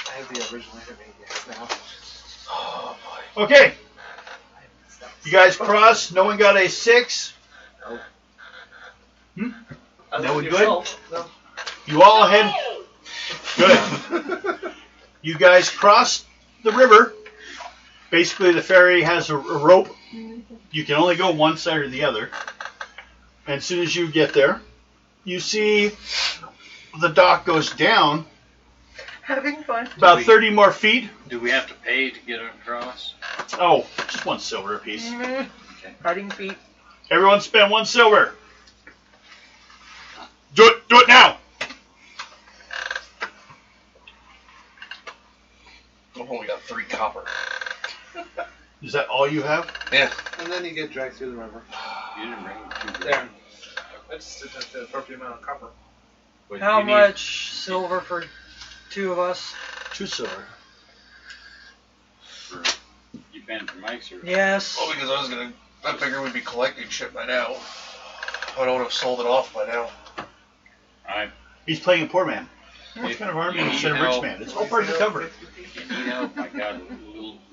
I have the original Animaniacs now. Oh boy. Okay, you guys cross. No one got a 6. No. Hmm? Other No than one good? yourself, No. You all head. Good. You guys cross the river. Basically, the ferry has a rope. You can only go one side or the other. And as soon as you get there, you see the dock goes down Having fun. about 30 more feet. Do we have to pay to get across? Oh, just 1 silver apiece. Fighting feet. Everyone spend 1 silver. Do it now. I've only got 3 copper. Is that all you have? Yeah. And then you get dragged through the river. You didn't bring 2 There. I just did the appropriate amount of copper. But How you need- much silver for 2 of us? 2 silver. You paying for Mike's or? Yes. Well, because I figured we'd be collecting shit by now. I would have sold it off by now. I He's playing a poor man. What If kind of army you instead of need rich help- man? It's all part of the cover. If you need help, I got a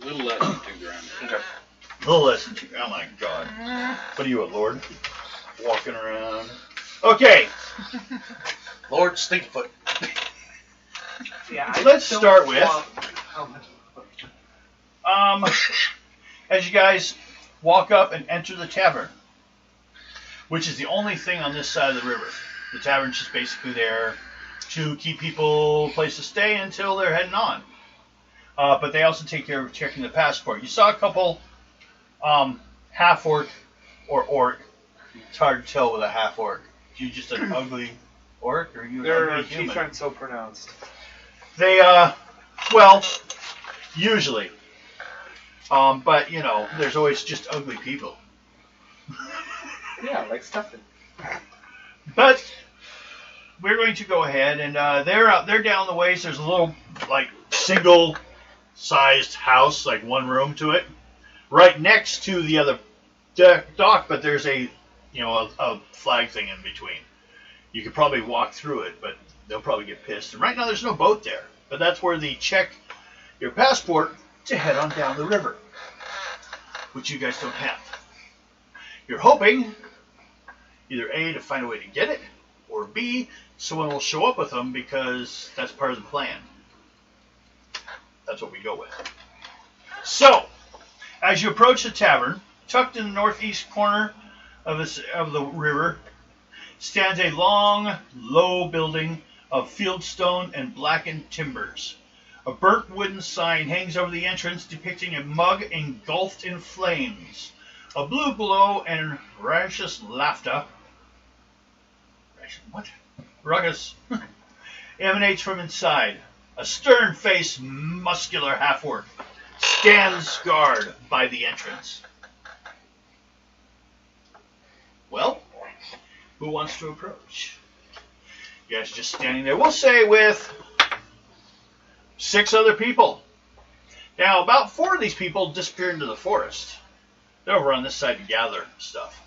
little less than 2 grand. Okay. A little less than 2. Oh my god. What are you, a lord? Walking around. Okay, Lord Stinkfoot. Yeah. Let's don't start with- want how much- as you guys walk up and enter the tavern, which is the only thing on this side of the river. The tavern's just basically there to keep people a place to stay until they're heading on. But they also take care of checking the passport. You saw a couple half-orc or orc. It's hard to tell with a half-orc. You just an ugly orc, or are you an Their ugly teeth human? aren't so pronounced. They, well, usually. But, you know, there's always just ugly people. Yeah, like Stefan. But we're going to go ahead, and they're down the ways. There's a little, like, single-sized house, like 1 room to it, right next to the other dock, but there's a flag thing in between. You could probably walk through it, but they'll probably get pissed. And right now there's no boat there, but that's where they check your passport to head on down the river, which you guys don't have. You're hoping either A, to find a way to get it, or B, someone will show up with them because that's part of the plan. That's what we go with. So, as you approach the tavern, tucked in the northeast corner of the river, stands a long, low building of fieldstone and blackened timbers. A burnt wooden sign hangs over the entrance depicting a mug engulfed in flames. A blue glow and raucous laughter ruckus emanates from inside. A stern-faced, muscular half-orc stands guard by the entrance. Well, who wants to approach? You guys are just standing there. We'll say with 6 other people. Now, about 4 of these people disappeared into the forest. They're over on this side to gather stuff.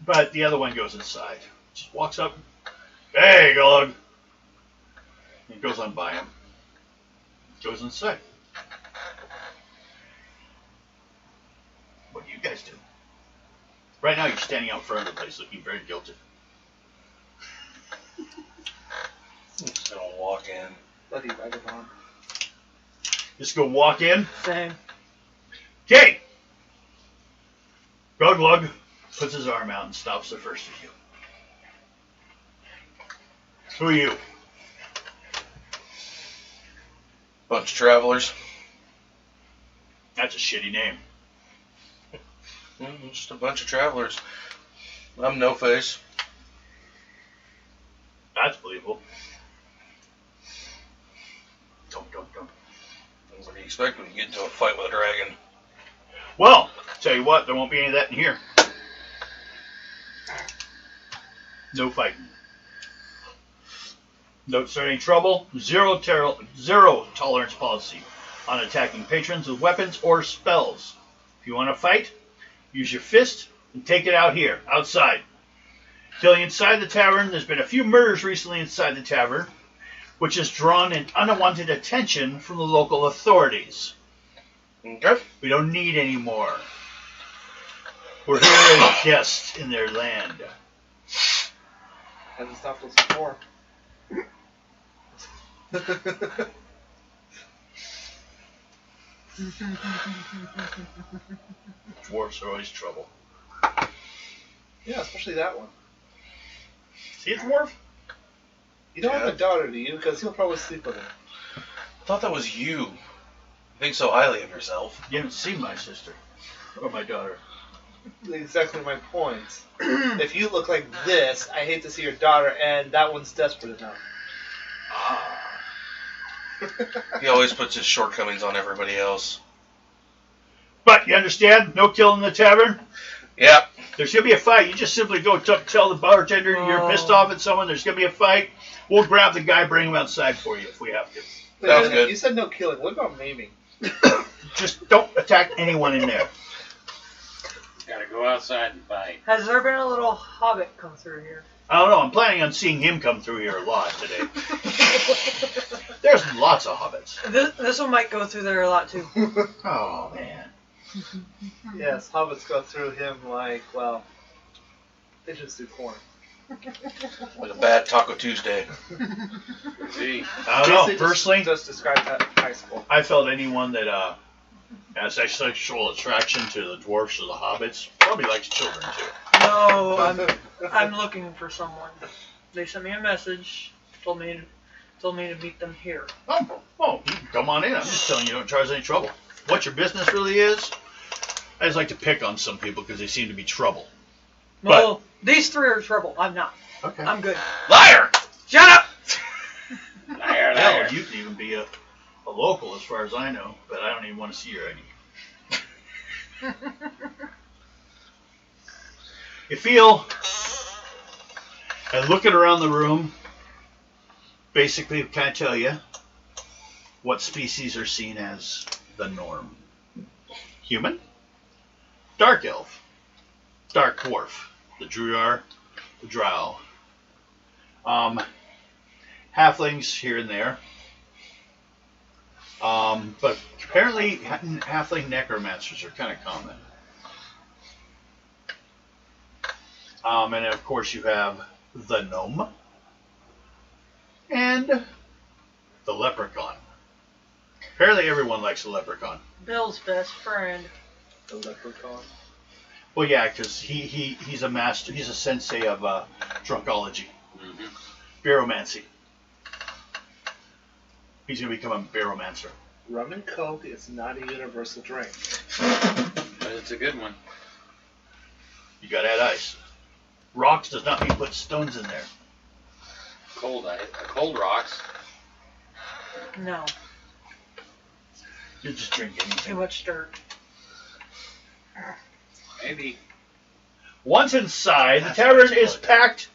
But the other one goes inside. Just walks up. Hey, Gulug. He goes on by him. Goes inside. What do you guys do? Right now you're standing out front of the place looking very guilty. Just gonna walk in. Bloody vagabond. Just go walk in. Same. Okay. Guglug puts his arm out and stops the first of you. Who are you? Bunch of travelers. That's a shitty name. Just a bunch of travelers. I'm No Face. That's believable. Don't. What do you expect when you get into a fight with a dragon? Well, tell you what, there won't be any of that in here. No fighting. Don't start any trouble. Zero tolerance policy on attacking patrons with weapons or spells. If you want to fight, use your fist and take it out here, outside. Killing inside the tavern. There's been a few murders recently inside the tavern, which has drawn an unwanted attention from the local authorities. Okay. We don't need any more. We're here as guests in their land. Hasn't stopped us before. Dwarves are always trouble. Yeah, especially that one. See a dwarf? You don't have a daughter, do you? Because he'll probably sleep with her. I thought that was you. You think so highly of yourself. You haven't seen my sister. Or my daughter. Exactly my point. If you look like this, I hate to see your daughter, and that one's desperate enough. He always puts his shortcomings on everybody else. But, you understand? No killing in the tavern? Yep. There's going to be a fight. You just simply go tell the bartender you're pissed off at someone. There's going to be a fight. We'll grab the guy, bring him outside for you if we have to. Sounds good. You said no killing. What about maiming? Just don't attack anyone in there. Gotta go outside and fight. Has there been a little hobbit come through here? I don't know. I'm planning on seeing him come through here a lot today. There's lots of hobbits. This one might go through there a lot too. Oh, man. Yes, hobbits go through him like, well, they just do corn. Like a bad Taco Tuesday. See? I don't know. Basically Personally, just describe that in high school. I felt anyone that has a sexual attraction to the dwarfs or the hobbits probably likes children too. No, I'm looking for someone. They sent me a message, told me to meet them here. Oh, you can come on in. I'm just telling you, don't charge any trouble. What your business really is, I just like to pick on some people because they seem to be trouble. Well, these three are trouble. I'm not. Okay. I'm good. Liar! Shut up! Liar, Hell, liar. you can even be a local as far as I know, but I don't even want to see your ID. You feel, and looking around the room, basically can I tell you what species are seen as the norm? Human, dark elf, dark dwarf, the Druar, the Drow, halflings here and there, but apparently halfling necromancers are kind of common. And of course you have the gnome and the leprechaun. Apparently everyone likes a leprechaun. Bill's best friend. The leprechaun. Well, yeah, because he's a master. He's a sensei of drunkology, baromancy. He's going to become a baromancer. Rum and Coke is not a universal drink. But it's a good one. You got to add ice. Rocks does not mean put stones in there. Cold rocks. No, You just drink too anything. much dirt. Maybe. Once inside, the tavern is packed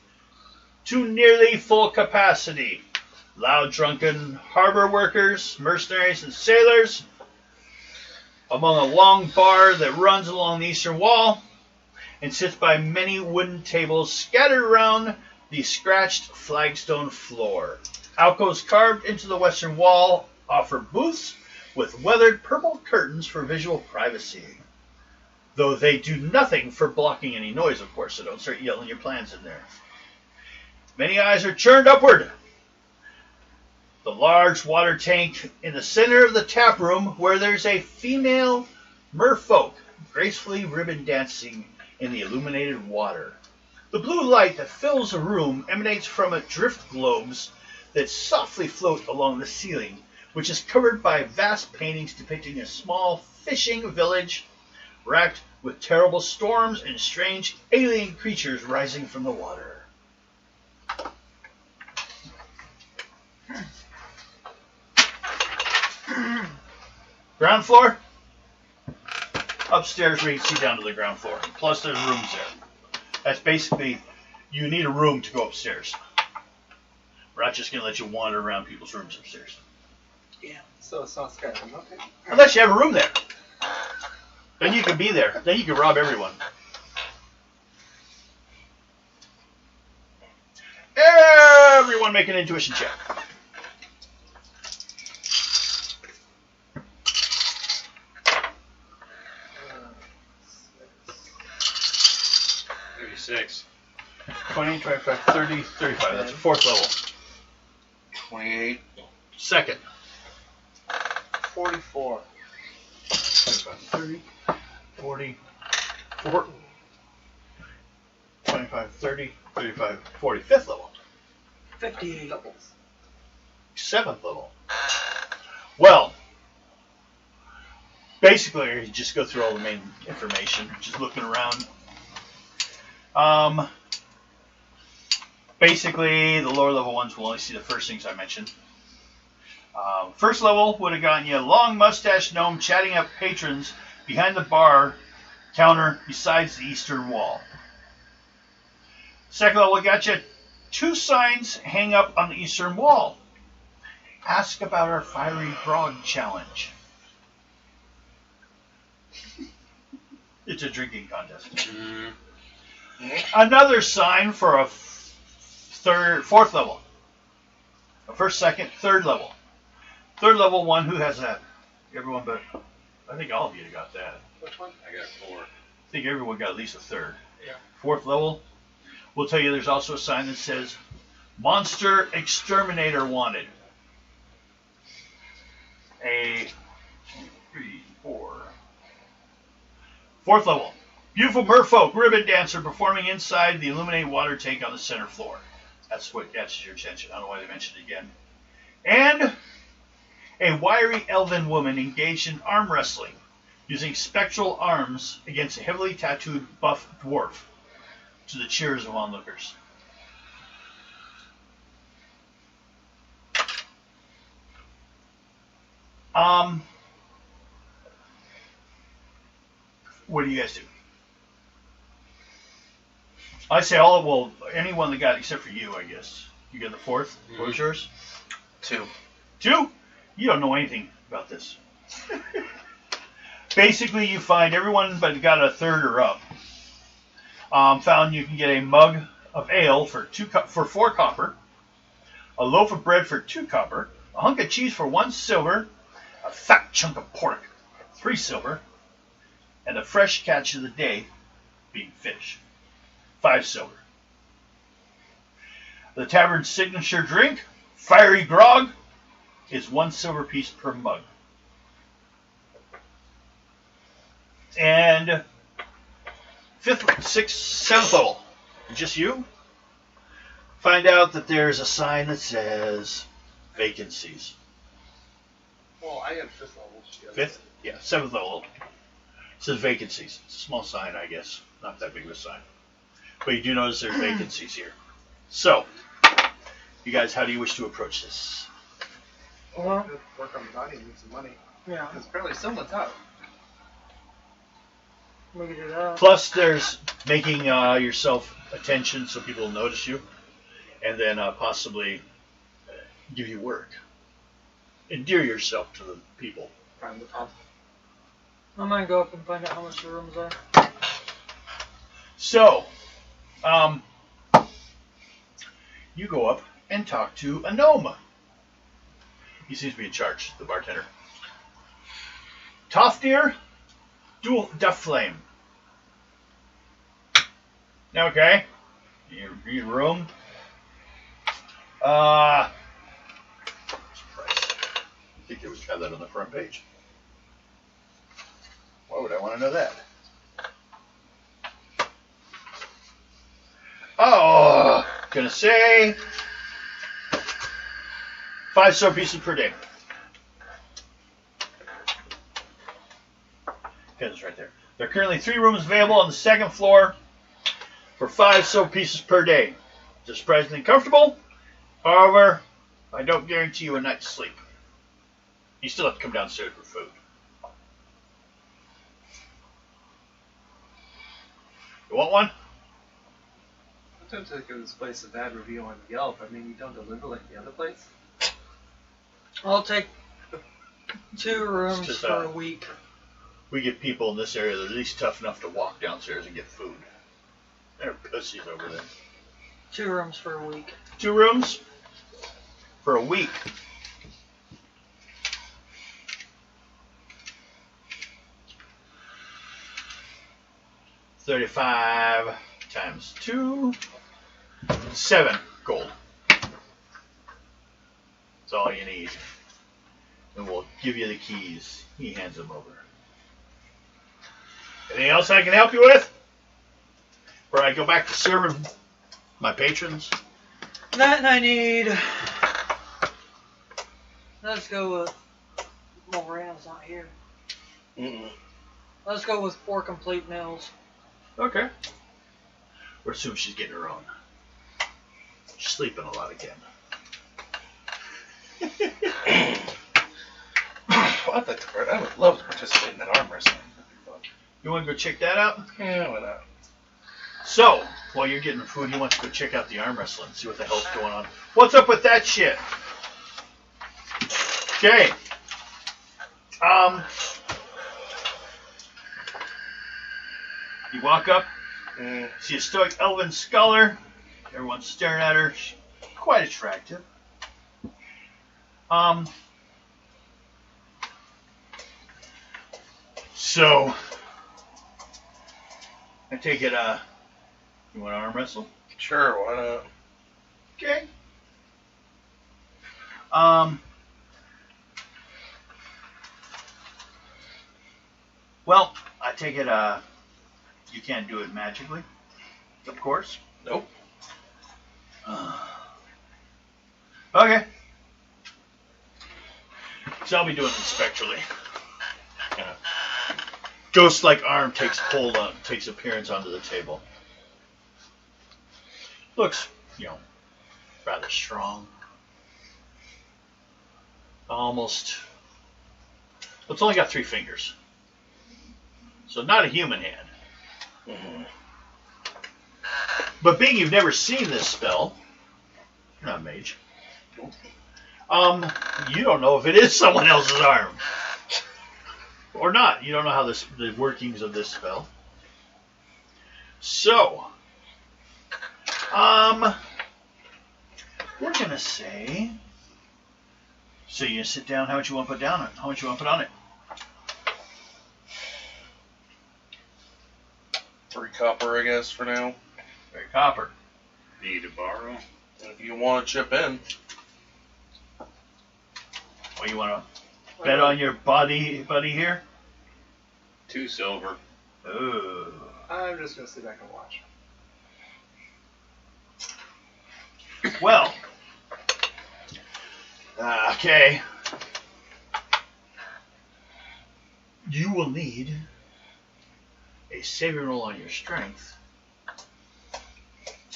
to nearly full capacity. Loud, drunken harbor workers, mercenaries, and sailors among a long bar that runs along the eastern wall and sits by many wooden tables scattered around the scratched flagstone floor. Alcoves carved into the western wall offer booths with weathered purple curtains for visual privacy. Though they do nothing for blocking any noise, of course, so don't start yelling your plans in there. Many eyes are turned upward. The large water tank in the center of the tap room where there's a female merfolk gracefully ribbon dancing in the illuminated water. The blue light that fills the room emanates from a drift globes that softly float along the ceiling, which is covered by vast paintings depicting a small fishing village racked with terrible storms and strange alien creatures rising from the water. Ground floor? Upstairs where you can see down to the ground floor. Plus there's rooms there. That's basically, you need a room to go upstairs. We're not just going to let you wander around people's rooms upstairs. So it's not Skyrim, okay. Unless you have a room there. Then you can be there. Then you can rob everyone. Everyone make an intuition check. 26. 20, 25, 30, 35. That's a fourth level. 28. Second. 44. 25, 30, 40, 4, 25, 30, 35, 40. Fifth level. 58. Doubles. Seventh level. Well, basically, you just go through all the main information, just looking around. Basically, the lower level ones will only see the first things I mentioned. First level would have gotten you a long mustache gnome chatting up patrons behind the bar counter besides the eastern wall. Second level got you 2 signs hang up on the eastern wall. Ask about our fiery grog challenge. It's a drinking contest. Mm. Another sign for a fourth level. A first, second, third level. Third level one, who has that? Everyone but, I think all of you got that. Which one? I got 4. I think everyone got at least a third. Yeah. Fourth level, we'll tell you there's also a sign that says, Monster Exterminator Wanted. A 3, 4. Fourth level. Beautiful merfolk ribbon dancer performing inside the illuminated water tank on the center floor. That's what catches your attention. I don't know why they mentioned it again. And a wiry elven woman engaged in arm wrestling, using spectral arms against a heavily tattooed buff dwarf, to the cheers of onlookers. What do you guys do? I say anyone that got, except for you, I guess. You got the fourth? Mhm. What was yours? 2. 2? You don't know anything about this. Basically, you find everyone but got a third or up. Found you can get a mug of ale for 4 copper, a loaf of bread for 2 copper, a hunk of cheese for 1 silver, a fat chunk of pork, 3 silver, and the fresh catch of the day, being fish, 5 silver. The tavern's signature drink, fiery grog, is 1 silver piece per mug. And 5th, 6th, 7th level, just you, find out that there's a sign that says vacancies. Well, I had 5th level. 5th? Yeah, 7th level. It says vacancies. It's a small sign, I guess. Not that big of a sign. But you do notice there's vacancies here. So, you guys, how do you wish to approach this? Well, Good work on the body and make some money. yeah, Because apparently someone's out. we could do that. Plus, there's making yourself attention so people will notice you. And then possibly give you work. Endear yourself to the people. Find the top. I'm gonna go up and find out how much the rooms are. So, you go up and talk to a gnome. He seems to be in charge, the bartender. Toftir Dufflame. Okay. Your room. Price. I think they would have that on the front page. Why would I want to know that? Oh, gonna say 5 silver pieces per day. It's right there. There are currently 3 rooms available on the 2nd floor for 5 silver pieces per day. They're surprisingly comfortable. However, I don't guarantee you a night's sleep. You still have to come downstairs for food. You want one? I'm tempted to give this place a bad review on Yelp. I mean, you don't deliver like the other place. I'll take 2 rooms just, for a week. We get people in this area that are at least tough enough to walk downstairs and get food. They're pussies over there. 2 rooms for a week. 2 rooms for a week. $35. times 2, 7 gold. That's all you need. And we'll give you the keys. He hands them over. Anything else I can help you with? Before I go back to serving my patrons? That and I need. Let's go with. Moran's not here. Let's go with 4 complete meals. Okay. We'll assume she's getting her own. She's sleeping a lot again. I would love to participate in that arm wrestling. You want to go check that out? Yeah, why not? So, while you're getting food, you want to go check out the arm wrestling, see what the hell's going on. What's up with that shit? Okay. You walk up, see a stoic elven scholar. Everyone's staring at her. She's quite attractive. So, I take it, you want to arm wrestle? Sure, why not? Okay. Well, I take it, you can't do it magically, of course. Nope. Okay. So I'll be doing it spectrally. Ghost-like arm takes appearance onto the table. Looks, rather strong. Almost. It's only got 3 fingers. So not a human hand. Mm-hmm. But being you've never seen this spell, you're not a mage. You don't know if it is someone else's arm. Or not. You don't know how the workings of this spell. So, we're gonna say. So you sit down. How much you want to put down? How much you want to put on it? 3 copper, I guess, for now. 3 copper. Need to borrow? If you want to chip in. What you want to bet on your buddy here? 2 silver. Ooh. I'm just gonna sit back and watch. Well. Okay. You will need a saving roll on your strength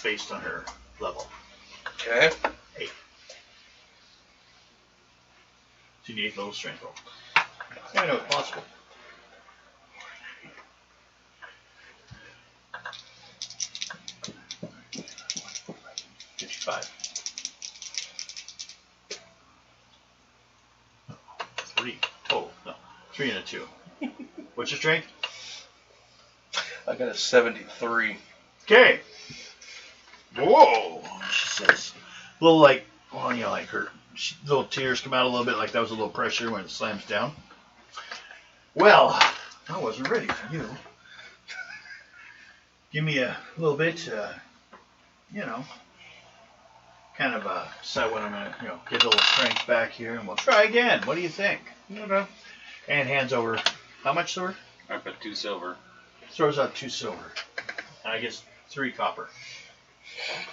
based on her level. Okay. 8. So you need 8 level strength roll. I know it's possible. $55. 3 total. No, 3 and a 2. What's your strength? I got a 73. Okay. Whoa, she says. A little like, like her little tears come out a little bit, like that was a little pressure when it slams down. Well, I wasn't ready for you. Give me a little bit, kind of decide when I'm going to, get a little strength back here, and we'll try again. What do you think? Okay. And hands over, how much silver? I put 2 silver. Throws out 2 silver. And I guess 3 copper.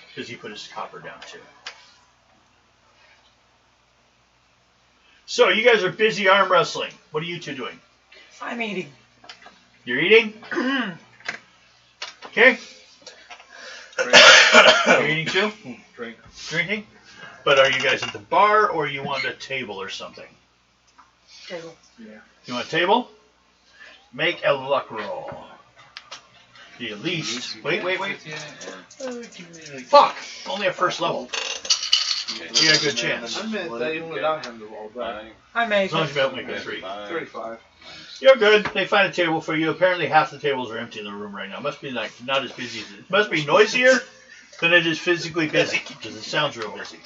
Because he put his copper down too. So you guys are busy arm wrestling. What are you 2 doing? I'm eating. You're eating? Okay. You're eating too? Drinking? But are you guys at the bar or you want a table or something? Table. Yeah. You want a table? Make a luck roll. You at least. Wait. Fuck! Only at first level. You got a good chance. I meant that even without him to roll that. I make As long as it. you don't make a 3. 35. You're good. They find a table for you. Apparently half the tables are empty in the room right now. It must be like not as busy as it must be noisier than it is physically busy because it sounds real busy.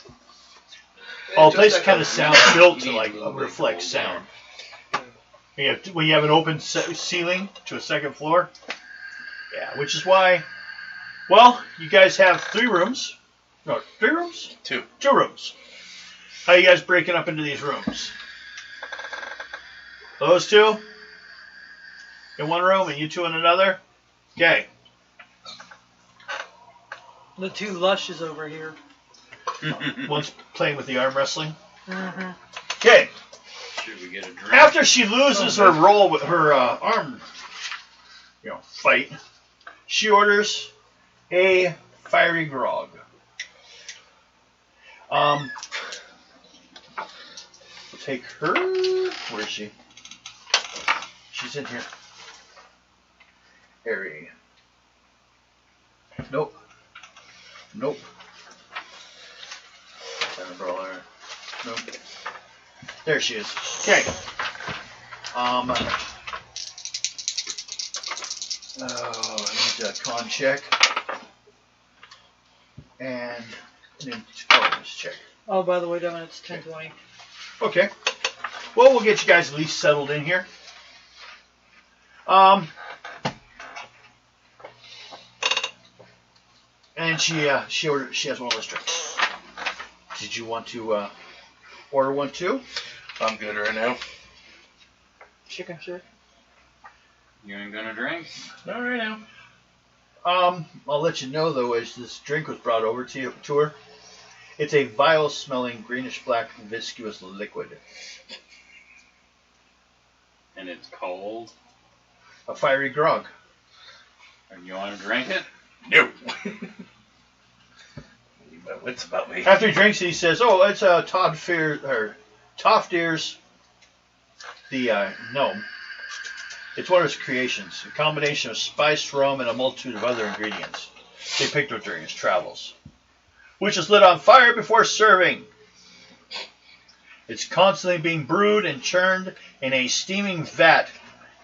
Oh, the place kind of sounds built to like reflect sound. When you have an open ceiling to a second floor, yeah, which is why Well, you guys have 3 rooms. No, 3 rooms? 2. 2 rooms. How are you guys breaking up into these rooms? Those 2 in one room and you 2 in another? Okay. The 2 lushes over here. One's playing with the arm wrestling. Mm-hmm. Okay. Should we get a drink? After she loses her roll with her arm, fight, she orders a fiery grog. We'll take her. Where is she? She's in here. Harry. Nope. Nope. Brawler. Nope. There she is. Okay. I need a con check. And an intelligence check. Oh, by the way, Devin, it's 10:20. Okay. Well, we'll get you guys at least settled in here. And she has one of those drinks. Did you want to order one too? I'm good right now. Chicken shit. You ain't gonna drink? Not right now. I'll let you know though, as this drink was brought over to her. It's a vile-smelling greenish-black viscous liquid. And it's cold? A fiery grog. And you want to drink it? No. Leave my wits about me. After he drinks it, he says, "Oh, it's Toftir's the gnome. It's one of his creations, a combination of spiced rum and a multitude of other ingredients they picked up during his travels, which is lit on fire before serving. It's constantly being brewed and churned in a steaming vat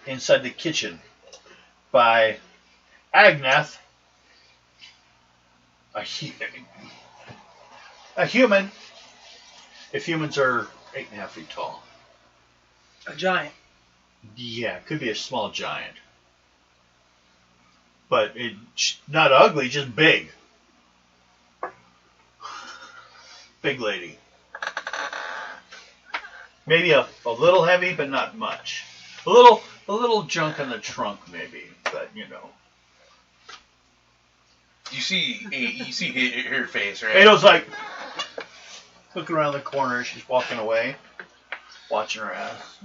inside the kitchen by Agnath, a human, if humans are 8.5 feet tall. A giant. Yeah, it could be a small giant. But it's not ugly, just big. Big lady. Maybe a little heavy, but not much. A little junk in the trunk, maybe, but you know. You see her face, right? Ado's like looking around the corner. She's walking away, watching her ass.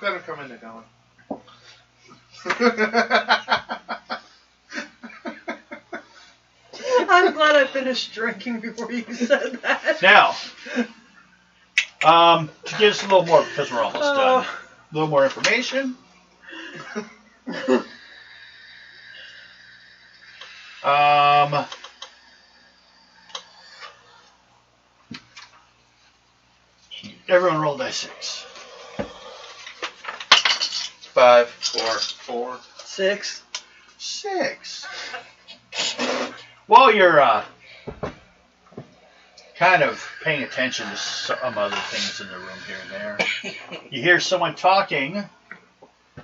Better come in there, Dylan. I'm glad I finished drinking before you said that. Now, to get us a little more, because we're almost done, a little more information. Everyone roll die 6. 5. 4. 6. 6. While you're kind of paying attention to some other things in the room here and there, you hear someone talking,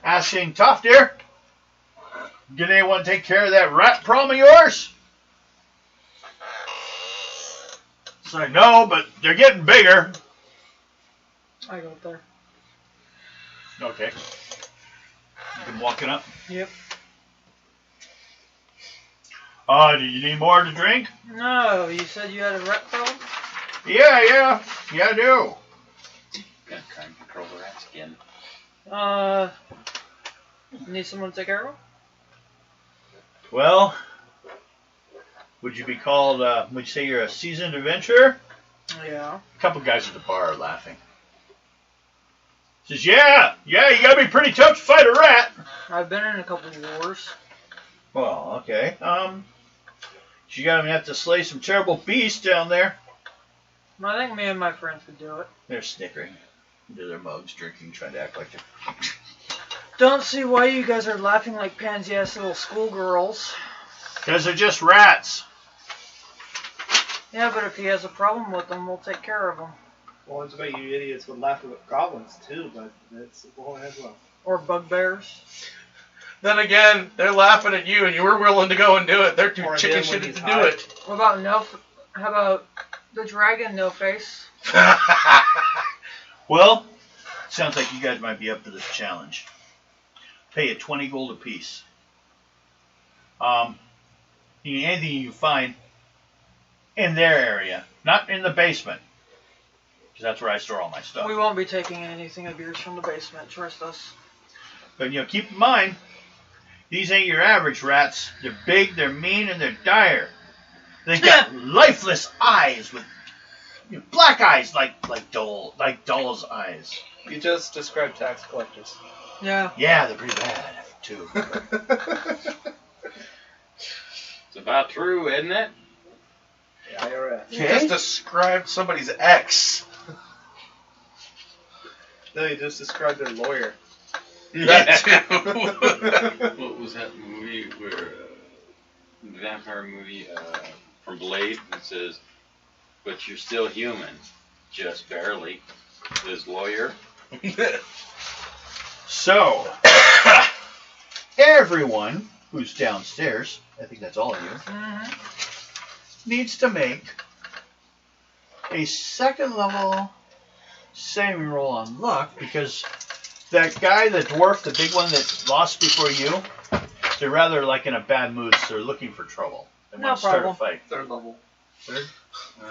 asking, "Toftir, did anyone take care of that rat problem of yours?" It's like, "No, but they're getting bigger." I got there. Okay. You can walk it up. Yep. Do you need more to drink? No, you said you had a rat problem? Yeah, I do. Gonna try and control the rat skin. Need someone to take care of him? Well, would you be called, would you say you're a seasoned adventurer? Yeah. A couple guys at the bar are laughing. Says, yeah, you gotta be pretty tough to fight a rat. I've been in a couple wars. Well, okay. You gotta have to slay some terrible beasts down there. I think me and my friends could do it. They're snickering into their mugs, drinking, trying to act like they're... Don't see why you guys are laughing like pansy-ass little schoolgirls. Because they're just rats. Yeah, but if he has a problem with them, we'll take care of him. Well, it's about you idiots would laugh at goblins too, but that's the point as well. Or bugbears. then again, they're laughing at you, and you were willing to go and do it. They're too Or chicken him when shitted he's to high. do it. What about how about the dragon No Face? Well, sounds like you guys might be up to this challenge. Pay you 20 gold apiece. Anything you find in their area, not in the basement, because that's where I store all my stuff. We won't be taking anything of yours from the basement. Trust us. But keep in mind, these ain't your average rats. They're big, they're mean, and they're dire. They've got lifeless eyes with black eyes like doll's eyes. You just described tax collectors. Yeah. Yeah, they're pretty bad too. It's about true, isn't it? The IRS. You just described somebody's ex. No, you just described their lawyer. That too. What was that movie where vampire movie from Blade? It says, "But you're still human, just barely." His lawyer. So, everyone who's downstairs, I think that's all of you, needs to make a second level saving roll on luck, because that guy, the dwarf, the big one that lost before you, they're rather like in a bad mood, so they're looking for trouble. They No want to start a problem. fight. Third level.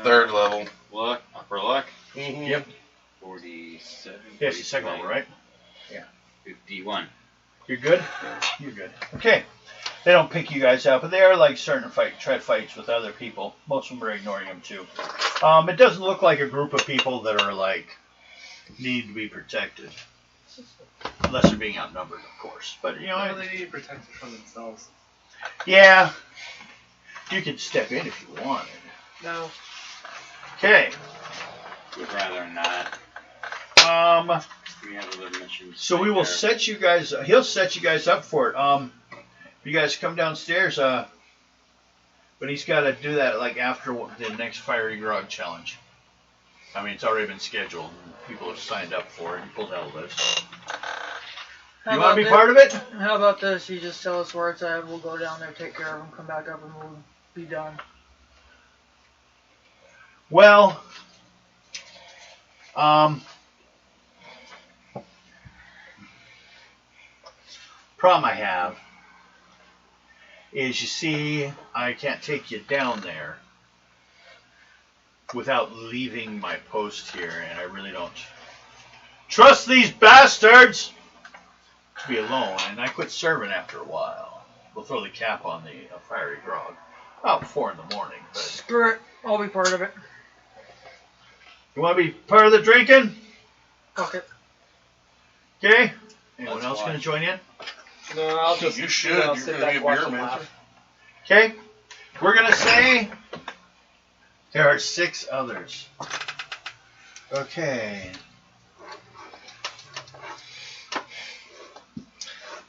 Third level. Luck. Upper luck. Yep. 47. Yeah, it's the second level, right? 51. You're good? You're good. Okay. They don't pick you guys out, but they are like starting to try fights with other people. Most of them are ignoring them too. It doesn't look like a group of people that are like need to be protected. Unless they're being outnumbered, of course. But No, they need protected from themselves. yeah. You can step in if you want. No. Okay. Would rather not. We have other missions. So we will set you guys. He'll set you guys up for it. You guys come downstairs. But he's got to do that like after the next Fiery Grog challenge. I mean, it's already been scheduled. People have signed up for it. He pulled out a list. You want to be part of it? How about this? You just tell us where it's at. We'll go down there, take care of them, come back up, and we'll be done. Well, problem I have is, you see, I can't take you down there without leaving my post here, and I really don't trust these bastards to be alone, and I quit serving after a while. We'll throw the cap on the Fiery Grog. About 4 in the morning, but Screw it. I'll be part of it. you want to be part of the drinking? Fuck it. Okay. Anyone Let's else going to watch. join in? No, I'll just You should. I'll You're sit gonna back be a and watch beer them man. laugh. Okay. We're going to say there are 6 others. Okay.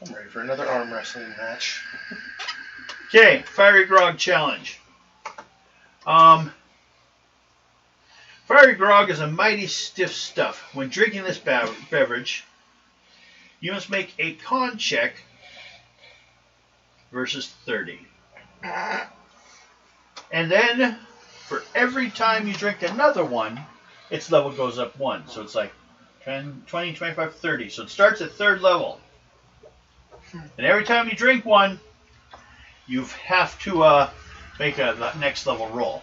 I'm ready for another arm wrestling match. Okay. Fiery Grog challenge. Fiery Grog is a mighty stiff stuff. When drinking this beverage, you must make a con check versus 30. And then, for every time you drink another one, its level goes up 1. So it's like 10, 20, 25, 30. So it starts at 3rd level. And every time you drink one, you have to make a next level roll.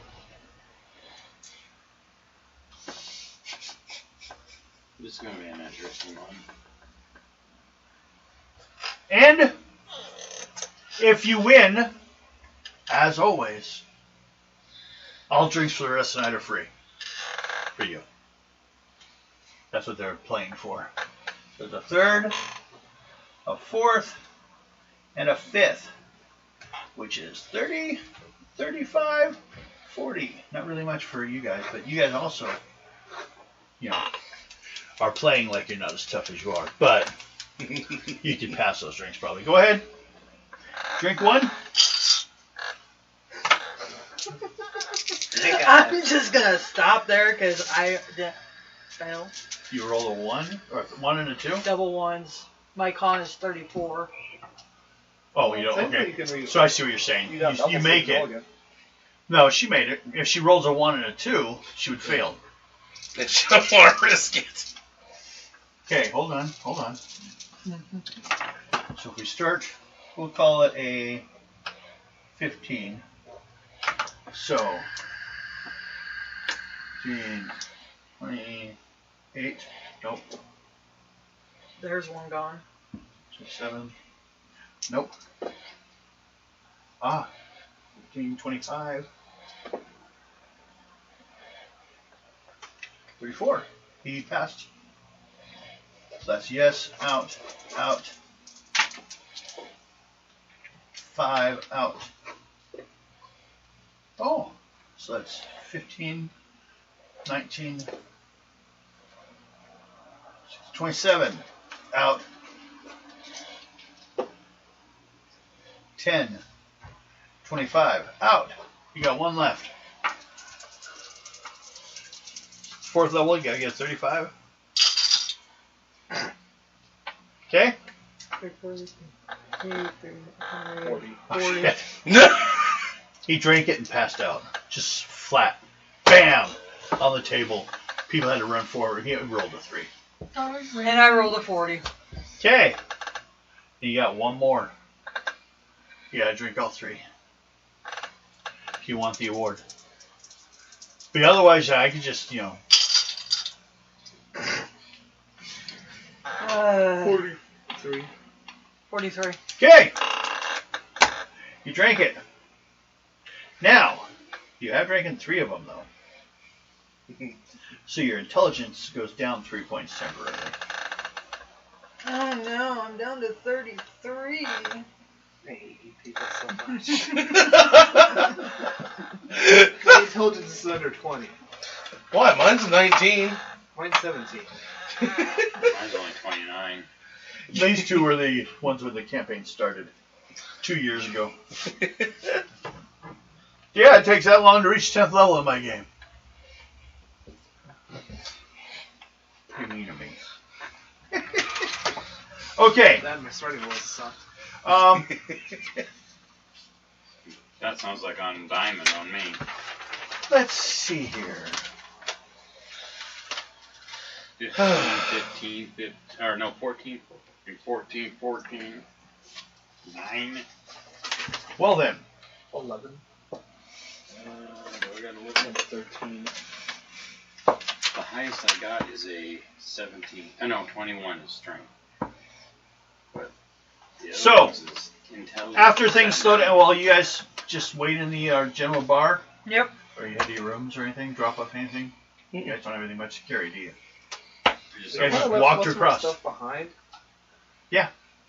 This is going to be an interesting one. And if you win, as always, all drinks for the rest of the night are free. For you. That's what they're playing for. There's a 3rd, a 4th, and a 5th, which is 30, 35, 40. Not really much for you guys, but you guys also, are playing like you're not as tough as you are. But you can pass those drinks probably. Go ahead. Drink one. I'm just gonna stop there because I failed. You roll a 1 or 1 and a 2. Double ones. My con is 34. Oh, you don't. Technically, Okay. you can So I see what you're saying. you got You make it. Again. No, she made it. If she rolls a 1 and a 2, she would fail. And she don't want to risk it. Okay, hold on. So if we start, we'll call it a 15. So, 15, 28, nope, There's one gone. 7, nope. Ah, 15, 25, 34. He passed. So that's yes, out, 5, out. Oh, so that's 15, 19, 27, out. 10, 25, out. You got one left. Fourth level, you gotta get 35. Okay? 40. 40. No. He drank it and passed out. Just flat. Bam! On the table. People had to run forward. He rolled a 3. And I rolled a 40. Okay. You got one more. You gotta drink all 3. If you want the award. But otherwise, I could just, 43. 43. Okay. You drank it. Now, you have drinking 3 of them, though. So your intelligence goes down 3 points temporarily. Oh no, I'm down to 33. I hate you people so much. I told you this is under 20. What? Mine's 19. Mine's 17. Mine's only 29. These 2 were the ones when the campaign started 2 years ago. Yeah, it takes that long to reach 10th level in my game. Pretty mean of me. Okay. That and my starting voice sucked. That sounds like on Diamond on me. Let's see here. 15, 15, or no, 14, 14, 9. Well then, 11. I gotta look And 13. The highest I got is a 17. No, 21 is strength. But the other So, ones is intelligence. after things slow down, well, you guys just wait in the general bar? Yep. Or you head to your rooms or anything? Drop off anything? You guys don't have anything much to carry, do you? Just Okay. Kinda walked left across. Stuff behind.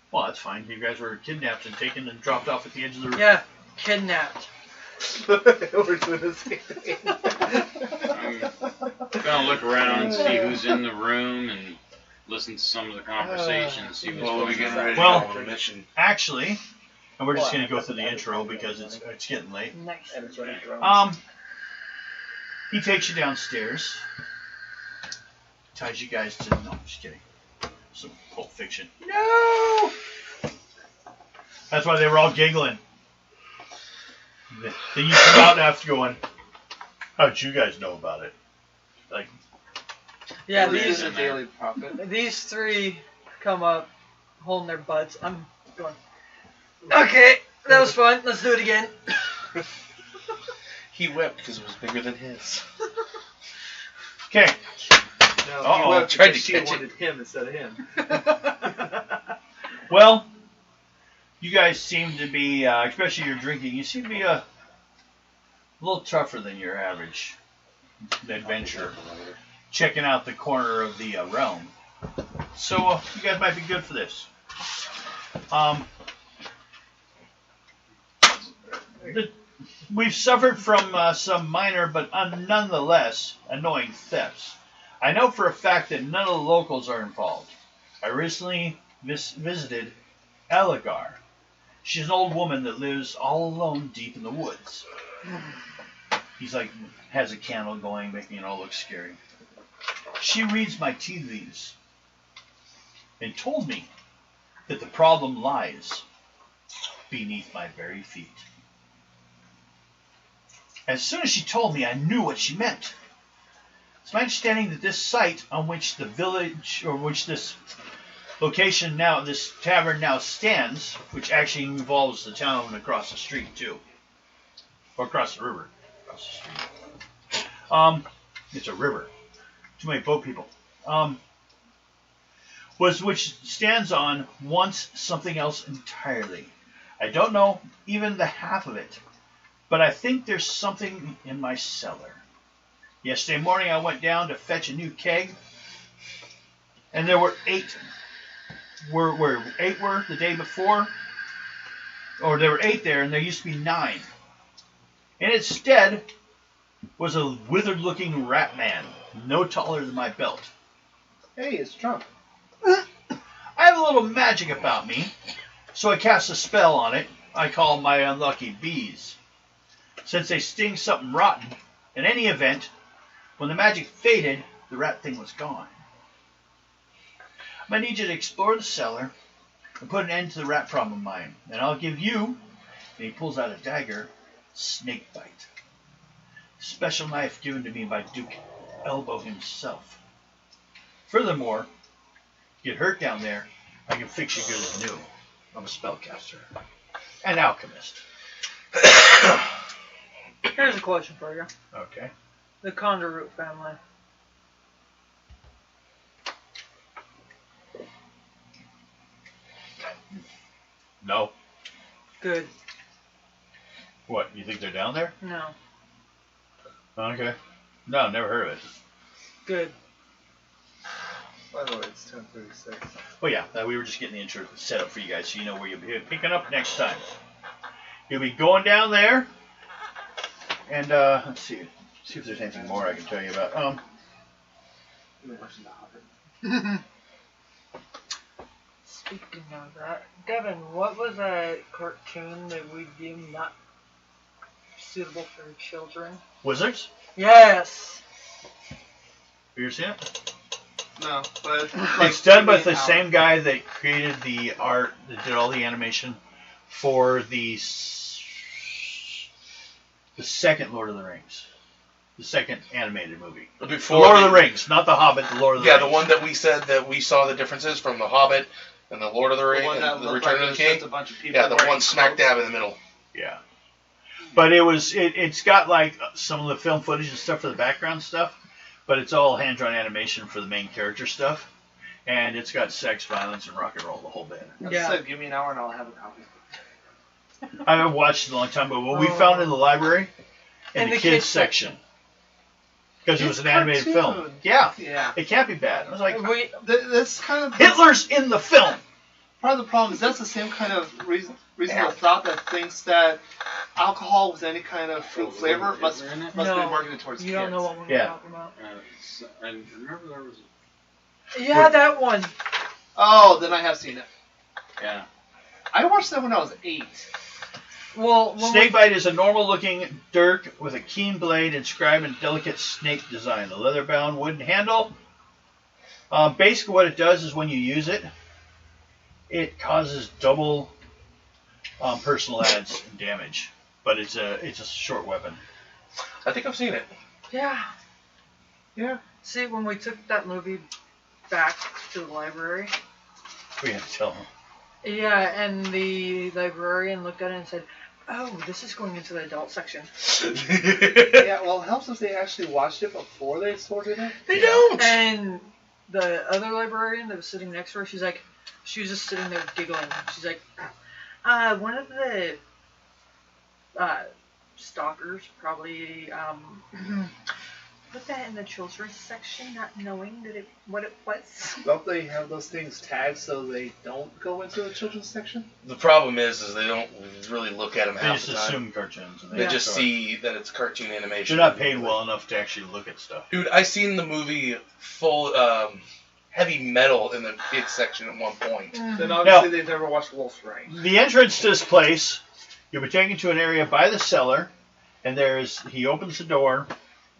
Well, that's fine. You guys were kidnapped and taken and dropped off at the edge of the room. Yeah, kidnapped. We're doing the same thing. I'm gonna look around and see who's in the room and listen to some of the conversations. See what's Well, we going getting on. ready to Well- go on a mission. Actually, and we're just going to go through the intro because it's getting late. Nice. And it's running drones. He takes you downstairs, ties you guys to, no, I'm just kidding. Some Pulp Fiction. No! That's why they were all giggling. Then you come out after going, how'd you guys know about it? Like, Yeah, This these is a daily profit. these 3 come up holding their butts. I'm going, okay, that was fun. Let's do it again. He wept because it was bigger than his. okay. No, Uh-oh, he went tried because to she catch it. wanted him instead of him. Well, you guys seem to be, especially your drinking, you seem to be a little tougher than your average adventurer. Checking out the corner of the realm. So you guys might be good for this. We've suffered from some minor but nonetheless annoying thefts. I know for a fact that none of the locals are involved. I recently visited Eligar. She's an old woman that lives all alone deep in the woods. He's like, has a candle going, making it all look scary. She reads my tea leaves and told me that the problem lies beneath my very feet. As soon as she told me, I knew what she meant. It's my understanding that this site on which the village, or which this location now, this tavern now stands, which actually involves the town across the street too, or across the river, across the street. It's a river. Too many boat people. Was which stands on once something else entirely. I don't know even the half of it, but I think there's something in my cellar. Yesterday morning I went down to fetch a new keg, and there were 8. Where 8 were the day before, or there were 8 there, and there used to be 9. And instead was a withered-looking rat man, no taller than my belt. Hey, it's Trump. I have a little magic about me, so I cast a spell on it I call my unlucky bees. Since they sting something rotten, in any event, when the magic faded, the rat thing was gone. I need you to explore the cellar and put an end to the rat problem of mine, and I'll give you, and he pulls out a dagger, snake bite. Special knife given to me by Duke Elbow himself. Furthermore, get hurt down there, I can fix you good as new. I'm a spellcaster. An alchemist. Here's a question for you. Okay. The Conderoot family. No. Good. What, you think they're down there? No. Okay. No, never heard of it. Good. By the way, it's 10:36. Well, yeah, we were just getting the intro set up for you guys so you know where you'll be picking up next time. You'll be going down there, and let's see if there's anything more I can tell you about. Speaking of that, Devin, what was a cartoon that we deemed not suitable for children? Wizards? Yes! Have you ever seen it? No, but It's done by the same guy that created the art, that did all the animation for the second Lord of the Rings. The second animated movie. Before The Lord of the Rings, not The Hobbit, The Lord of the Yeah, Rings. the one that we said that we saw the differences from The Hobbit and The Lord of the the Rings one that and The looked Return like of the it was King. just a bunch of people Yeah, the wearing one smack clothes. dab in the middle. Yeah. But it's got like some of the film footage and stuff for the background stuff, but it's all hand-drawn animation for the main character stuff. And it's got sex, violence, and rock and roll the whole bit. I Yeah. said, give me an hour and I'll have a copy. I haven't watched it a long time, but what we found in the library, in In the the kids kids section, because it was It's an animated film. cartoon. Yeah, Yeah. it can't be bad. I was like, We, That's kind of Hitler's in the film. part of the problem. Is that's the same kind of reasonable thought that thinks that alcohol with any kind of fruit flavor must in it? be No, marketed towards you kids. don't know what we're Yeah. talking about. And remember there was, Yeah, that one. Oh, then I have seen it. yeah. I watched that when I was 8. Well, when Snakebite is a normal-looking dirk with a keen blade inscribed in delicate snake design. The leather-bound wooden handle. Basically, what it does is when you use it, it causes double personal adds and damage. But it's a short weapon. I think I've seen it. Yeah. Yeah. See, when we took that movie back to the library, We have to tell them. yeah, and the librarian looked at it and said, "Oh, this is going into the adult section." Yeah, well, it helps if they actually watched it before they sorted it. They don't. And the other librarian that was sitting next to her, she was just sitting there giggling. She's like, one of the stalkers probably put that in the children's section, not knowing that what it was. Don't they have those things tagged so they don't go into the children's section? The problem is they don't really look at them They half just the time. assume cartoons. And They Yeah. just see that it's cartoon animation. They're not paid well enough to actually look at stuff. Dude, I seen the movie full heavy metal in the kids section at one point. Then obviously they've never watched Wolf's Rain. The entrance to this place, you'll be taken to an area by the cellar, and he opens the door,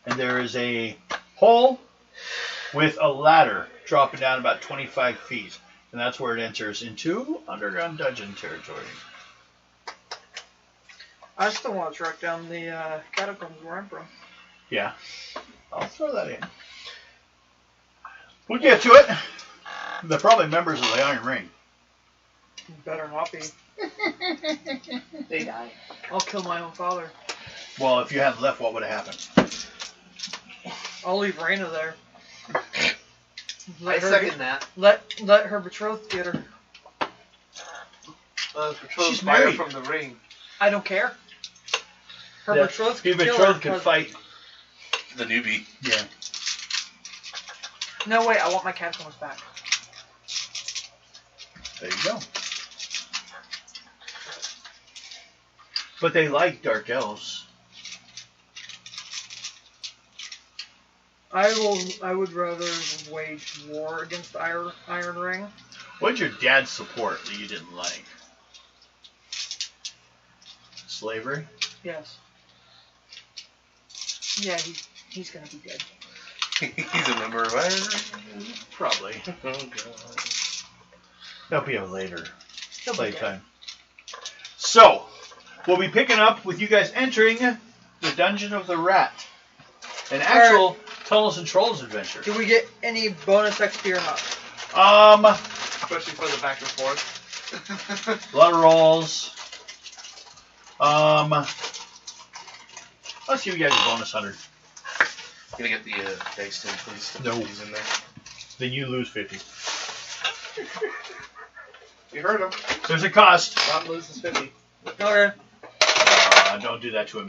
and there is a hole with a ladder dropping down about 25 feet, and that's where it enters into underground dungeon territory. I still want to track down the catacombs where I'm from. Yeah. I'll throw that in. We'll get to it. They're probably members of the Iron Ring. Better not be. They die. I'll kill my own father. Well, if you hadn't left, what would have happened? I'll leave Raina there. I second that. Let her betrothed get her. Betrothed She's fire married. from the ring. I don't care. Her Yeah, betrothed Your can kill betrothed her could cousin. fight. The newbie. Yeah. No, wait, I want my catacombs back. There you go. But they like dark elves. I would rather wage war against the Iron Ring. What did your dad support that you didn't like? Slavery? Yes. Yeah, he's gonna be dead. He's a member of Iron. Probably. Oh god. That'll be a later He'll be playtime. So, we'll be picking up with you guys entering the Dungeon of the Rat. An actual Tunnels and Trolls adventure. dead. Do we get any bonus XP or not? Especially for the back and forth. A lot of rolls. Let's give you guys a bonus 100. Can I get the dice tin, please? No. He's in there. Then you lose 50. You heard him. There's a cost. Ron loses 50. Okay. Don't do that to him.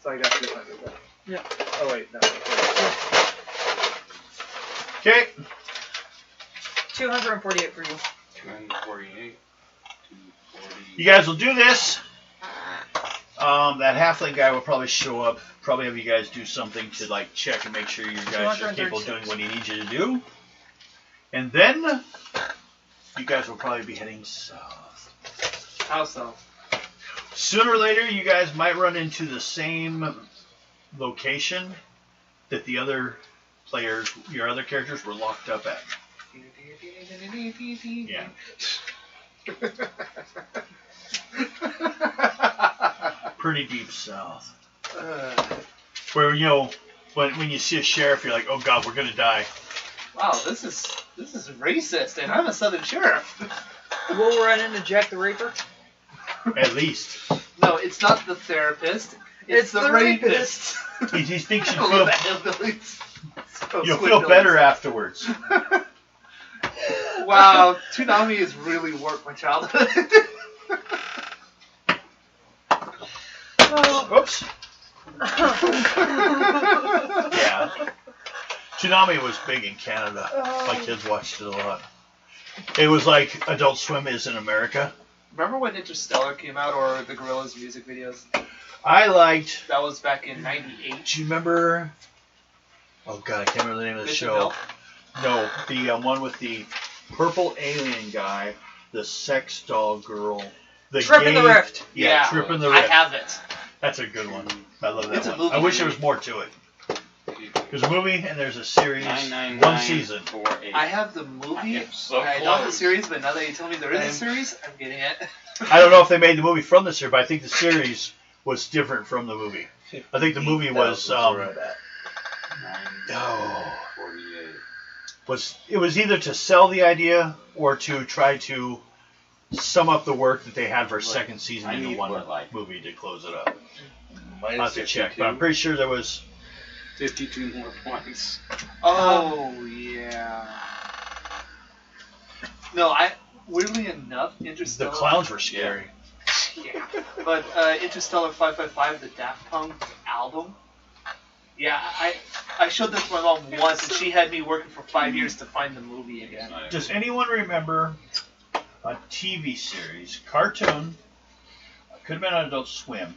So I got 200 then. Yeah. Oh wait, no. Okay. 248 for you. 248. 240. You guys will do this. That halfling guy will probably show up. Probably have you guys do something to like check and make sure you guys are capable of doing what he needs you to do. And then you guys will probably be heading south. How so? Sooner or later, you guys might run into the same location that the other players, your other characters, were locked up at. Yeah. Pretty deep south. Where, you know, when you see a sheriff, you're like, oh god, we're gonna die. Wow, this is racist, and I'm a southern sheriff. We'll run into Jack the Raper. At least. No, it's not the therapist. It's the rapist. He thinks I love that hillbillies. So you'll sweet feel hillbillies. better afterwards. Wow, Toonami has really warped my childhood. Oops. Yeah. Toonami was big in Canada. My kids watched it a lot. It was like Adult Swim is in America. Remember when Interstellar came out, or the Gorillaz music videos? I liked. That was back in '98. Do you remember? Oh god, I can't remember the name of the Mission show. Hill? No, the one with the purple alien guy, the sex doll girl, the Trip in the gay- Rift. Yeah, Trip in the I Rift. have it. That's a good one. I love that It's a one. movie. I wish there was more to it. There's a movie and there's a series, one season. 99948. I have the movie. I'm so I know the close. series, but now that you tell me there is a And- series, I'm getting it. I don't know if they made the movie from the series, but I think the series was different from the movie. I think the movie was it was either to sell the idea or to try to sum up the work that they had for a second season I into need one what, like- movie to close it up. I'll have Minus to check, 52. but I'm pretty sure there was. 52 more points. Oh yeah. No, weirdly enough, The Interstellar. clowns were scary. Yeah, but Interstellar 555, the Daft Punk album. Yeah, I showed this to my mom once, and she had me working for 5 years to find the movie again. Does anyone remember a TV series, cartoon? Could have been on Adult Swim,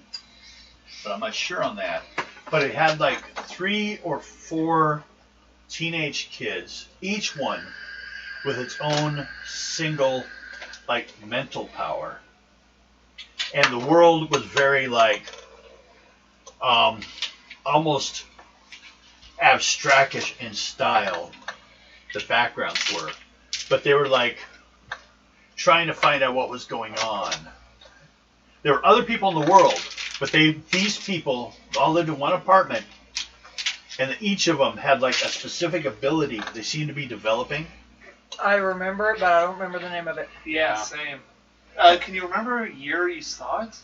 but I'm not sure on that. But it had like 3 or 4 teenage kids, each one with its own single, like, mental power. And the world was very, like, almost abstractish in style. The backgrounds were. But they were, like, trying to find out what was going on. There were other people in the world, but these people all lived in one apartment, and each of them had like a specific ability they seemed to be developing. I remember it, but I don't remember the name of it. Yeah, same. Can you remember a year you saw it?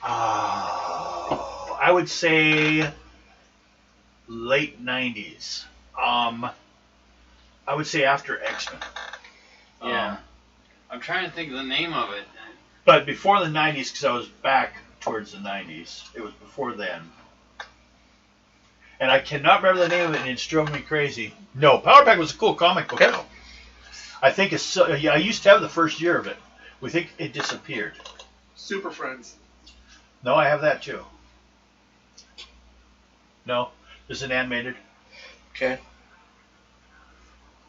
I would say late 90s. I would say after X-Men. Yeah. I'm trying to think of the name of it. But before the 90s, because I was back towards the 90s. It was before then. And I cannot remember the name of it, and it's drove me crazy. No, Power Pack was a cool comic book, though. I think it's... I used to have the first year of it. We think it disappeared. Super Friends. No, I have that, too. No, this is an animated. Okay.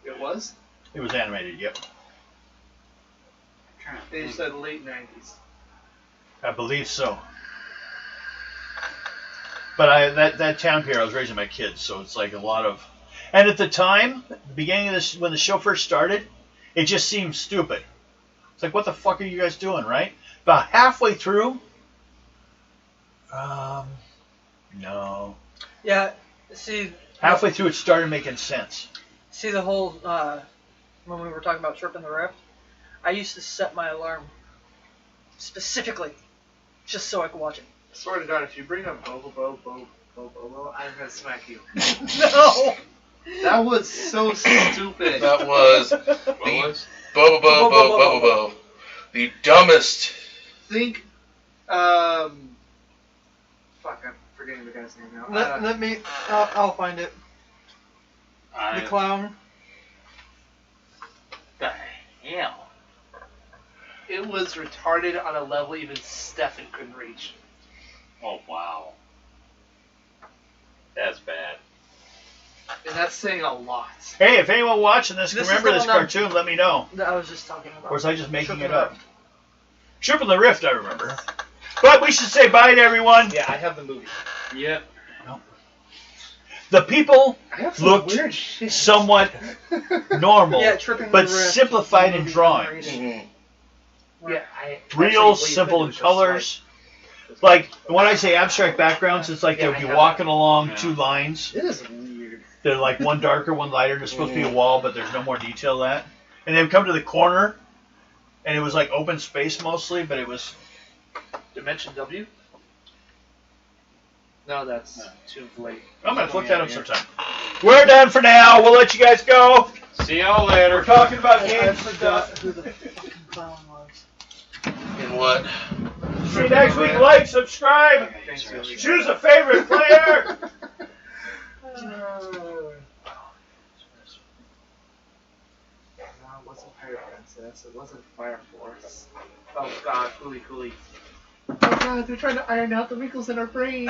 It was? It was animated, yep. They said late 90s. I believe so. But that town here, I was raising my kids, so it's like a lot of... And at the time, the beginning of this, when the show first started, it just seemed stupid. It's like, what the fuck are you guys doing, right? About halfway through... no. Yeah, see... Halfway through, it started making sense. See the whole, when we were talking about Trip in the Rift, I used to set my alarm specifically just so I could watch it. Swear to God, if you bring up Bobo, I'm gonna smack you. No! That was so stupid. That was the Bobo. The dumbest. Think, fuck, I'm forgetting the guy's name now. Let me, I'll find it. The clown. The hell? It was retarded on a level even Stefan couldn't reach. Oh, wow. That's bad. And that's saying a lot. Hey, if anyone watching this can This is remember the this one cartoon, let me know. That I was just talking about. Or was I just making Trip it in the up? Rift. Trip in the Rift, I remember. But we should say bye to everyone. Yeah, I have the movie. Yep. The people I have some looked weird shit. somewhat normal, Yeah, Trip in the but Rift. simplified in Movie drawings. generation. Yeah, I Real, actually simple in believe it was colors. Like, when I say abstract backgrounds, it's like Yeah, they'll I be have walking along Yeah. two lines. just- It is weird. They're like one darker, one lighter. There's supposed to be a wall, but there's no more detail to that. And they would come to the corner, and it was like open space mostly, but it was... Dimension W? No, that's too late. I'm going to look that up sometime. We're done for now. We'll let you guys go. See y'all later. We're talking about I games and forgot stuff. who the fucking clown was. In what? See you next week. Like, subscribe. Thanks, Yogi. Choose a favorite player. No, it wasn't Pirate Princess. It wasn't Fire Force. Oh God, Cooley. Oh God, they're trying to iron out the wrinkles in our brains.